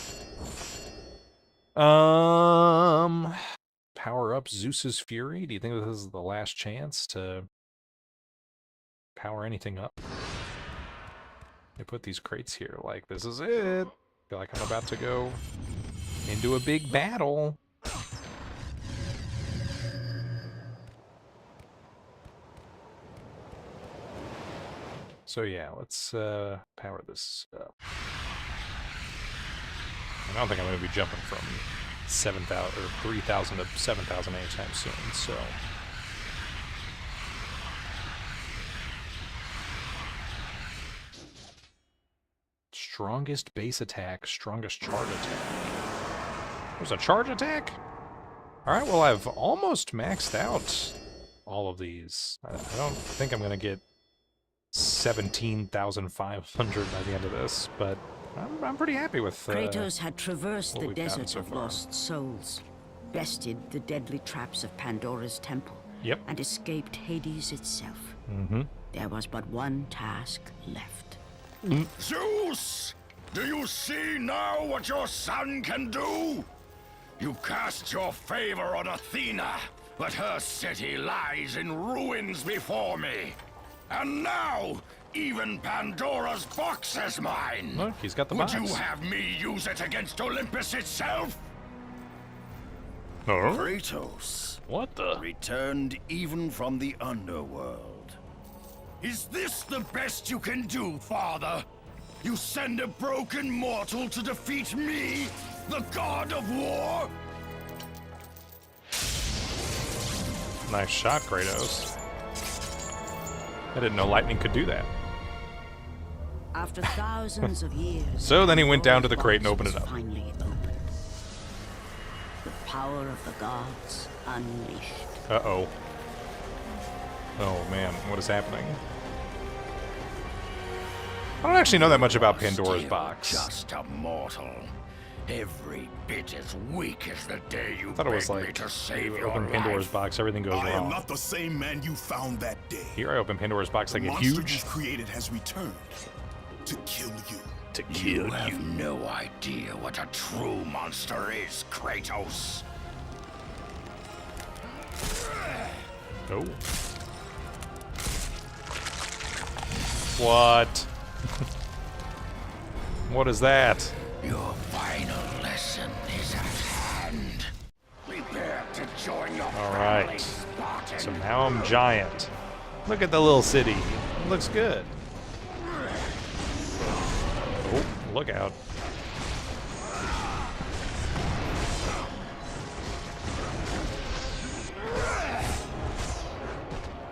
Power up Zeus's fury. Do you think this is the last chance to power anything up? They put these crates here like this is it. Feel like I'm about to go into a big battle. So yeah, let's power this up. I don't think I'm going to be jumping from 7,000 or 3,000 to 7,000 anytime soon, so. Strongest base attack, strongest charge attack. There's a charge attack? Alright, well I've almost maxed out all of these. I don't think I'm going to get 17,500 by the end of this, but I'm pretty happy with Kratos had traversed what the we've gotten desert so of far. lost souls, bested the deadly traps of Pandora's temple, Yep. and escaped Hades itself. Mm-hmm. There was but one task left. Zeus! Do you see now what your son can do? You cast your favor on Athena, but her city lies in ruins before me. And now, even Pandora's box is mine. Look, he's got the Would box. you have me use it against Olympus itself? Oh? Kratos, What the? returned even from the underworld. Is this the best you can do, Father? You send a broken mortal to defeat me, the god of war? Nice shot, Kratos. I didn't know lightning could do that. After thousands of years, So then he went down to the crate and Pandora's opened it box up. was Finally opened. The power of the gods unleashed. Uh-oh. Oh man, what is happening? I don't actually know that much about Pandora's Still box. Just a mortal. Every bit as weak as the day you I thought it was begged me like, to save you your open Pandora's life. box, everything goes I am wrong. not the same man you found that day. Here I open Pandora's box, I The get monster huge. you've created has returned to kill you. To You kill have you. no idea what a true monster is, Kratos. Oh. What? What is that? Your final lesson is at Alright. So now I'm giant. Look at the little city. It looks good. Oh, look out.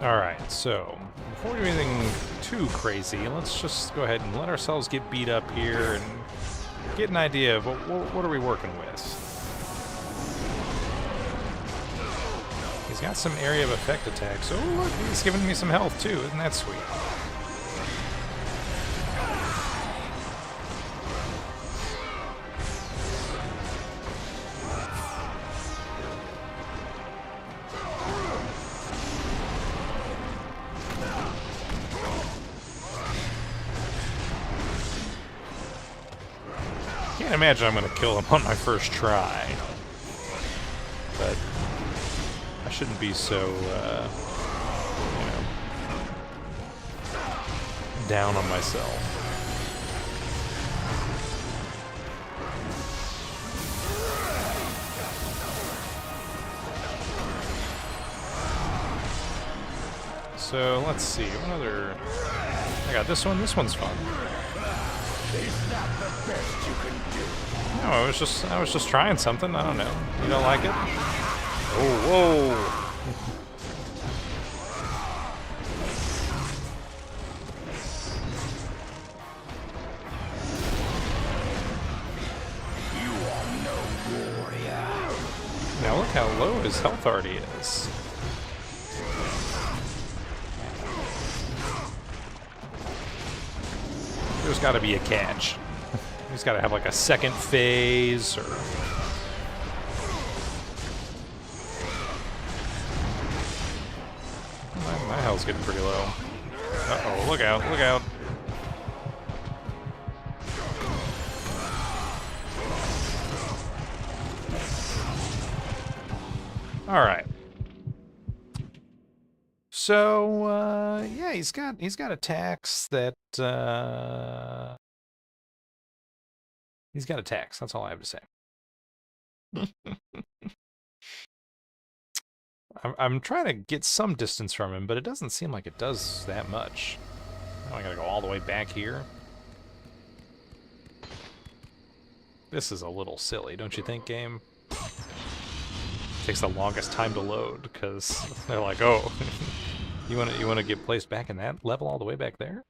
Alright, so before we do anything too crazy, let's just go ahead and let ourselves get beat up here and get an idea of what are we working with. He's got some area of effect attacks. Oh, look, he's giving me some health too. Isn't that sweet? Can't imagine I'm going to kill him on my first try. But I shouldn't be so, you know, down on myself. So let's see, what other... I got this one. This one's fun. Is that the best you can do? No, I was just trying something. I don't know. You don't like it? Oh, whoa! You are no warrior. Now look how low his health already is. There's got to be a catch. He's got to have like a second phase or... My health's getting pretty low. Uh-oh, look out, look out. Alright. So, yeah, he's got attacks that, he's got attacks, that's all I have to say. I'm trying to get some distance from him, but it doesn't seem like it does that much. Now I gotta go all the way back here. This is a little silly, don't you think, game? Takes the longest time to load, because they're like, oh, you wanna get placed back in that level all the way back there?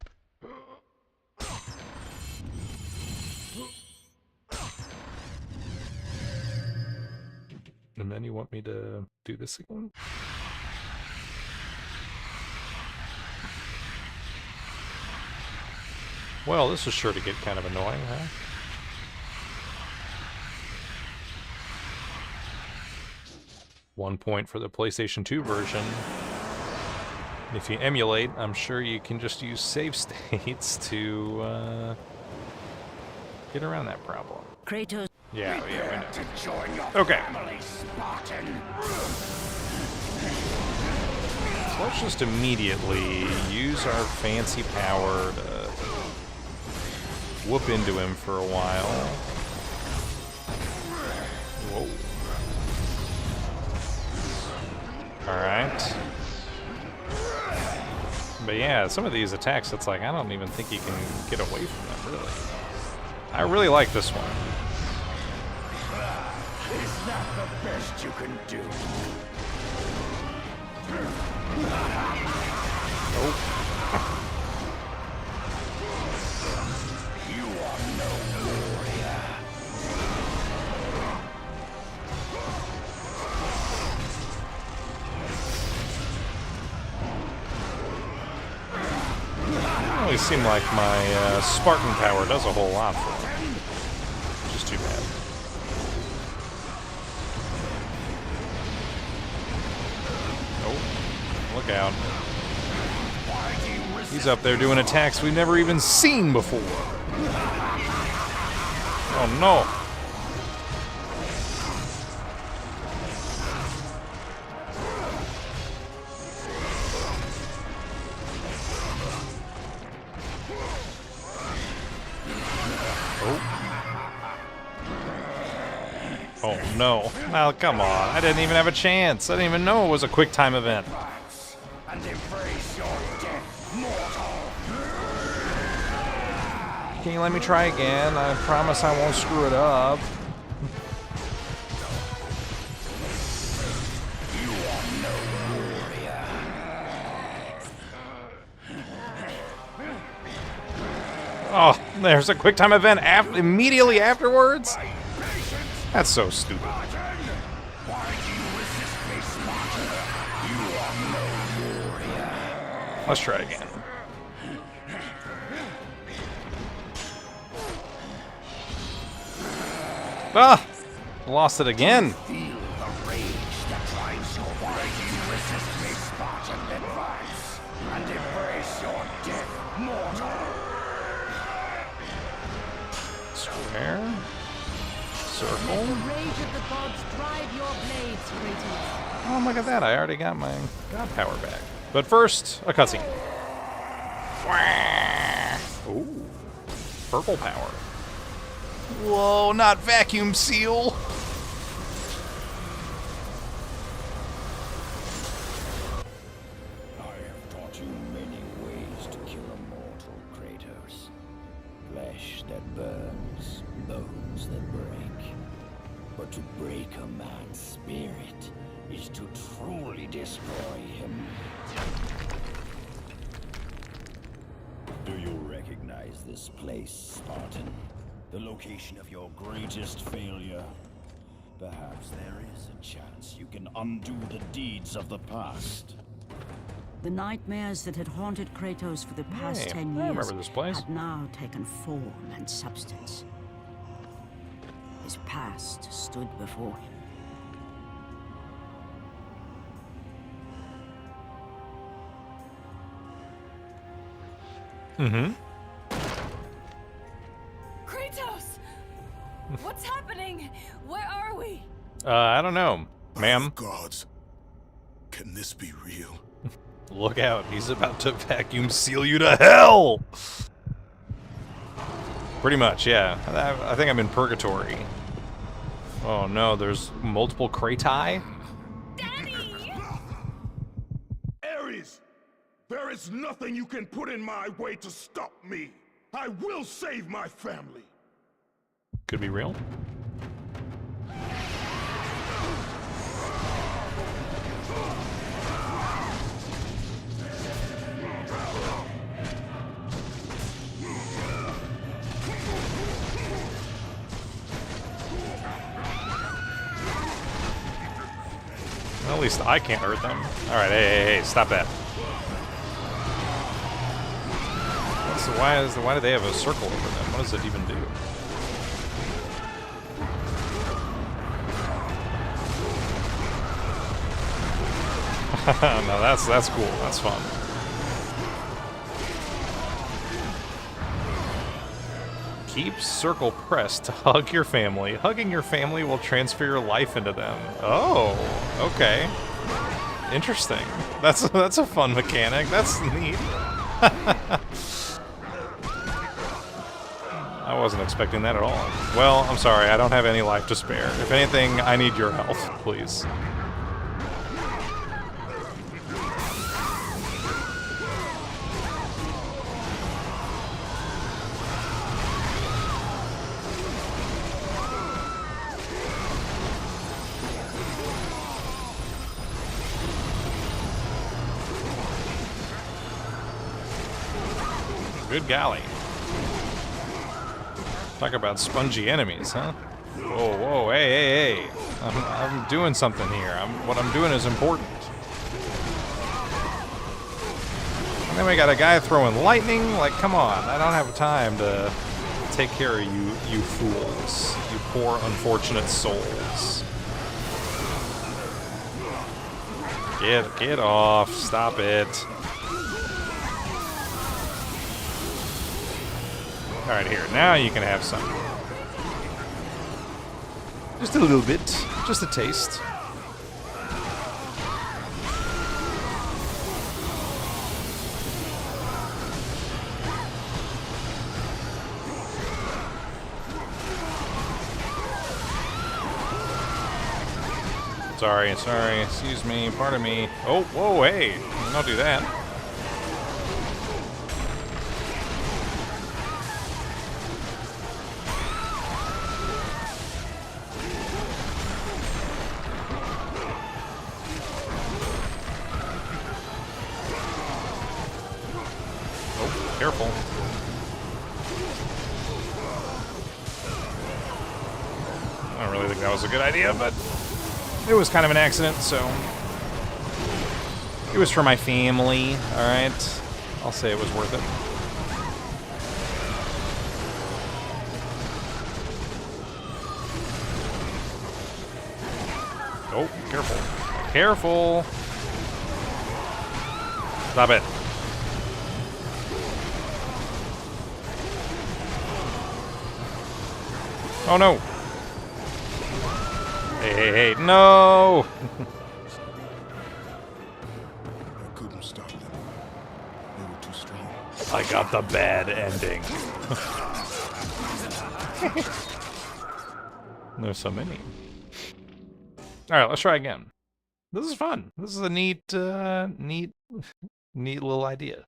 And then you want me to do this again? Well, this is sure to get kind of annoying, huh? One point for the PlayStation 2 version. If you emulate, I'm sure you can just use save states to get around that problem. Kratos. Yeah, we know. To join your Okay. family, Spartan. So let's just immediately use our fancy power to whoop into him for a while. Whoa. Alright. But yeah, some of these attacks, it's like, I don't even think you can get away from them, really. I really like this one. Is that the best you can do? Nope. You are no warrior. Doesn't really seem like my Spartan power does a whole lot for him. Which is too bad. Look out. He's up there doing attacks we've never even seen before. Oh no. Oh no. Well, come on. I didn't even have a chance. I didn't even know it was a quick time event. And embrace your death, mortal. Can you let me try again? I promise I won't screw it up. You are no warrior. Oh, there's a quick time event immediately afterwards? That's so stupid. Why do you resist me, Spartan? You are no warrior. Let's try again. Ah! Lost it again. Feel the rage that drives your body. Why do you resist me, Spartan? Advance and embrace your death, mortal. Square. Circle. Let the rage of the gods drive your blades, Kratos. Oh, look at that. I already got my god power back. But first, a cutscene. Ooh. Purple power. Whoa, not vacuum seal. I have taught you many ways to kill a mortal, Kratos. Flesh that burns, bones that break. But to break a man's spirit is to truly destroy him. Do you recognize this place, Spartan? The location of your greatest failure? Perhaps there is a chance you can undo the deeds of the past. The nightmares that had haunted Kratos for the past Hey, 10 I years remember this place. had now taken form and substance. His past stood before him. Mm-hmm. Kratos! What's happening? Where are we? I don't know, ma'am. Gods, can this be real? Look out, he's about to vacuum seal you to hell! Pretty much, yeah. I think I'm in purgatory. Oh no, there's multiple Kratos? Daddy! Aries, there is nothing you can put in my way to stop me. I will save my family. Could be real. Well, at least I can't hurt them. Alright, hey, stop that. Why do they have a circle over them? What does it even do? No, that's cool. That's fun. Keep circle pressed to hug your family. Hugging your family will transfer your life into them. Oh, okay. Interesting. That's a fun mechanic. That's neat. I wasn't expecting that at all. Well, I'm sorry. I don't have any life to spare. If anything, I need your help, please. Good golly. Talk about spongy enemies, huh? Whoa, whoa, hey. I'm doing something here. What I'm doing is important. And then we got a guy throwing lightning. Like, come on. I don't have time to take care of you fools. You poor, unfortunate souls. Get off. Stop it. Alright, here. Now you can have some. Just a little bit. Just a taste. sorry, excuse me, pardon me. Oh, whoa, hey, don't do that. Oh, careful. I don't really think that was a good idea, but it was kind of an accident, so it was for my family, alright? I'll say it was worth it. Oh, careful. Careful! Stop it. Oh no! Hey, no! I couldn't stop them. They were too strong. I got the bad ending. There's so many. Alright, let's try again. This is fun. This is a neat little idea.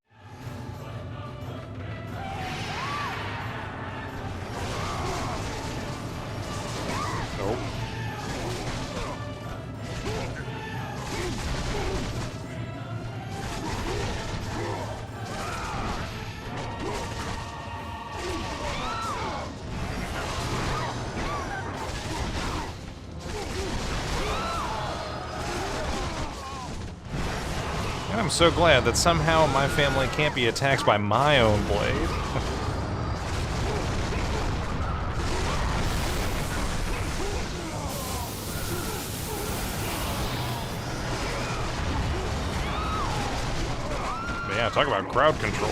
Nope. And I'm so glad that somehow my family can't be attacked by my own blade. But yeah, talk about crowd control.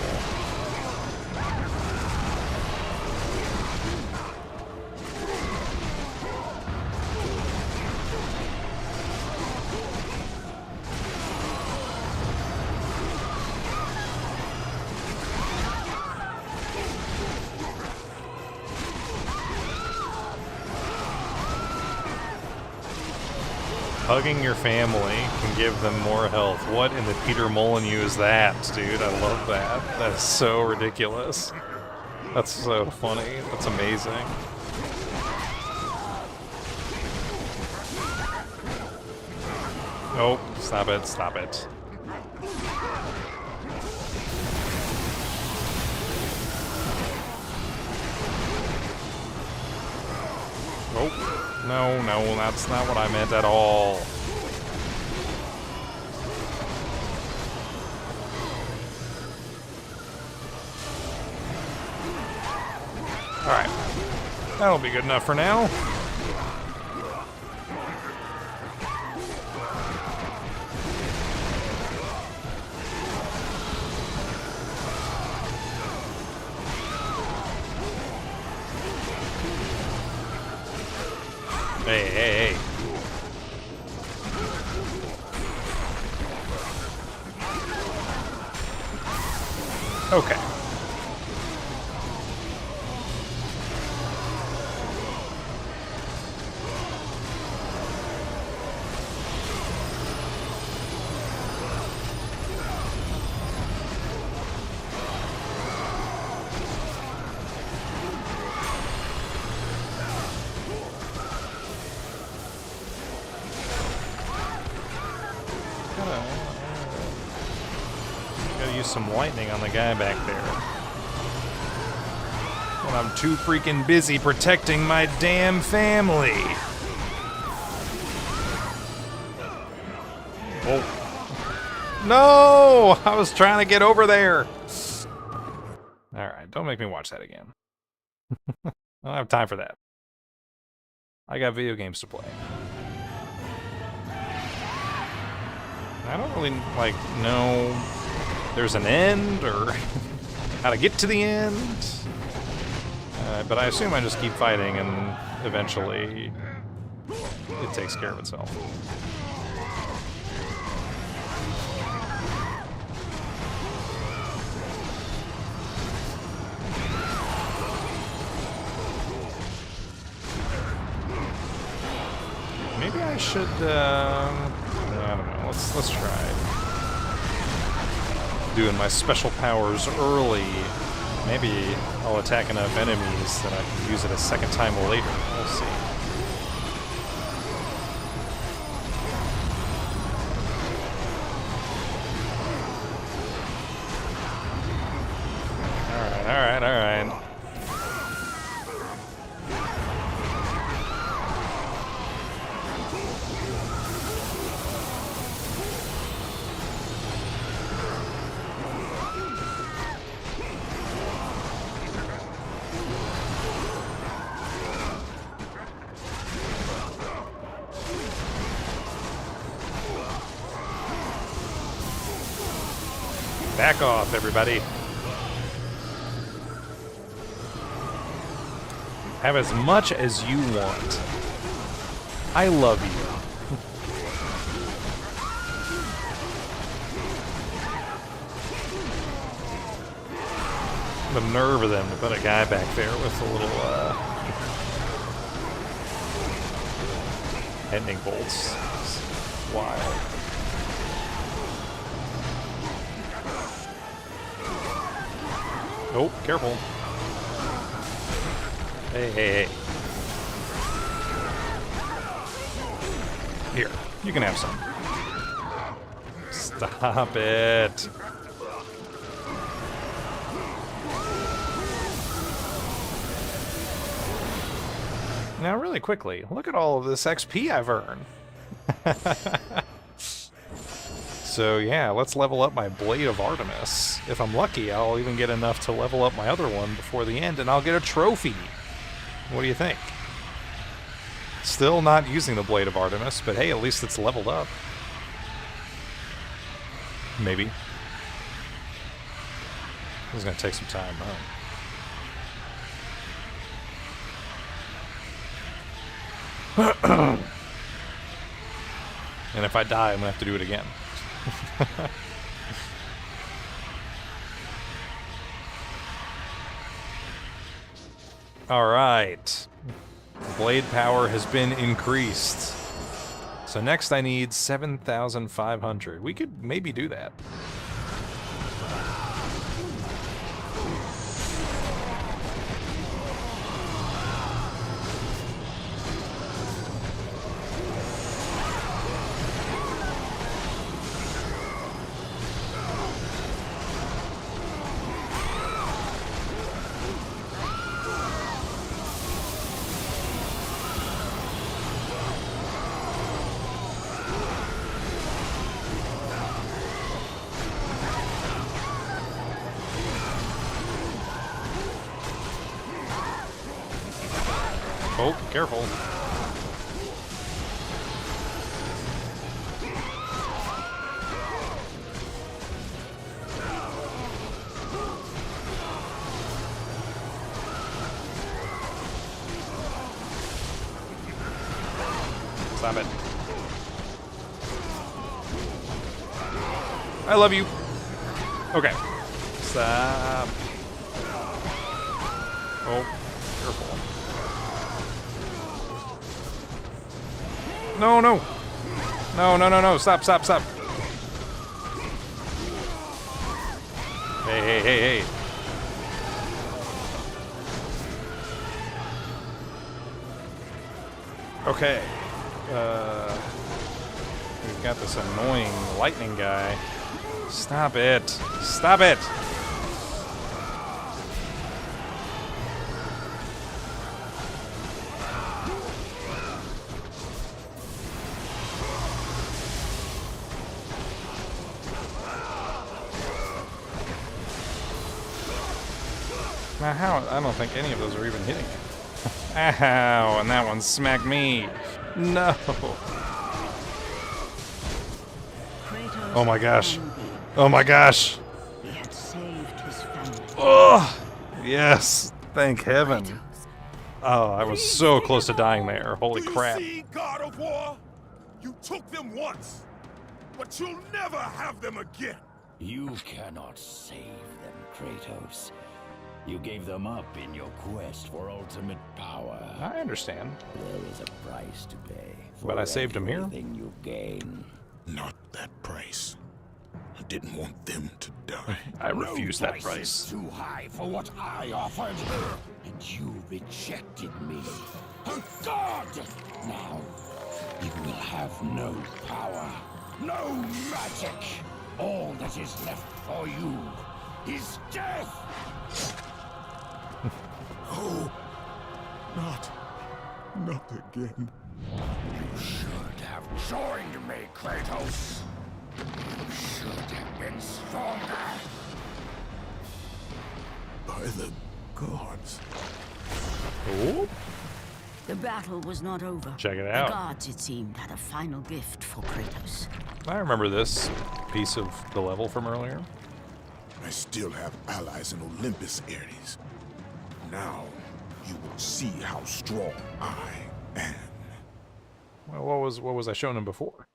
Hugging your family can give them more health. What in the Peter Molyneux is that, dude? I love that. That's so ridiculous. That's so funny. That's amazing. Oh, stop it, stop it. Oh. No, that's not what I meant at all. Alright. That'll be good enough for now. Hey. Okay. Some lightning on the guy back there. When I'm too freaking busy protecting my damn family. Oh. No! I was trying to get over there. Alright, don't make me watch that again. I don't have time for that. I got video games to play. I don't really, know there's an end, or how to get to the end. But I assume I just keep fighting, and eventually it takes care of itself. should, I don't know, let's try doing my special powers early. Maybe I'll attack enough enemies that I can use it a second time later. We'll see. Alright. Back off, everybody. Have as much as you want. I love you. The nerve of them to put a guy back there with a little, ending bolts. It's wild. Oh, careful. Hey. Here, you can have some. Stop it. Now, really quickly, look at all of this XP I've earned. So yeah, let's level up my Blade of Artemis. If I'm lucky, I'll even get enough to level up my other one before the end, and I'll get a trophy. What do you think? Still not using the Blade of Artemis, but hey, at least it's leveled up. Maybe. This is gonna take some time, huh? And if I die, I'm gonna have to do it again. Alright. Blade power has been increased. So next I need 7,500. We could maybe do that. Oh, careful. Stop it. I love you. Okay. Stop. Oh, careful. No. No. Stop. Hey. Okay. We've got this annoying lightning guy. Stop it. Now how? I don't think any of those are even hitting it. Ow, and that one smacked me. No. Oh my gosh. He had saved his family. Oh, yes. Thank heaven. Oh, I was so close to dying there. Holy crap. Do you see, God of War? You took them once, but you'll never have them again. You cannot save them, Kratos. You gave them up in your quest for ultimate power. I understand. There is a price to pay for But I saved him here. everything you gain. Not that price. I didn't want them to die. I refuse that Is price. too high for what I offered, and you rejected me. A god! Now, you will have no power, no magic. All that is left for you is death! Oh, not again. You should have joined me, Kratos. You should have been stronger. By the gods. Oh, The battle was not over. check it The out. gods, it seemed, had a final gift for Kratos. I remember this piece of the level from earlier. I still have allies in Olympus, Aries. Now, you will see how strong I am. Well, what was I showing him before?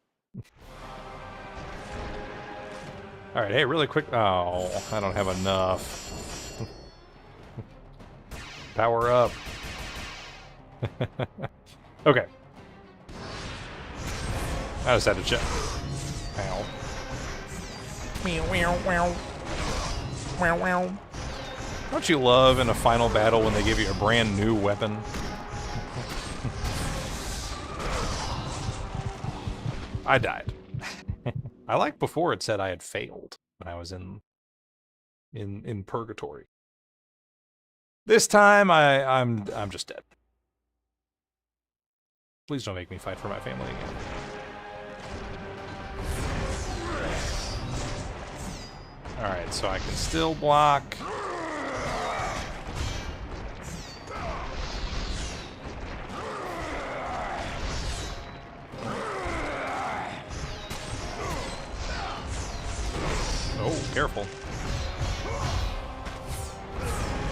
All right, hey, really quick. Oh, I don't have enough. Power up. Okay. I just had to check. Ow. Meow, meow, meow. Meow, meow. Don't you love in a final battle when they give you a brand new weapon? I died. I like before it said I had failed when I was in purgatory. This time I'm just dead. Please don't make me fight for my family again. Alright, so I can still block. Oh, careful.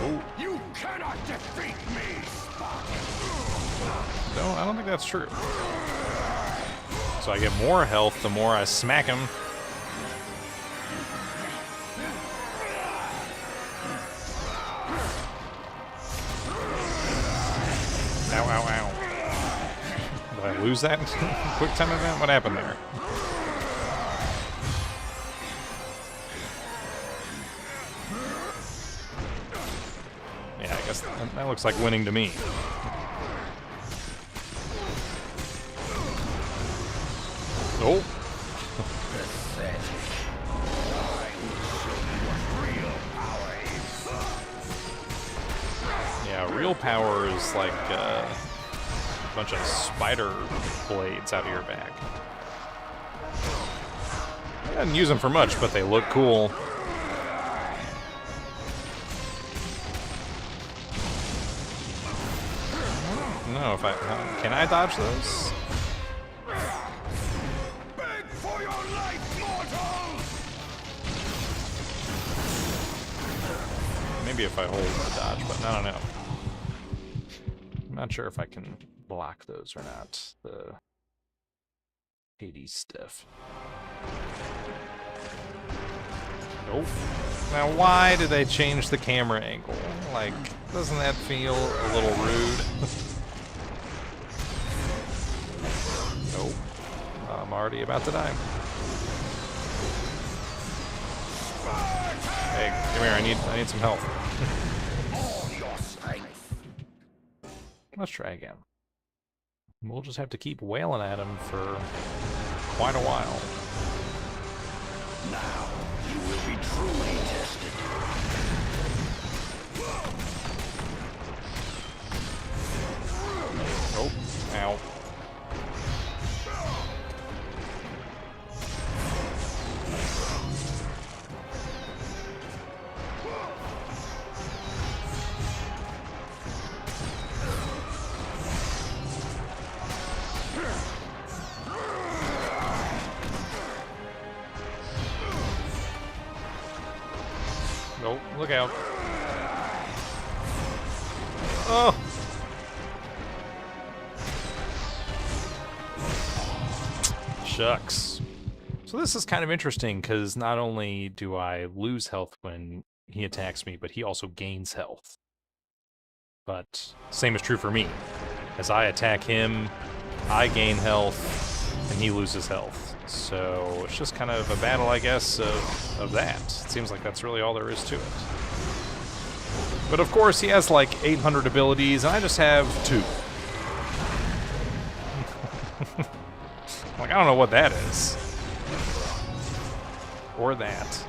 Oh. You cannot defeat me, Spartan. No, I don't think that's true. So I get more health the more I smack him. Ow, ow, ow. Did I lose that quick time event? What happened there? Yeah, I guess that looks like winning to me. Oh. Yeah, real power is like a bunch of spider blades out of your back. I didn't use them for much, but they look cool. I don't know if can I dodge those? Beg for your life, mortal! Maybe if I hold the dodge button, I don't know. I'm not sure if I can block those or not. The Hades stuff. Nope. Now why did they change the camera angle? Like, doesn't that feel a little rude? Nope. I'm already about to die. Hey, come here, I need some help. Let's try again. We'll just have to keep wailing at him for quite a while. Now you will be truly tested. Oh, ow. Nope, look out. Oh! Shucks. So this is kind of interesting because not only do I lose health when he attacks me, but he also gains health. But same is true for me. As I attack him, I gain health, and he loses health. So it's just kind of a battle, I guess, of that. It seems like that's really all there is to it. But of course, he has like 800 abilities, and I just have 2. Like, I don't know what that is. Or that.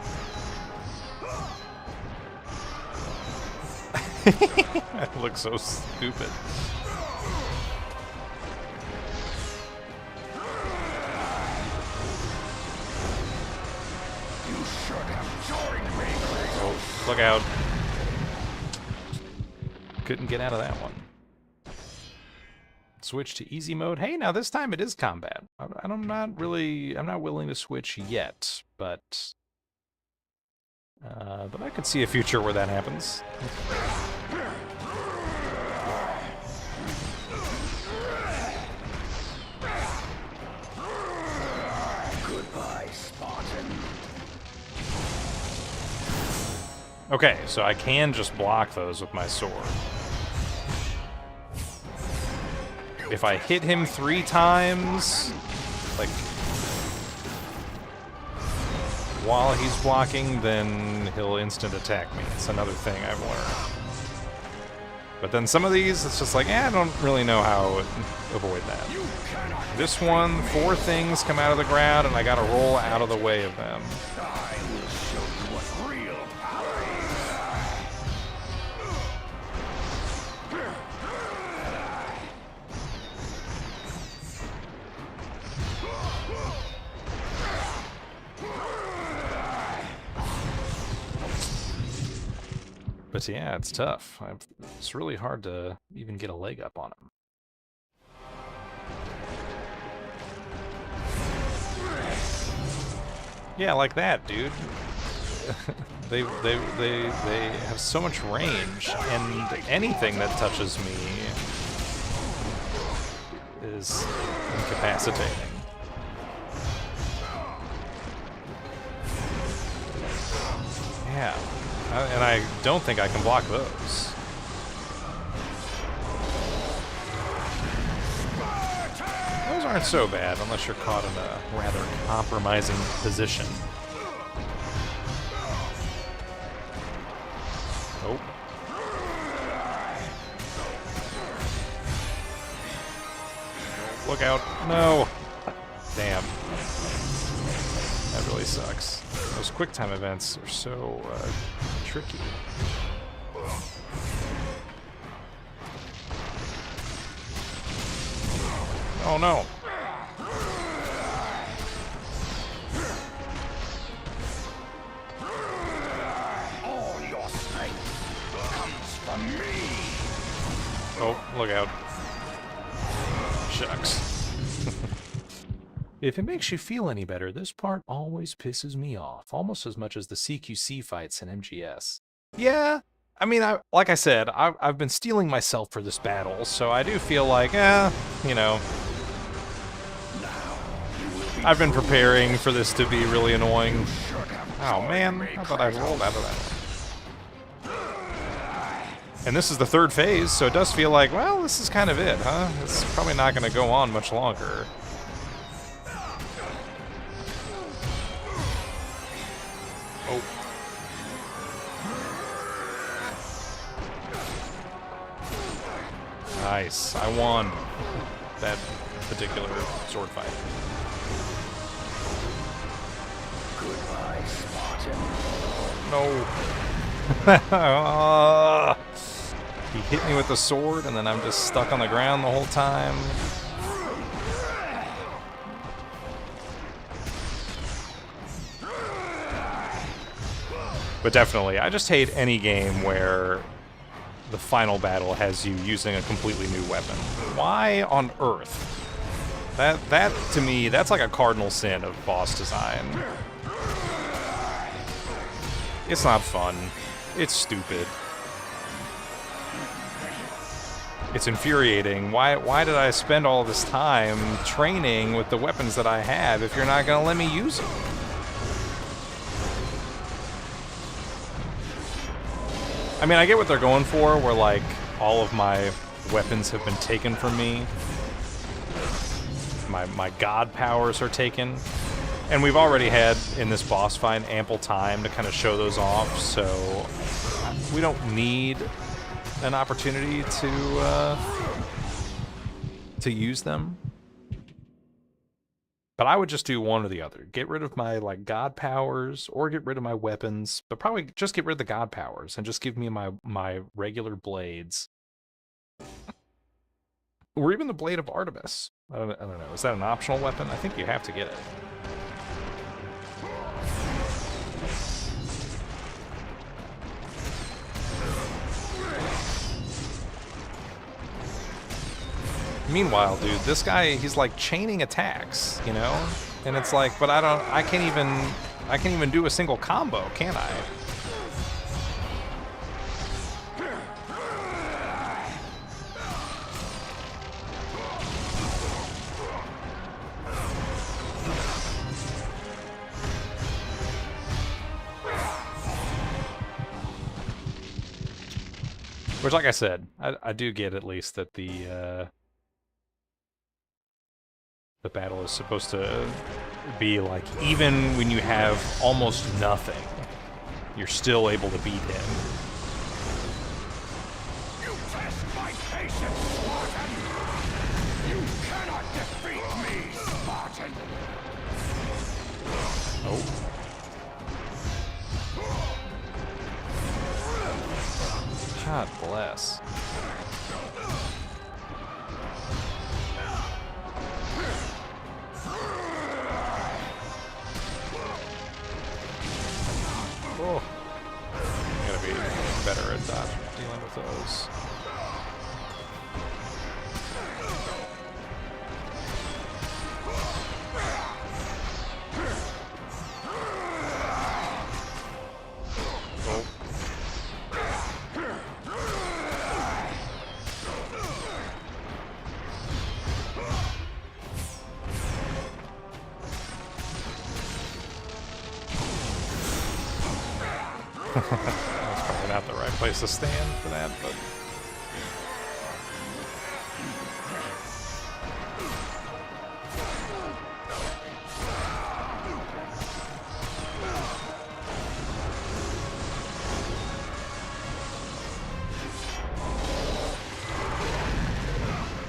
That looks so stupid. You should have joined me, Kratos. Oh, look out. Couldn't get out of that one. Switch to easy mode. Hey, now this time it is combat. I'm not willing to switch yet, but I could see a future where that happens. Goodbye, Spartan. Okay, so I can just block those with my sword. If I hit him 3 times, like, while he's blocking, then he'll instant attack me. It's another thing I've learned. But then some of these, it's just like, I don't really know how to avoid that. This one, 4 things come out of the ground, and I gotta roll out of the way of them. I will show you what real power But yeah, it's tough. It's really hard to even get a leg up on him. Yeah, like that, dude. they have so much range, and anything that touches me is incapacitating. Yeah. And I don't think I can block those. Those aren't so bad, unless you're caught in a rather compromising position. Nope. Look out. No. Damn. That really sucks. Those QuickTime events are so tricky. Oh no. all your strength comes from me. Oh, look out. Shucks. If it makes you feel any better, this part always pisses me off, almost as much as the CQC fights in MGS. Yeah, I mean, like I said, I've been steeling myself for this battle, so I do feel like, you know, I've been preparing for this to be really annoying. Oh man, I thought I rolled out of that. And this is the 3rd phase, so it does feel like, well, this is kind of it, huh? It's probably not going to go on much longer. Oh. Nice. I won that particular sword fight. Goodbye, Spartan. No. He hit me with the sword, and then I'm just stuck on the ground the whole time. But definitely, I just hate any game where the final battle has you using a completely new weapon. Why on earth? That to me, that's like a cardinal sin of boss design. It's not fun. It's stupid. It's infuriating. Why did I spend all this time training with the weapons that I have if you're not gonna let me use them? I mean, I get what they're going for, where, like, all of my weapons have been taken from me. My god powers are taken. And we've already had, in this boss fight, ample time to kind of show those off, so we don't need an opportunity to use them. But I would just do one or the other. Get rid of my, like, god powers, or get rid of my weapons, but probably just get rid of the god powers, and just give me my regular blades. Or even the Blade of Artemis. I don't know. Is that an optional weapon? I think you have to get it. Meanwhile, dude, this guy, he's like chaining attacks, you know? And it's like, but I can't even do a single combo, can I? Which, like I said, I do get at least that the battle is supposed to be like, even when you have almost nothing, you're still able to beat him. You test my patience, Spartan! You cannot defeat me, Spartan! Oh. God bless. Oh. I gotta be better at dealing with those. That's probably not the right place to stand for that, but...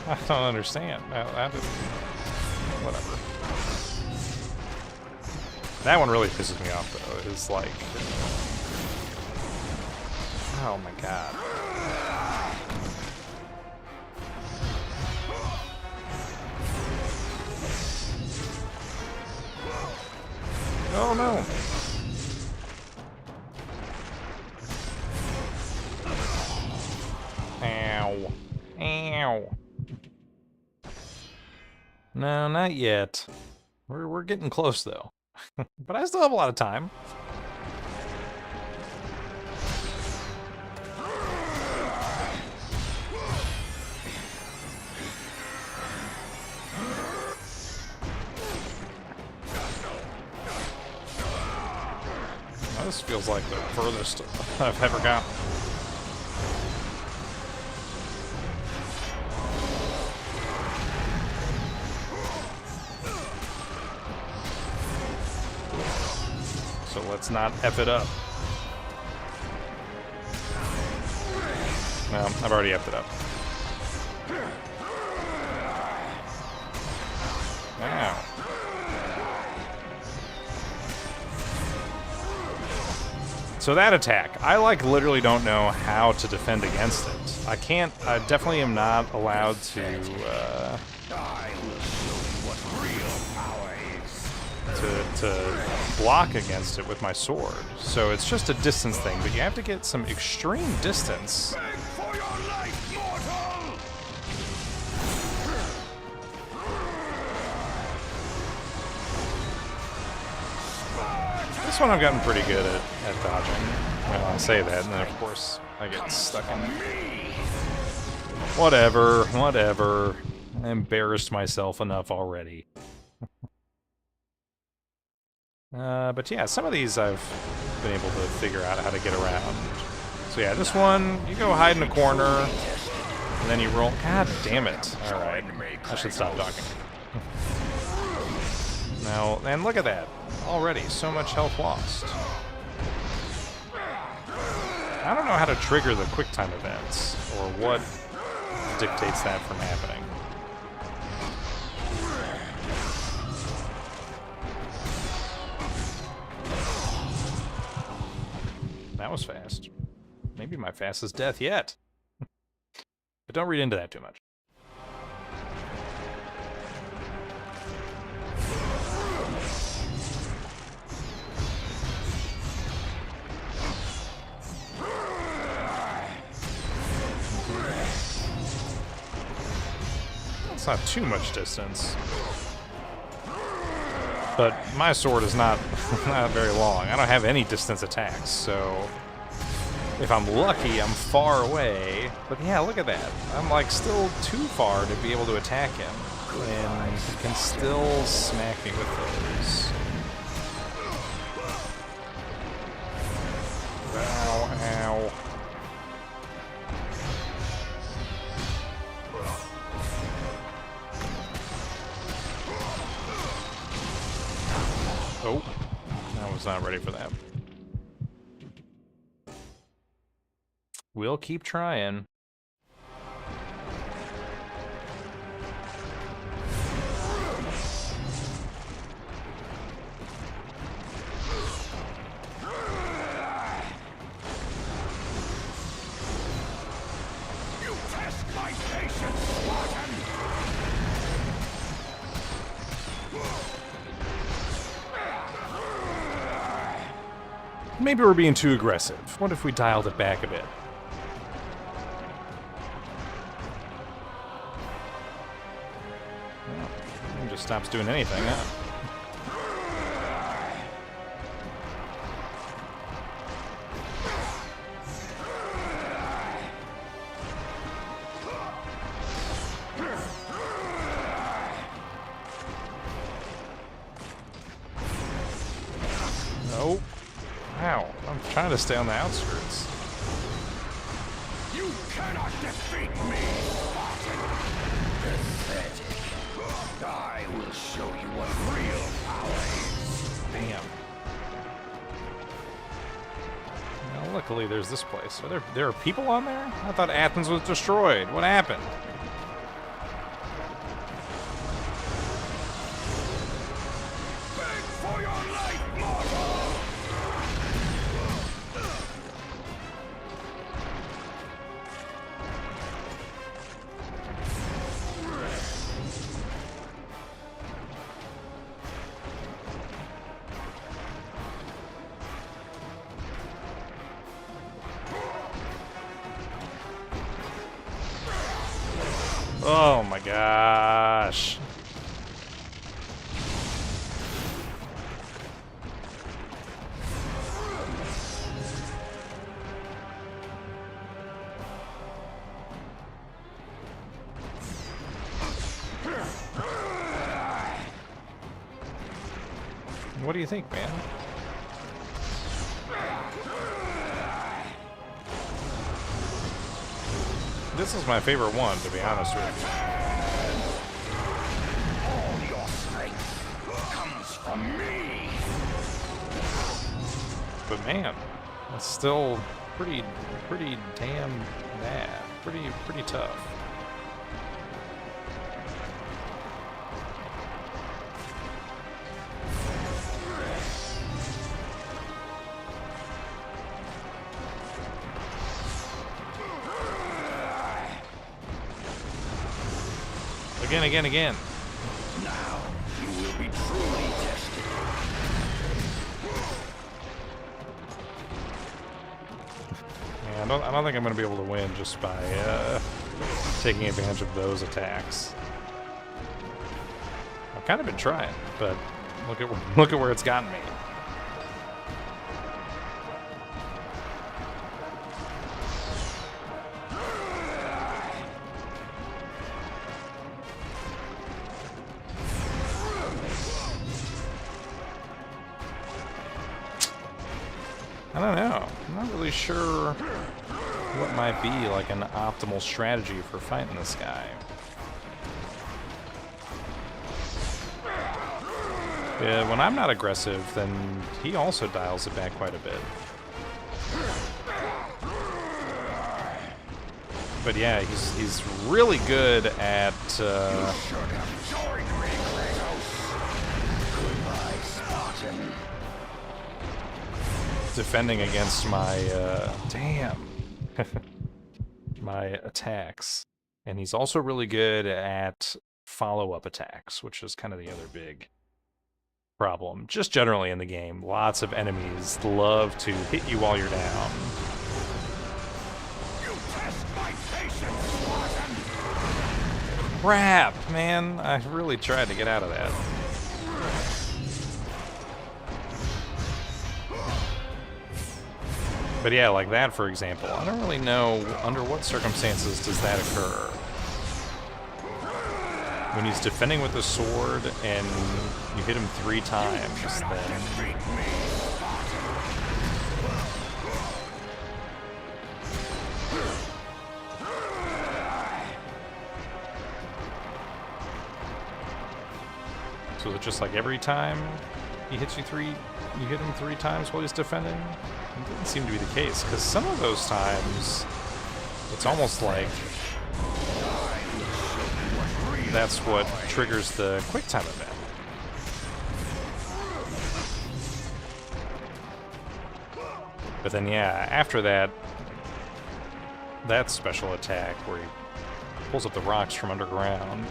I don't understand. That is... Whatever. That one really pisses me off, though. It's like... Oh my god. Oh no. Ow. Ow. No, not yet. We're getting close though. But I still have a lot of time. This feels like the furthest I've ever got. So let's not F it up. No, I've already F'd it up. Wow. So that attack, I like literally don't know how to defend against it. I can't, I definitely am not allowed to, I will show you what real power is. to block against it with my sword. So it's just a distance thing, but you have to get some extreme distance. Beg for your life, mortal! This one I've gotten pretty good at dodging. Well, I say that, and then of course I get stuck in it. Whatever, whatever. I embarrassed myself enough already. But yeah, some of these I've been able to figure out how to get around So yeah, this one, you go hide in a corner, and then you roll. God damn it. Alright. I should stop talking. Now, and look at that. Already, so much health lost. I don't know how to trigger the QuickTime events, or what dictates that from happening. That was fast. Maybe my fastest death yet. But don't read into that too much. It's not too much distance. But my sword is not, not very long. I don't have any distance attacks, so if I'm lucky, I'm far away. But yeah, look at that. I'm like still too far to be able to attack him. And he can still smack me with those. Ow, ow. Oh, I was not ready for that. We'll keep trying. You test my patience, Spartan! Maybe we're being too aggressive. What if we dialed it back a bit? Well, it just stops doing anything, huh? Nope. Wow, I'm trying to stay on the outskirts. You cannot defeat me, Spartan! Pathetic. I will show you what real power is. Damn. Now, luckily, there's this place. There are people on there? I thought Athens was destroyed. What happened? Beg for your life, mortal! Oh my gosh. What do you think, man? This is my favorite one, to be honest with you. All your strength comes from me! But man, that's still pretty damn bad. Pretty tough. Again. Now you will be truly tested. Yeah, I don't think I'm going to be able to win just by taking advantage of those attacks. I've kind of been trying, but look at where it's gotten me. I don't know. I'm not really sure what might be like an optimal strategy for fighting this guy. Yeah, when I'm not aggressive, then he also dials it back quite a bit. But yeah, he's really good at defending against my my attacks. And he's also really good at follow-up attacks, which is kind of the other big problem. Just generally in the game, lots of enemies love to hit you while you're down. You test my patience, Spartan! Crap, man. I really tried to get out of that. But yeah, like that, for example. I don't really know under what circumstances does that occur. When he's defending with the sword and you hit him 3 times, then... So it's just like every time he hits you you hit him 3 times while he's defending? It didn't seem to be the case, because some of those times, it's almost like that's what triggers the quick time event. But then yeah, after that special attack where he pulls up the rocks from underground,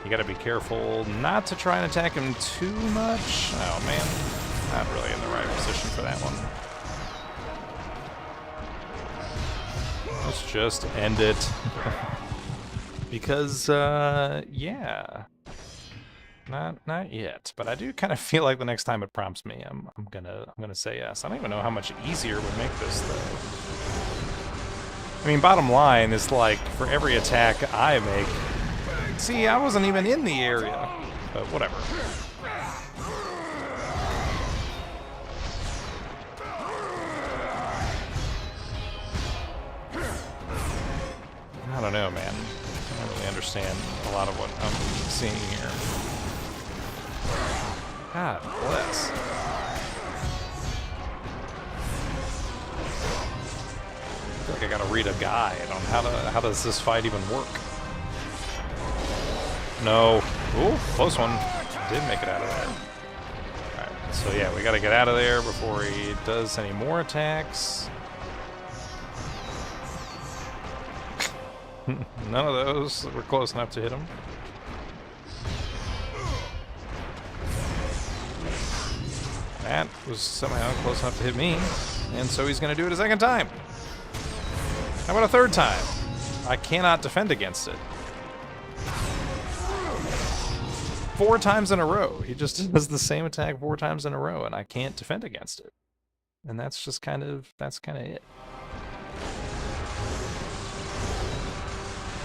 you gotta be careful not to try and attack him too much. Oh man, not really in the right position for that one. Let's just end it. Because, yeah. Not yet. But I do kind of feel like the next time it prompts me, I'm gonna say yes. I don't even know how much easier it would make this, though. I mean, bottom line is, like, for every attack I make... See, I wasn't even in the area. But whatever. I don't know, man. I don't really understand a lot of what I'm seeing here. God bless. I feel like I gotta read a guide on how does this fight even work. No. Ooh, close one. Did make it out of that. Alright, so yeah, we gotta get out of there before he does any more attacks. None of those were close enough to hit him. That was somehow close enough to hit me, and so he's going to do it a second time. How about a third time? I cannot defend against it. 4 times in a row. He just does the same attack 4 times in a row, and I can't defend against it. And that's just kind of it.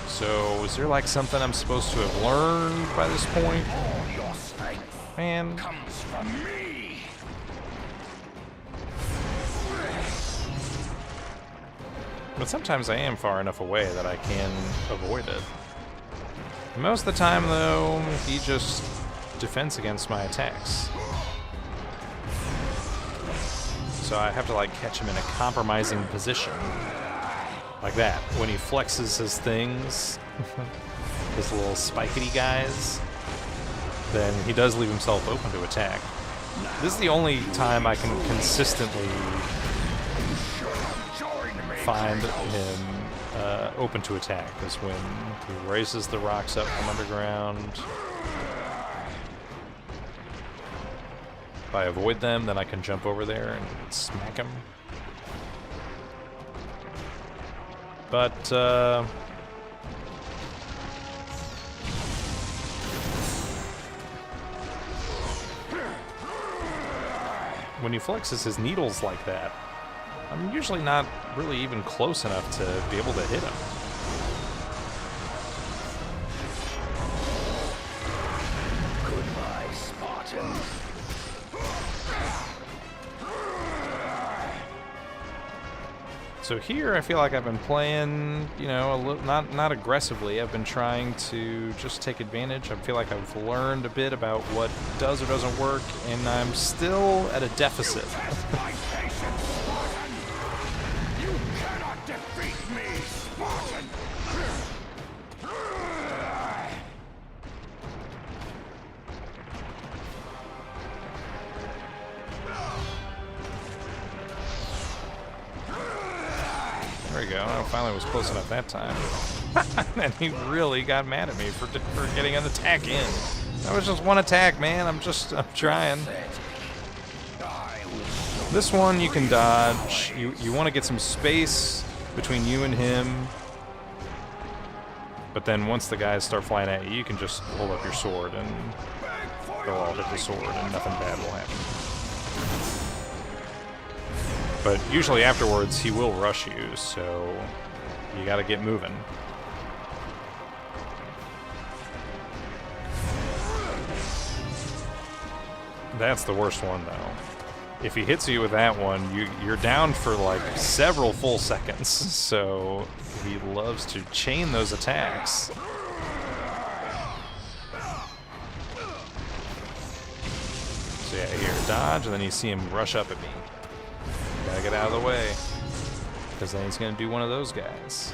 So, is there like something I'm supposed to have learned by this point? All your strength Man. comes from me. But sometimes I am far enough away that I can avoid it. Most of the time, though, he just defends against my attacks. So I have to like catch him in a compromising position. Like that, when he flexes his things, his little spikety guys, then he does leave himself open to attack. This is the only time I can consistently find him open to attack, is when he raises the rocks up from underground. If I avoid them, then I can jump over there and smack him. But, when he flexes his needles like that, I'm usually not really even close enough to be able to hit him. Goodbye, Spartan. So here, I feel like I've been playing, you know, a little, not aggressively. I've been trying to just take advantage. I feel like I've learned a bit about what does or doesn't work, and I'm still at a deficit. My patience, Spartan! You cannot defeat me, Spartan! There we go. I finally was close enough that time. And he really got mad at me for getting an attack in. That was just one attack, man. I'm trying. This one you can dodge. You want to get some space between you and him. But then once the guys start flying at you, you can just hold up your sword and they'll all hit the sword and nothing bad will happen. But usually afterwards, he will rush you, so you gotta get moving. That's the worst one, though. If he hits you with that one, you're down for like several full seconds, so he loves to chain those attacks. So yeah, here, dodge, and then you see him rush up at me. Gotta get out of the way, because then he's gonna do one of those guys.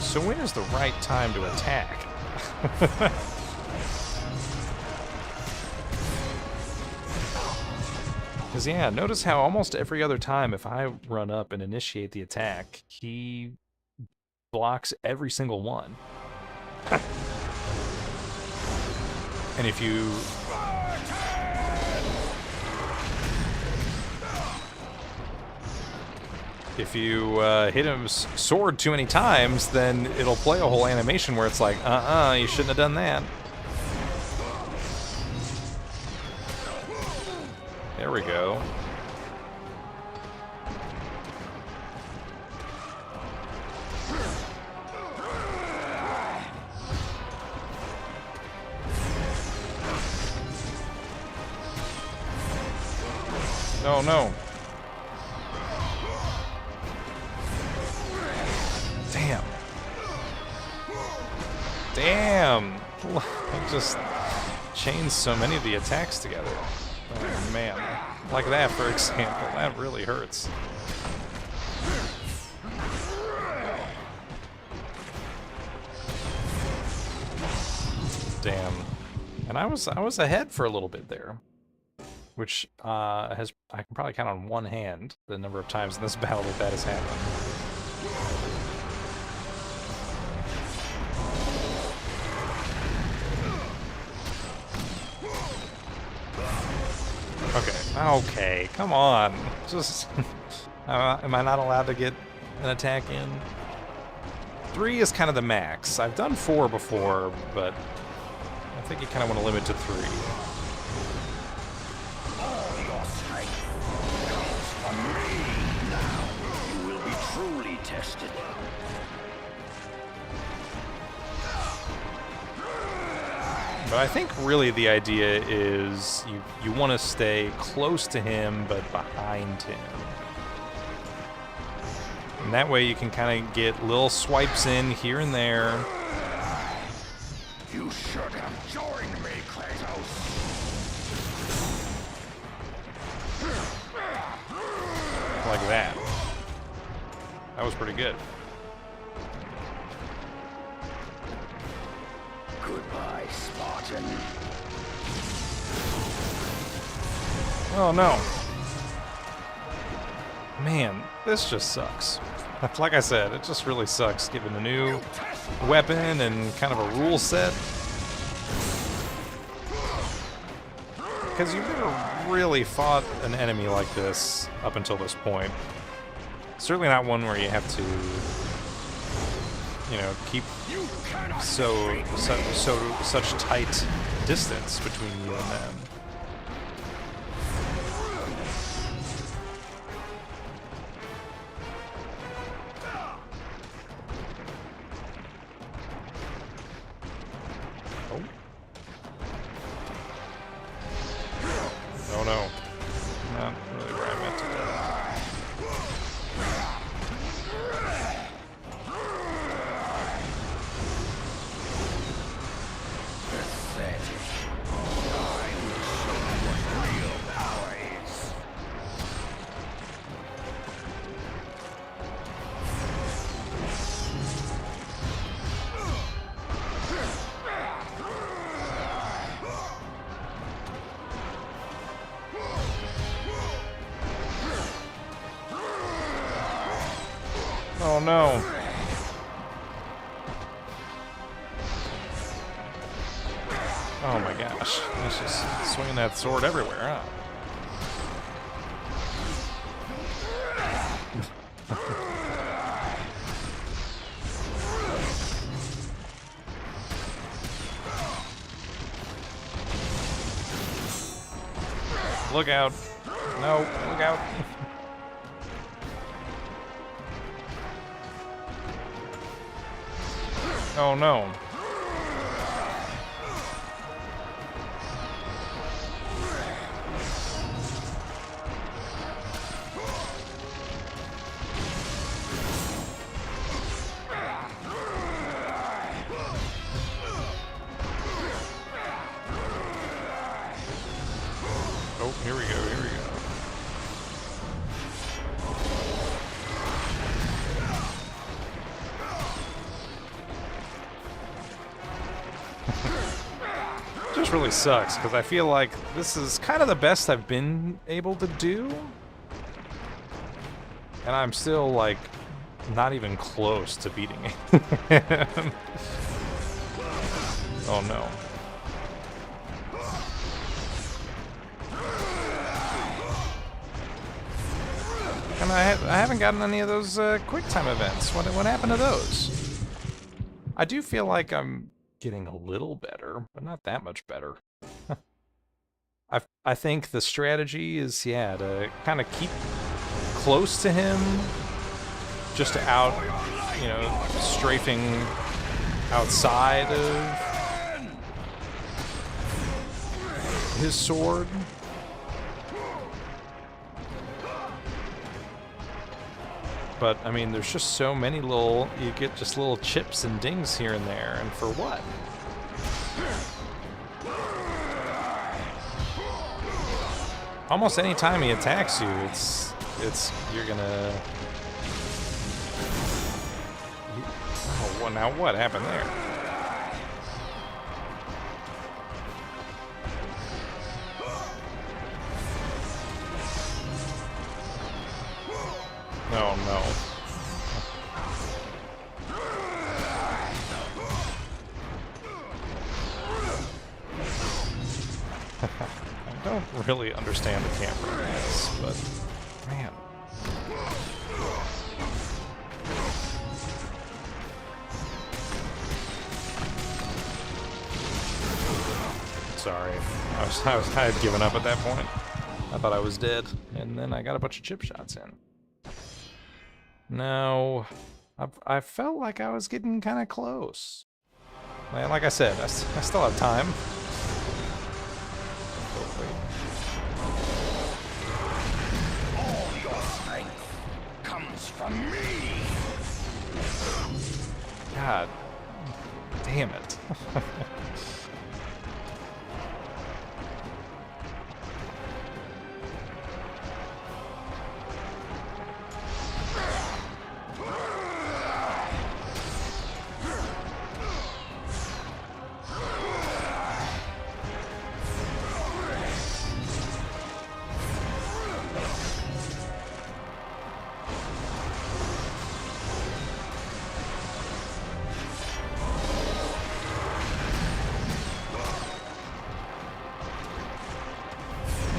So when is the right time to attack? Because yeah, notice how almost every other time if I run up and initiate the attack, he blocks every single one. And if you hit his sword too many times, then it'll play a whole animation where it's like, you shouldn't have done that. There we go. Oh no. Damn. Damn. I just chained so many of the attacks together. Oh man. Like that, for example. That really hurts. Damn. And I was ahead for a little bit there. Which I can probably count on one hand the number of times in this battle that has happened. Okay, come on. Just, am I not allowed to get an attack in? 3 is kind of the max. I've done 4 before, but I think you kind of want to limit to 3. Tested. But I think really the idea is you want to stay close to him but behind him. And that way you can kind of get little swipes in here and there. You should have joined me, Kratos. Like that. That was pretty good. Goodbye, Spartan. Oh no. Man, this just sucks. Like I said, it just really sucks given a new weapon and kind of a rule set. Because you've never really fought an enemy like this up until this point. Certainly not one where you have to, you know, keep such tight distance between you and them. Oh. Oh no. Oh my gosh. That's just swinging that sword everywhere, huh? Look out. No, look out. Oh no. Oh, here we go, here we go. Just really sucks, because I feel like this is kind of the best I've been able to do. And I'm still, like, not even close to beating it. Oh no. And I haven't gotten any of those quick time events. What happened to those? I do feel like I'm getting a little better, but not that much better. I think the strategy is, yeah, to kind of keep close to him, just out, you know, strafing outside of his sword. But, I mean, there's just so many little, you get just little chips and dings here and there, and for what? Almost any time he attacks you, you're gonna... Oh, well, now what happened there? Oh no. I don't really understand the camera in this, but man. Sorry. I had given up at that point. I thought I was dead, and then I got a bunch of chip shots in. No, I felt like I was getting kind of close. Like I said, I still have time. All your strength comes from me. God damn it.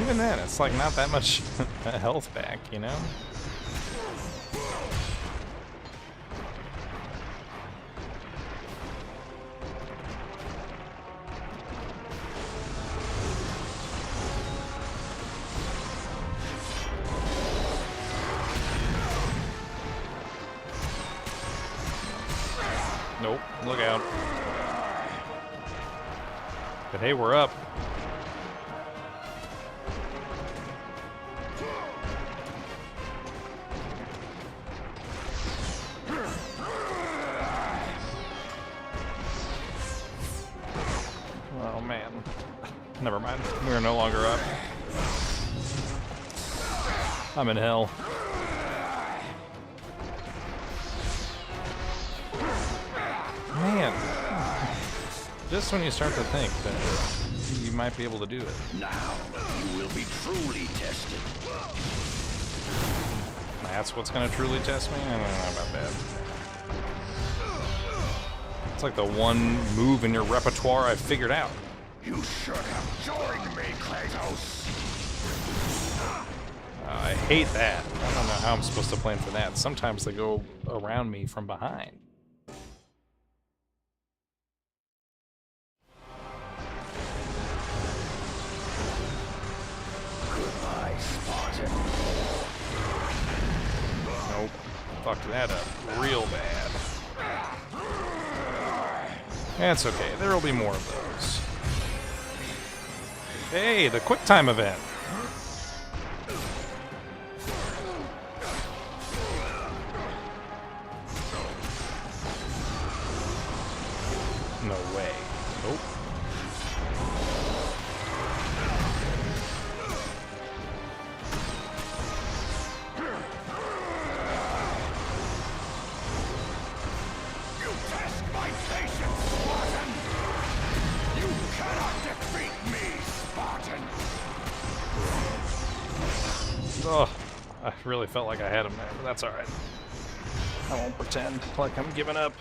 Even then, it's like not that much health back, you know? Nope, look out. But hey, we're up. Oh man. Never mind. We're no longer up. I'm in hell. Man. Just when you start to think that you might be able to do it. Now you will be truly tested. That's what's going to truly test me? I don't know about that. It's like the one move in your repertoire I figured out. You should have joined me, Kratos. I hate that. I don't know how I'm supposed to plan for that. Sometimes they go around me from behind. Goodbye, Spartan. Nope. Fucked that up real bad. That's okay. There will be more of those. Hey, the quick time event. No way. Nope. You test my patience, Spartan! You cannot defeat me, Spartan! Oh, I really felt like I had him there, but that's alright. I won't pretend like I'm giving up.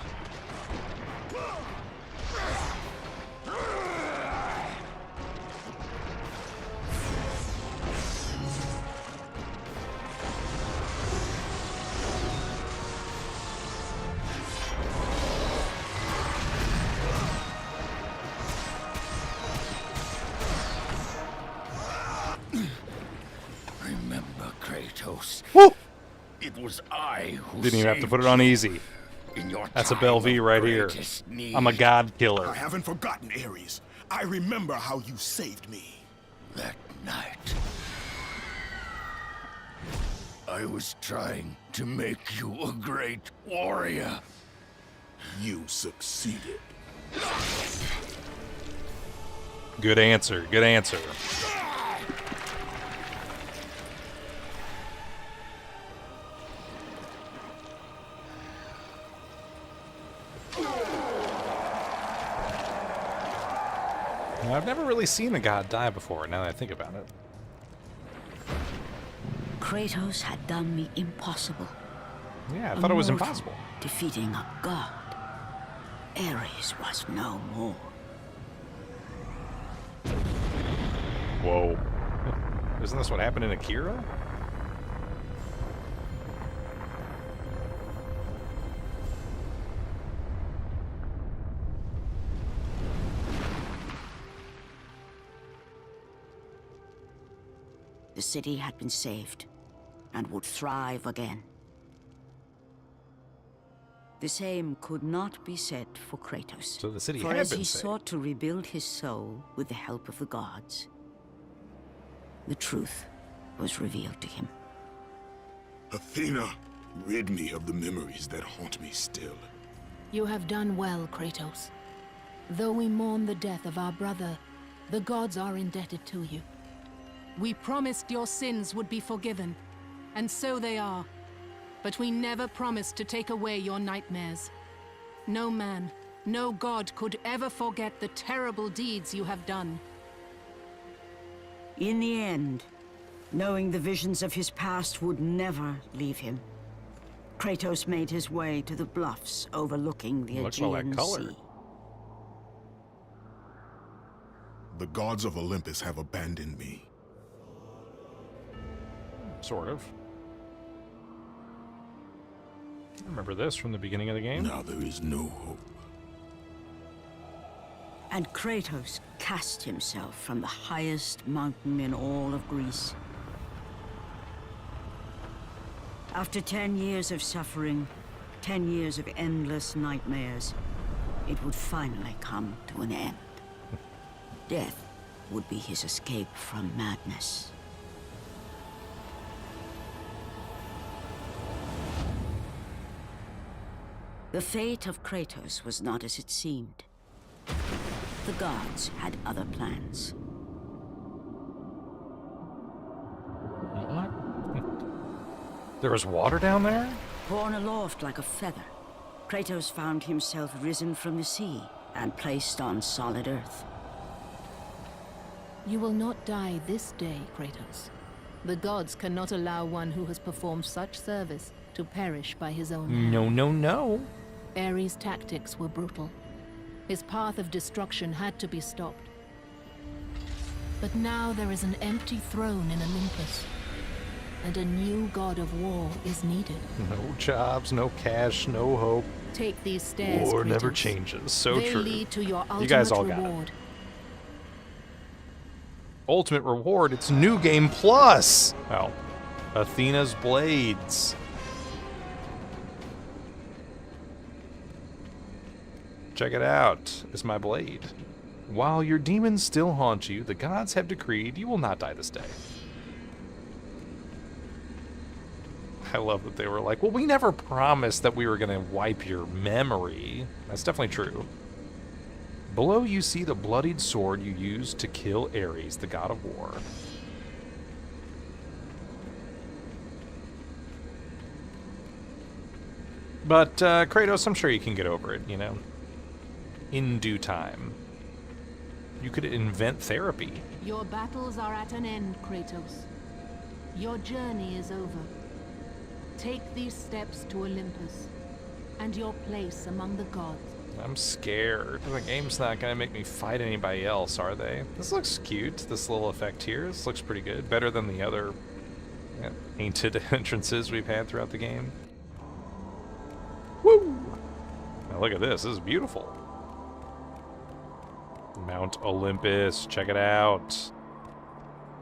Remember, Kratos. Woo! It was I who Didn't even have to saved put it on you easy. in your That's a time Belle V of right here. greatest need. I'm a god killer. I haven't forgotten, Aries. I remember how you saved me. That night, I was trying to make you a great warrior. You succeeded. Good answer. Good answer. Now, I've never really seen a god die before, now that I think about it. Kratos had done the impossible. Yeah, I A thought it was mortal impossible. defeating a god. Ares was no more. Whoa. Isn't this what happened in Akira? The city had been saved and would thrive again. The same could not be said for Kratos. So the city for had as been he saved. sought to rebuild his soul with the help of the gods, the truth was revealed to him. Athena, rid me of the memories that haunt me still. You have done well, Kratos. Though we mourn the death of our brother, the gods are indebted to you. We promised your sins would be forgiven, and so they are. But we never promised to take away your nightmares. No man, no god could ever forget the terrible deeds you have done. In the end, knowing the visions of his past would never leave him, Kratos made his way to the bluffs overlooking the Looks more like Aegean color. Sea. The gods of Olympus have abandoned me. Sort of. I remember this from the beginning of the game. Now there is no hope. And Kratos cast himself from the highest mountain in all of Greece. After 10 years of suffering, 10 years of endless nightmares, it would finally come to an end. Death would be his escape from madness. The fate of Kratos was not as it seemed. The gods had other plans. What? There was water down there? Borne aloft like a feather, Kratos found himself risen from the sea and placed on solid earth. You will not die this day, Kratos. The gods cannot allow one who has performed such service to perish by his own hand. No, no, no. Ares' tactics were brutal. His path of destruction had to be stopped. But now there is an empty throne in Olympus, and a new god of war is needed. No jobs, no cash, no hope. Take these stairs, War never Kratos. changes. So They true. lead to your ultimate You guys all got it. reward. Ultimate reward, it's New Game Plus! Oh, Athena's Blades. Check it out. It's my blade. While your demons still haunt you, the gods have decreed you will not die this day. I love that they were like, well, we never promised that we were going to wipe your memory. That's definitely true. Below you see the bloodied sword you used to kill Ares, the god of war. But, Kratos, I'm sure you can get over it, you know? In due time. You could invent therapy. Your battles are at an end, Kratos. Your journey is over. Take these steps to Olympus, and your place among the gods. I'm scared. The game's not gonna make me fight anybody else, are they? This looks cute, this little effect here. This looks pretty good. Better than the other painted entrances we've had throughout the game. Woo! Now look at this. This is beautiful. Mount Olympus. Check it out.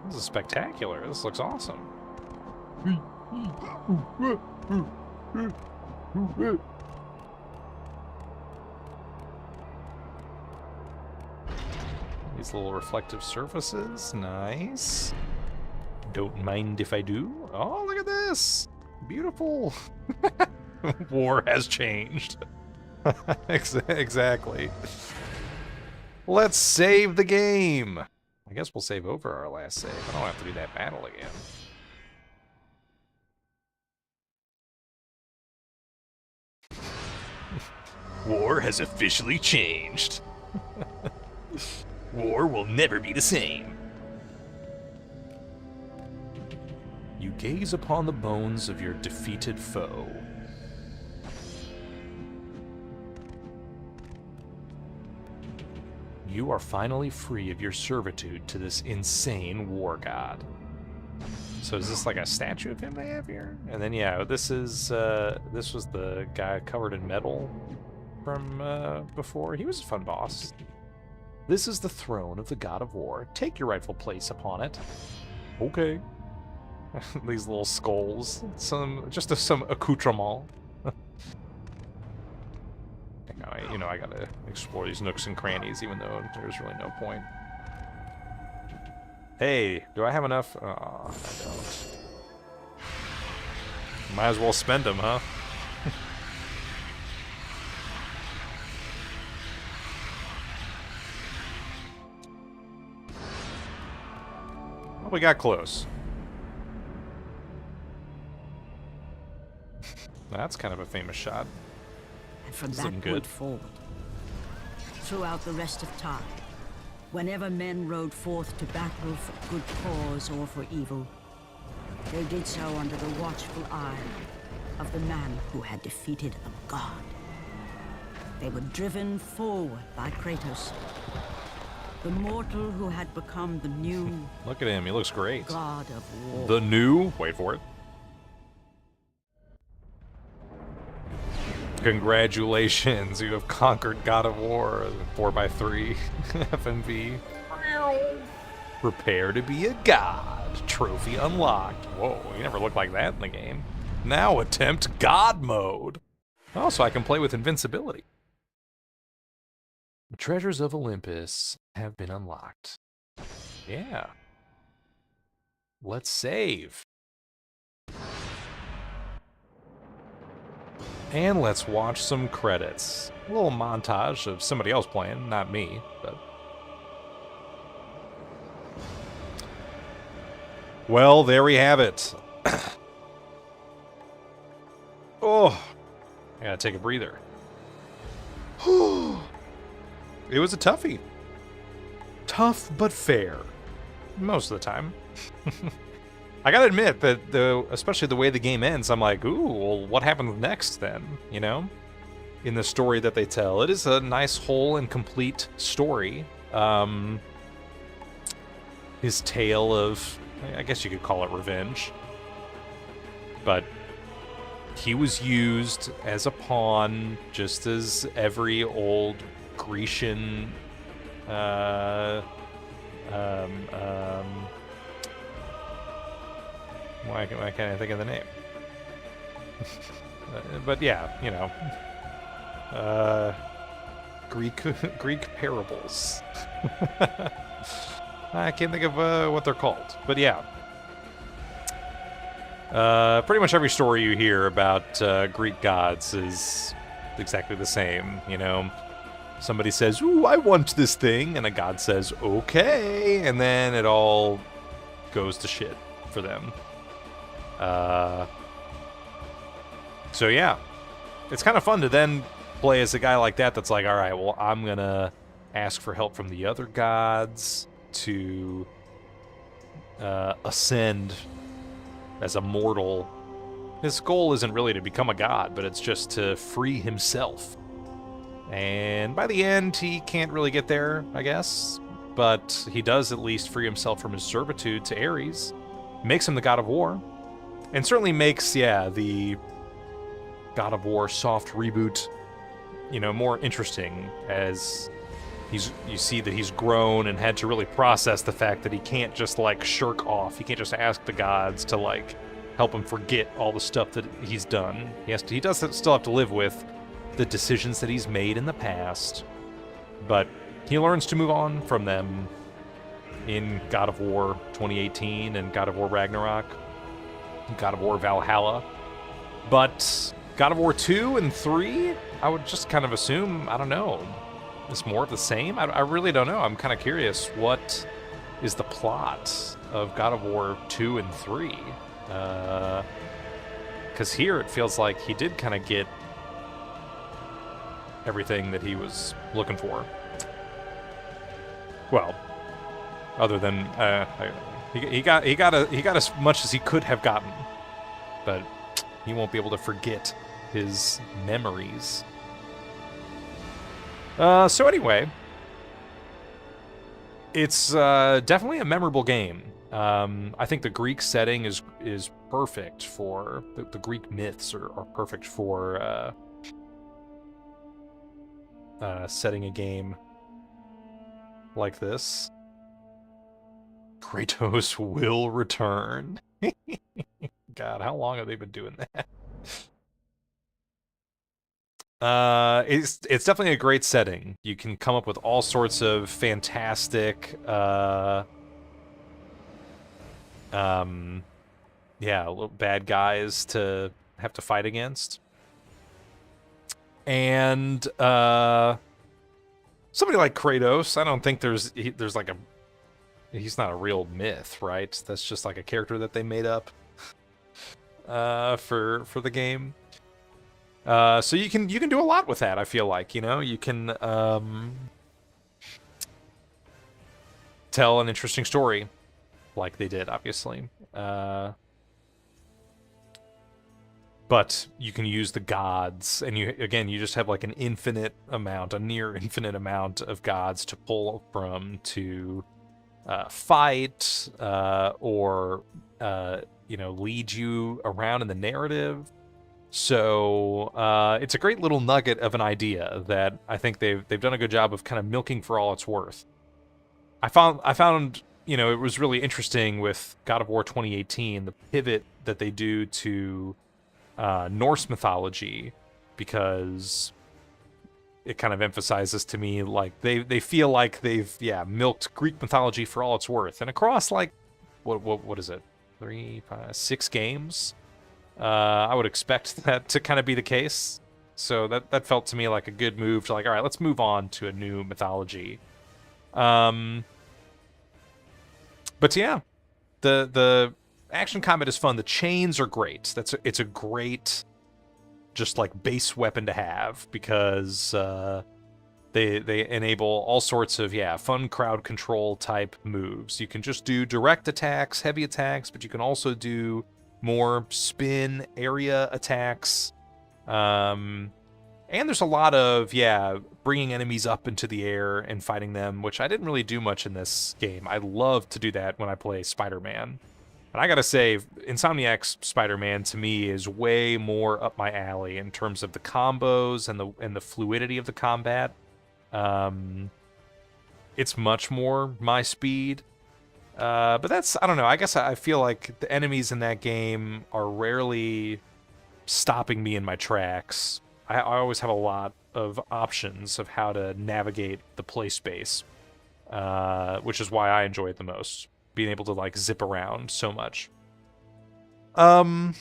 This is spectacular. This looks awesome. These little reflective surfaces. Nice. Don't mind if I do. Oh, look at this. Beautiful. War has changed. Exactly. Let's save the game. I guess we'll save over our last save. I don't have to do that battle again. War has officially changed. War will never be the same. You gaze upon the bones of your defeated foe. You are finally free of your servitude to this insane war god. So is this like a statue of him they have here? And then yeah, this was the guy covered in metal from before. He was a fun boss. This is the throne of the god of war. Take your rightful place upon it. Okay. These little skulls. Some accoutrement. I gotta explore these nooks and crannies, even though there's really no point. Hey, do I have enough? Oh, I don't. Might as well spend them, huh? Well, we got close. That's kind of a famous shot. And from It's that looking point good. forward, throughout the rest of time, whenever men rode forth to battle for good cause or for evil, they did so under the watchful eye of the man who had defeated a god. They were driven forward by Kratos, the mortal who had become the new Look at him, he looks great. god of war. The new, wait for it. Congratulations, you have conquered God of War 4x3 FMV. Prepare to be a god. Trophy unlocked. Whoa, you never looked like that in the game. Now attempt God mode. Oh, so I can play with invincibility. The treasures of Olympus have been unlocked. Yeah. Let's save. And let's watch some credits. A little montage of somebody else playing, not me, but... Well, there we have it. Oh, I gotta take a breather. It was a toughie. Tough but fair. Most of the time. I gotta admit that especially the way the game ends, I'm like, ooh, well, what happens next then? You know, in the story that they tell, it is a nice, whole, and complete story. His tale of, I guess you could call it revenge, but he was used as a pawn, just as every old Grecian, why can't I think of the name? But yeah, you know, Greek parables. I can't think of what they're called, but yeah. Pretty much every story you hear about Greek gods is exactly the same, you know. Somebody says, ooh, I want this thing, and a god says, okay, and then it all goes to shit for them. So yeah, it's kind of fun to then play as a guy like that that's like, all right, well, I'm gonna ask for help from the other gods to ascend as a mortal. His goal isn't really to become a god, but it's just to free himself. And by the end, he can't really get there, I guess, but he does at least free himself from his servitude to Ares. Makes him the god of war, and certainly makes, yeah, the God of War soft reboot, you know, more interesting, as you see that he's grown and had to really process the fact that he can't just like shirk off. He can't just ask the gods to like help him forget all the stuff that he's done. He does still have to live with the decisions that he's made in the past, but he learns to move on from them in God of War 2018 and God of War Ragnarok, God of War Valhalla. But God of War 2 and 3, I would just kind of assume, I don't know, it's more of the same? I really don't know. I'm kind of curious, what is the plot of God of War 2 and 3? Because here it feels like he did kind of get everything that he was looking for. Well, other than he got as much as he could have gotten, but he won't be able to forget his memories. So anyway, it's definitely a memorable game. I think the Greek setting is perfect for the Greek myths are perfect for setting a game like this. Kratos will return. God, how long have they been doing that? It's definitely a great setting. You can come up with all sorts of fantastic, yeah, little bad guys to have to fight against. And somebody like Kratos, I don't think there's like he's not a real myth, right? That's just like a character that they made up for the game. So you can do a lot with that, I feel like, you know, you can tell an interesting story like they did, obviously. But you can use the gods, and you just have like a near infinite amount of gods to pull from to fight or lead you around in the narrative. So it's a great little nugget of an idea that I think they've done a good job of kind of milking for all it's worth. I found it was really interesting with God of War 2018, the pivot that they do to Norse mythology, because it kind of emphasizes to me like they feel like they've milked Greek mythology for all it's worth, and across like what is it, 3, 5, 6 games. I would expect that to kind of be the case. So that felt to me like a good move to like, all right, let's move on to a new mythology. But yeah, the action combat is fun. The chains are great. It's a great just like base weapon to have, because they enable all sorts of fun crowd control type moves. You can just do direct attacks, heavy attacks, but you can also do more spin area attacks. And there's a lot of bringing enemies up into the air and fighting them, which I didn't really do much in this game. I love to do that when I play Spider-Man. And I gotta say, Insomniac's Spider-Man to me is way more up my alley in terms of the combos and the fluidity of the combat. It's much more my speed. But that's, I don't know, I guess I feel like the enemies in that game are rarely stopping me in my tracks. I always have a lot of options of how to navigate the play space, which is why I enjoy it the most, being able to like zip around so much. And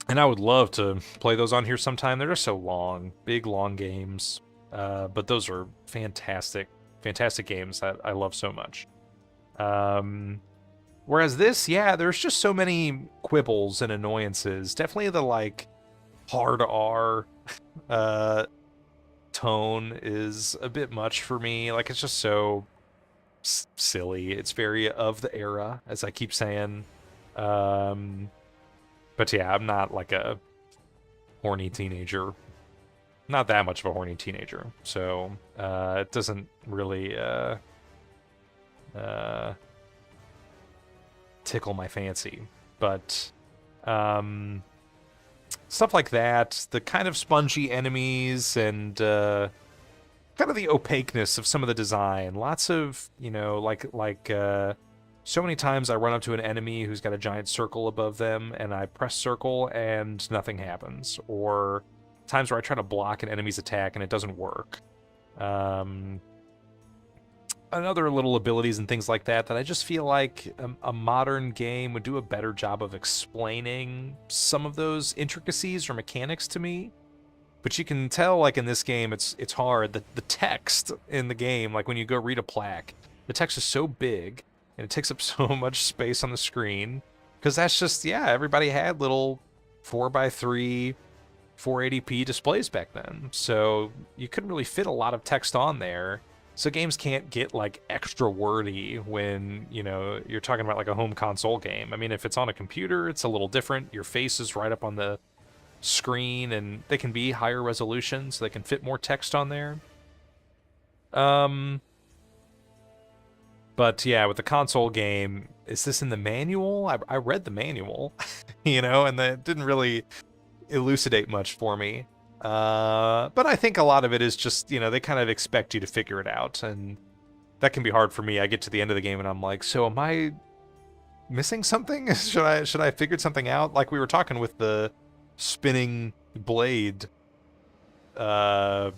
I would love to play those on here sometime. They're just so long, big long games. But those are fantastic games that I love so much. Whereas this, there's just so many quibbles and annoyances. Definitely the like hard R tone is a bit much for me. Like it's just so silly. It's very of the era, as I keep saying. But yeah, I'm not like a horny teenager. Not that much of a horny teenager. So it doesn't really tickle my fancy. But stuff like that, the kind of spongy enemies and kind of the opaqueness of some of the design. Lots of, so many times I run up to an enemy who's got a giant circle above them, and I press circle and nothing happens. Or times where I try to block an enemy's attack and it doesn't work. Other little abilities and things like that I just feel like a modern game would do a better job of explaining some of those intricacies or mechanics to me. But you can tell, like in this game, it's hard. The text in the game, like when you go read a plaque, the text is so big and it takes up so much space on the screen. Because that's just, everybody had little 4x3 480p displays back then. So you couldn't really fit a lot of text on there. So games can't get like extra wordy when, you're talking about like a home console game. I mean, if it's on a computer, it's a little different. Your face is right up on the screen and they can be higher resolution, so they can fit more text on there. But yeah, with the console game, is this in the manual? I read the manual, and that didn't really elucidate much for me. But I think a lot of it is just, they kind of expect you to figure it out, and that can be hard for me. I get to the end of the game and I'm like, so am I missing something? Should I have figured something out? Like we were talking with the spinning blade, not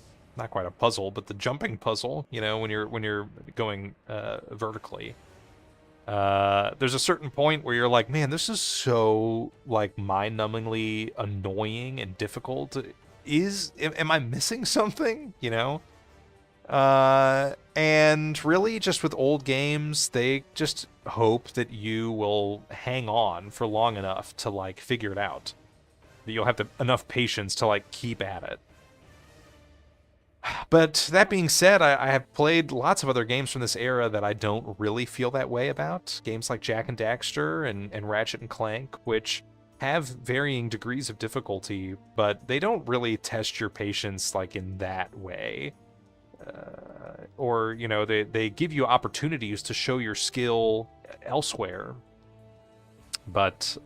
quite a puzzle, but the jumping puzzle, when you're going vertically. There's a certain point where you're like, man, this is so like mind-numbingly annoying and difficult. Am I missing something? And really, just with old games, they just hope that you will hang on for long enough to like figure it out. That you'll have enough patience to like keep at it. But that being said, I have played lots of other games from this era that I don't really feel that way about. Games like Jak and Daxter and Ratchet and Clank, which have varying degrees of difficulty, but they don't really test your patience like in that way. Or, they give you opportunities to show your skill elsewhere. But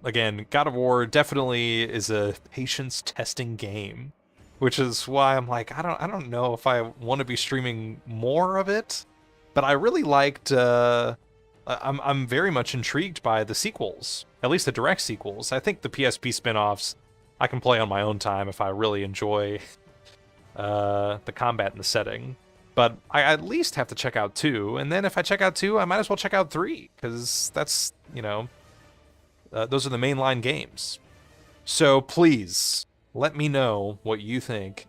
again, God of War definitely is a patience testing game, which is why I'm like, I don't know if I want to be streaming more of it, but I really liked, I'm very much intrigued by the sequels, at least the direct sequels. I think the PSP spin-offs I can play on my own time if I really enjoy the combat and the setting. But I at least have to check out 2, and then if I check out 2, I might as well check out 3, because that's, those are the mainline games. So please, let me know what you think.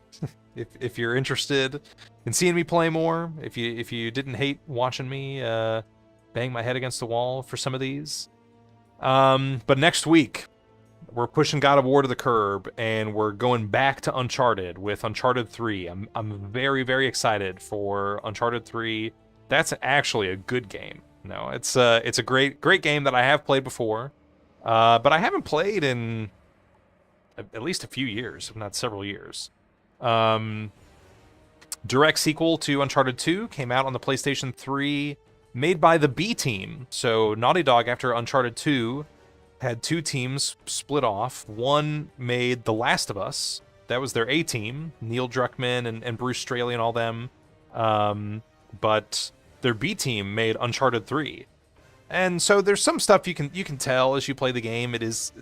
if you're interested in seeing me play more, if you didn't hate watching me bang my head against the wall for some of these. But next week, we're pushing God of War to the curb, and we're going back to Uncharted with Uncharted 3. I'm very, very excited for Uncharted 3. That's actually a good game. No, it's a great game that I have played before, but I haven't played in at least a few years, if not several years. Direct sequel to Uncharted 2 came out on the PlayStation 3, made by the B team. So Naughty Dog, after Uncharted 2, had two teams split off. One made The Last of Us. That was their A team, Neil Druckmann and Bruce Straley and all them. But their B team made Uncharted 3. And so there's some stuff you can tell as you play the game.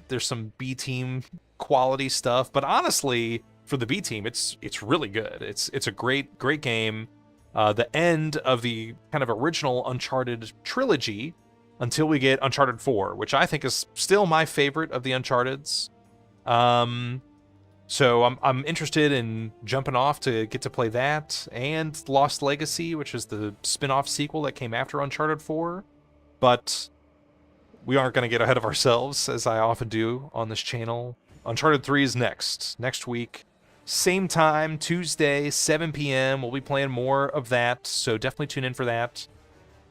There's some B team quality stuff, but honestly, for the B team, it's really good. It's a great game. The end of the kind of original Uncharted trilogy until we get Uncharted 4, which I think is still my favorite of the Uncharteds. So I'm interested in jumping off to get to play that, and Lost Legacy, which is the spin-off sequel that came after Uncharted 4. But we aren't going to get ahead of ourselves, as I often do on this channel. Uncharted 3 is next week. Same time, Tuesday, 7 p.m. We'll be playing more of that, so definitely tune in for that.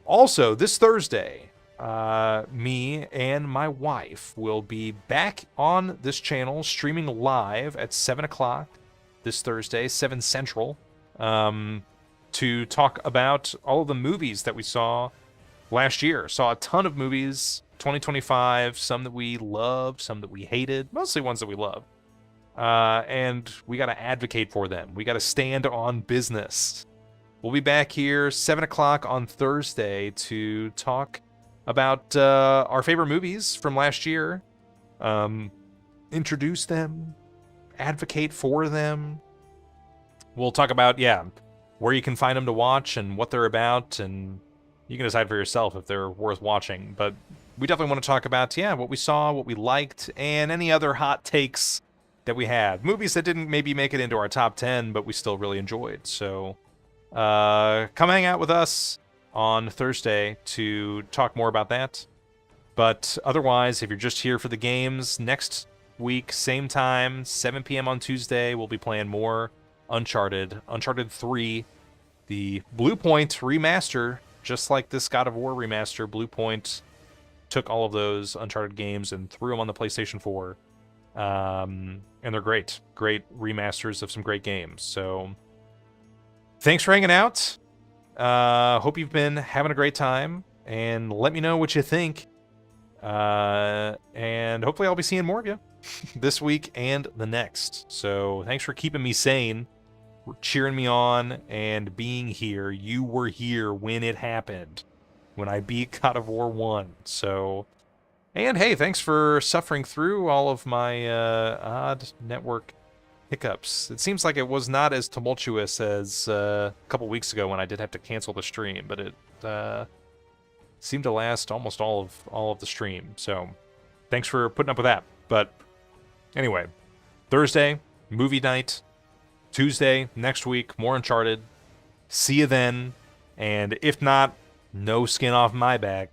Also, this Thursday, me and my wife will be back on this channel streaming live at 7 o'clock this Thursday, 7 Central, to talk about all of the movies that we saw last year. Saw a ton of movies, 2025, some that we loved, some that we hated, mostly ones that we loved. And we got to advocate for them. We got to stand on business. We'll be back here 7 o'clock on Thursday to talk about our favorite movies from last year, introduce them, advocate for them. We'll talk about, where you can find them to watch and what they're about, and you can decide for yourself if they're worth watching. But we definitely want to talk about, what we saw, what we liked, and any other hot takes that we had. Movies that didn't maybe make it into our top 10, but we still really enjoyed. So come hang out with us on Thursday to talk more about that. But otherwise, if you're just here for the games, next week, same time, 7 p.m. on Tuesday, we'll be playing more Uncharted. Uncharted 3, the Blue Point remaster, just like this God of War remaster. Blue Point took all of those Uncharted games and threw them on the PlayStation 4. And they're great remasters of some great games. So thanks for hanging out. Hope you've been having a great time, and let me know what you think. And hopefully I'll be seeing more of you this week and the next. So thanks for keeping me sane, cheering me on, and being here. You were here when it happened, when I beat God of War 1. So, and hey, thanks for suffering through all of my odd network hiccups. It seems like it was not as tumultuous as a couple weeks ago when I did have to cancel the stream, but it seemed to last almost all of the stream. So thanks for putting up with that. But anyway, Thursday, movie night. Tuesday, next week, more Uncharted. See you then. And if not, no skin off my back.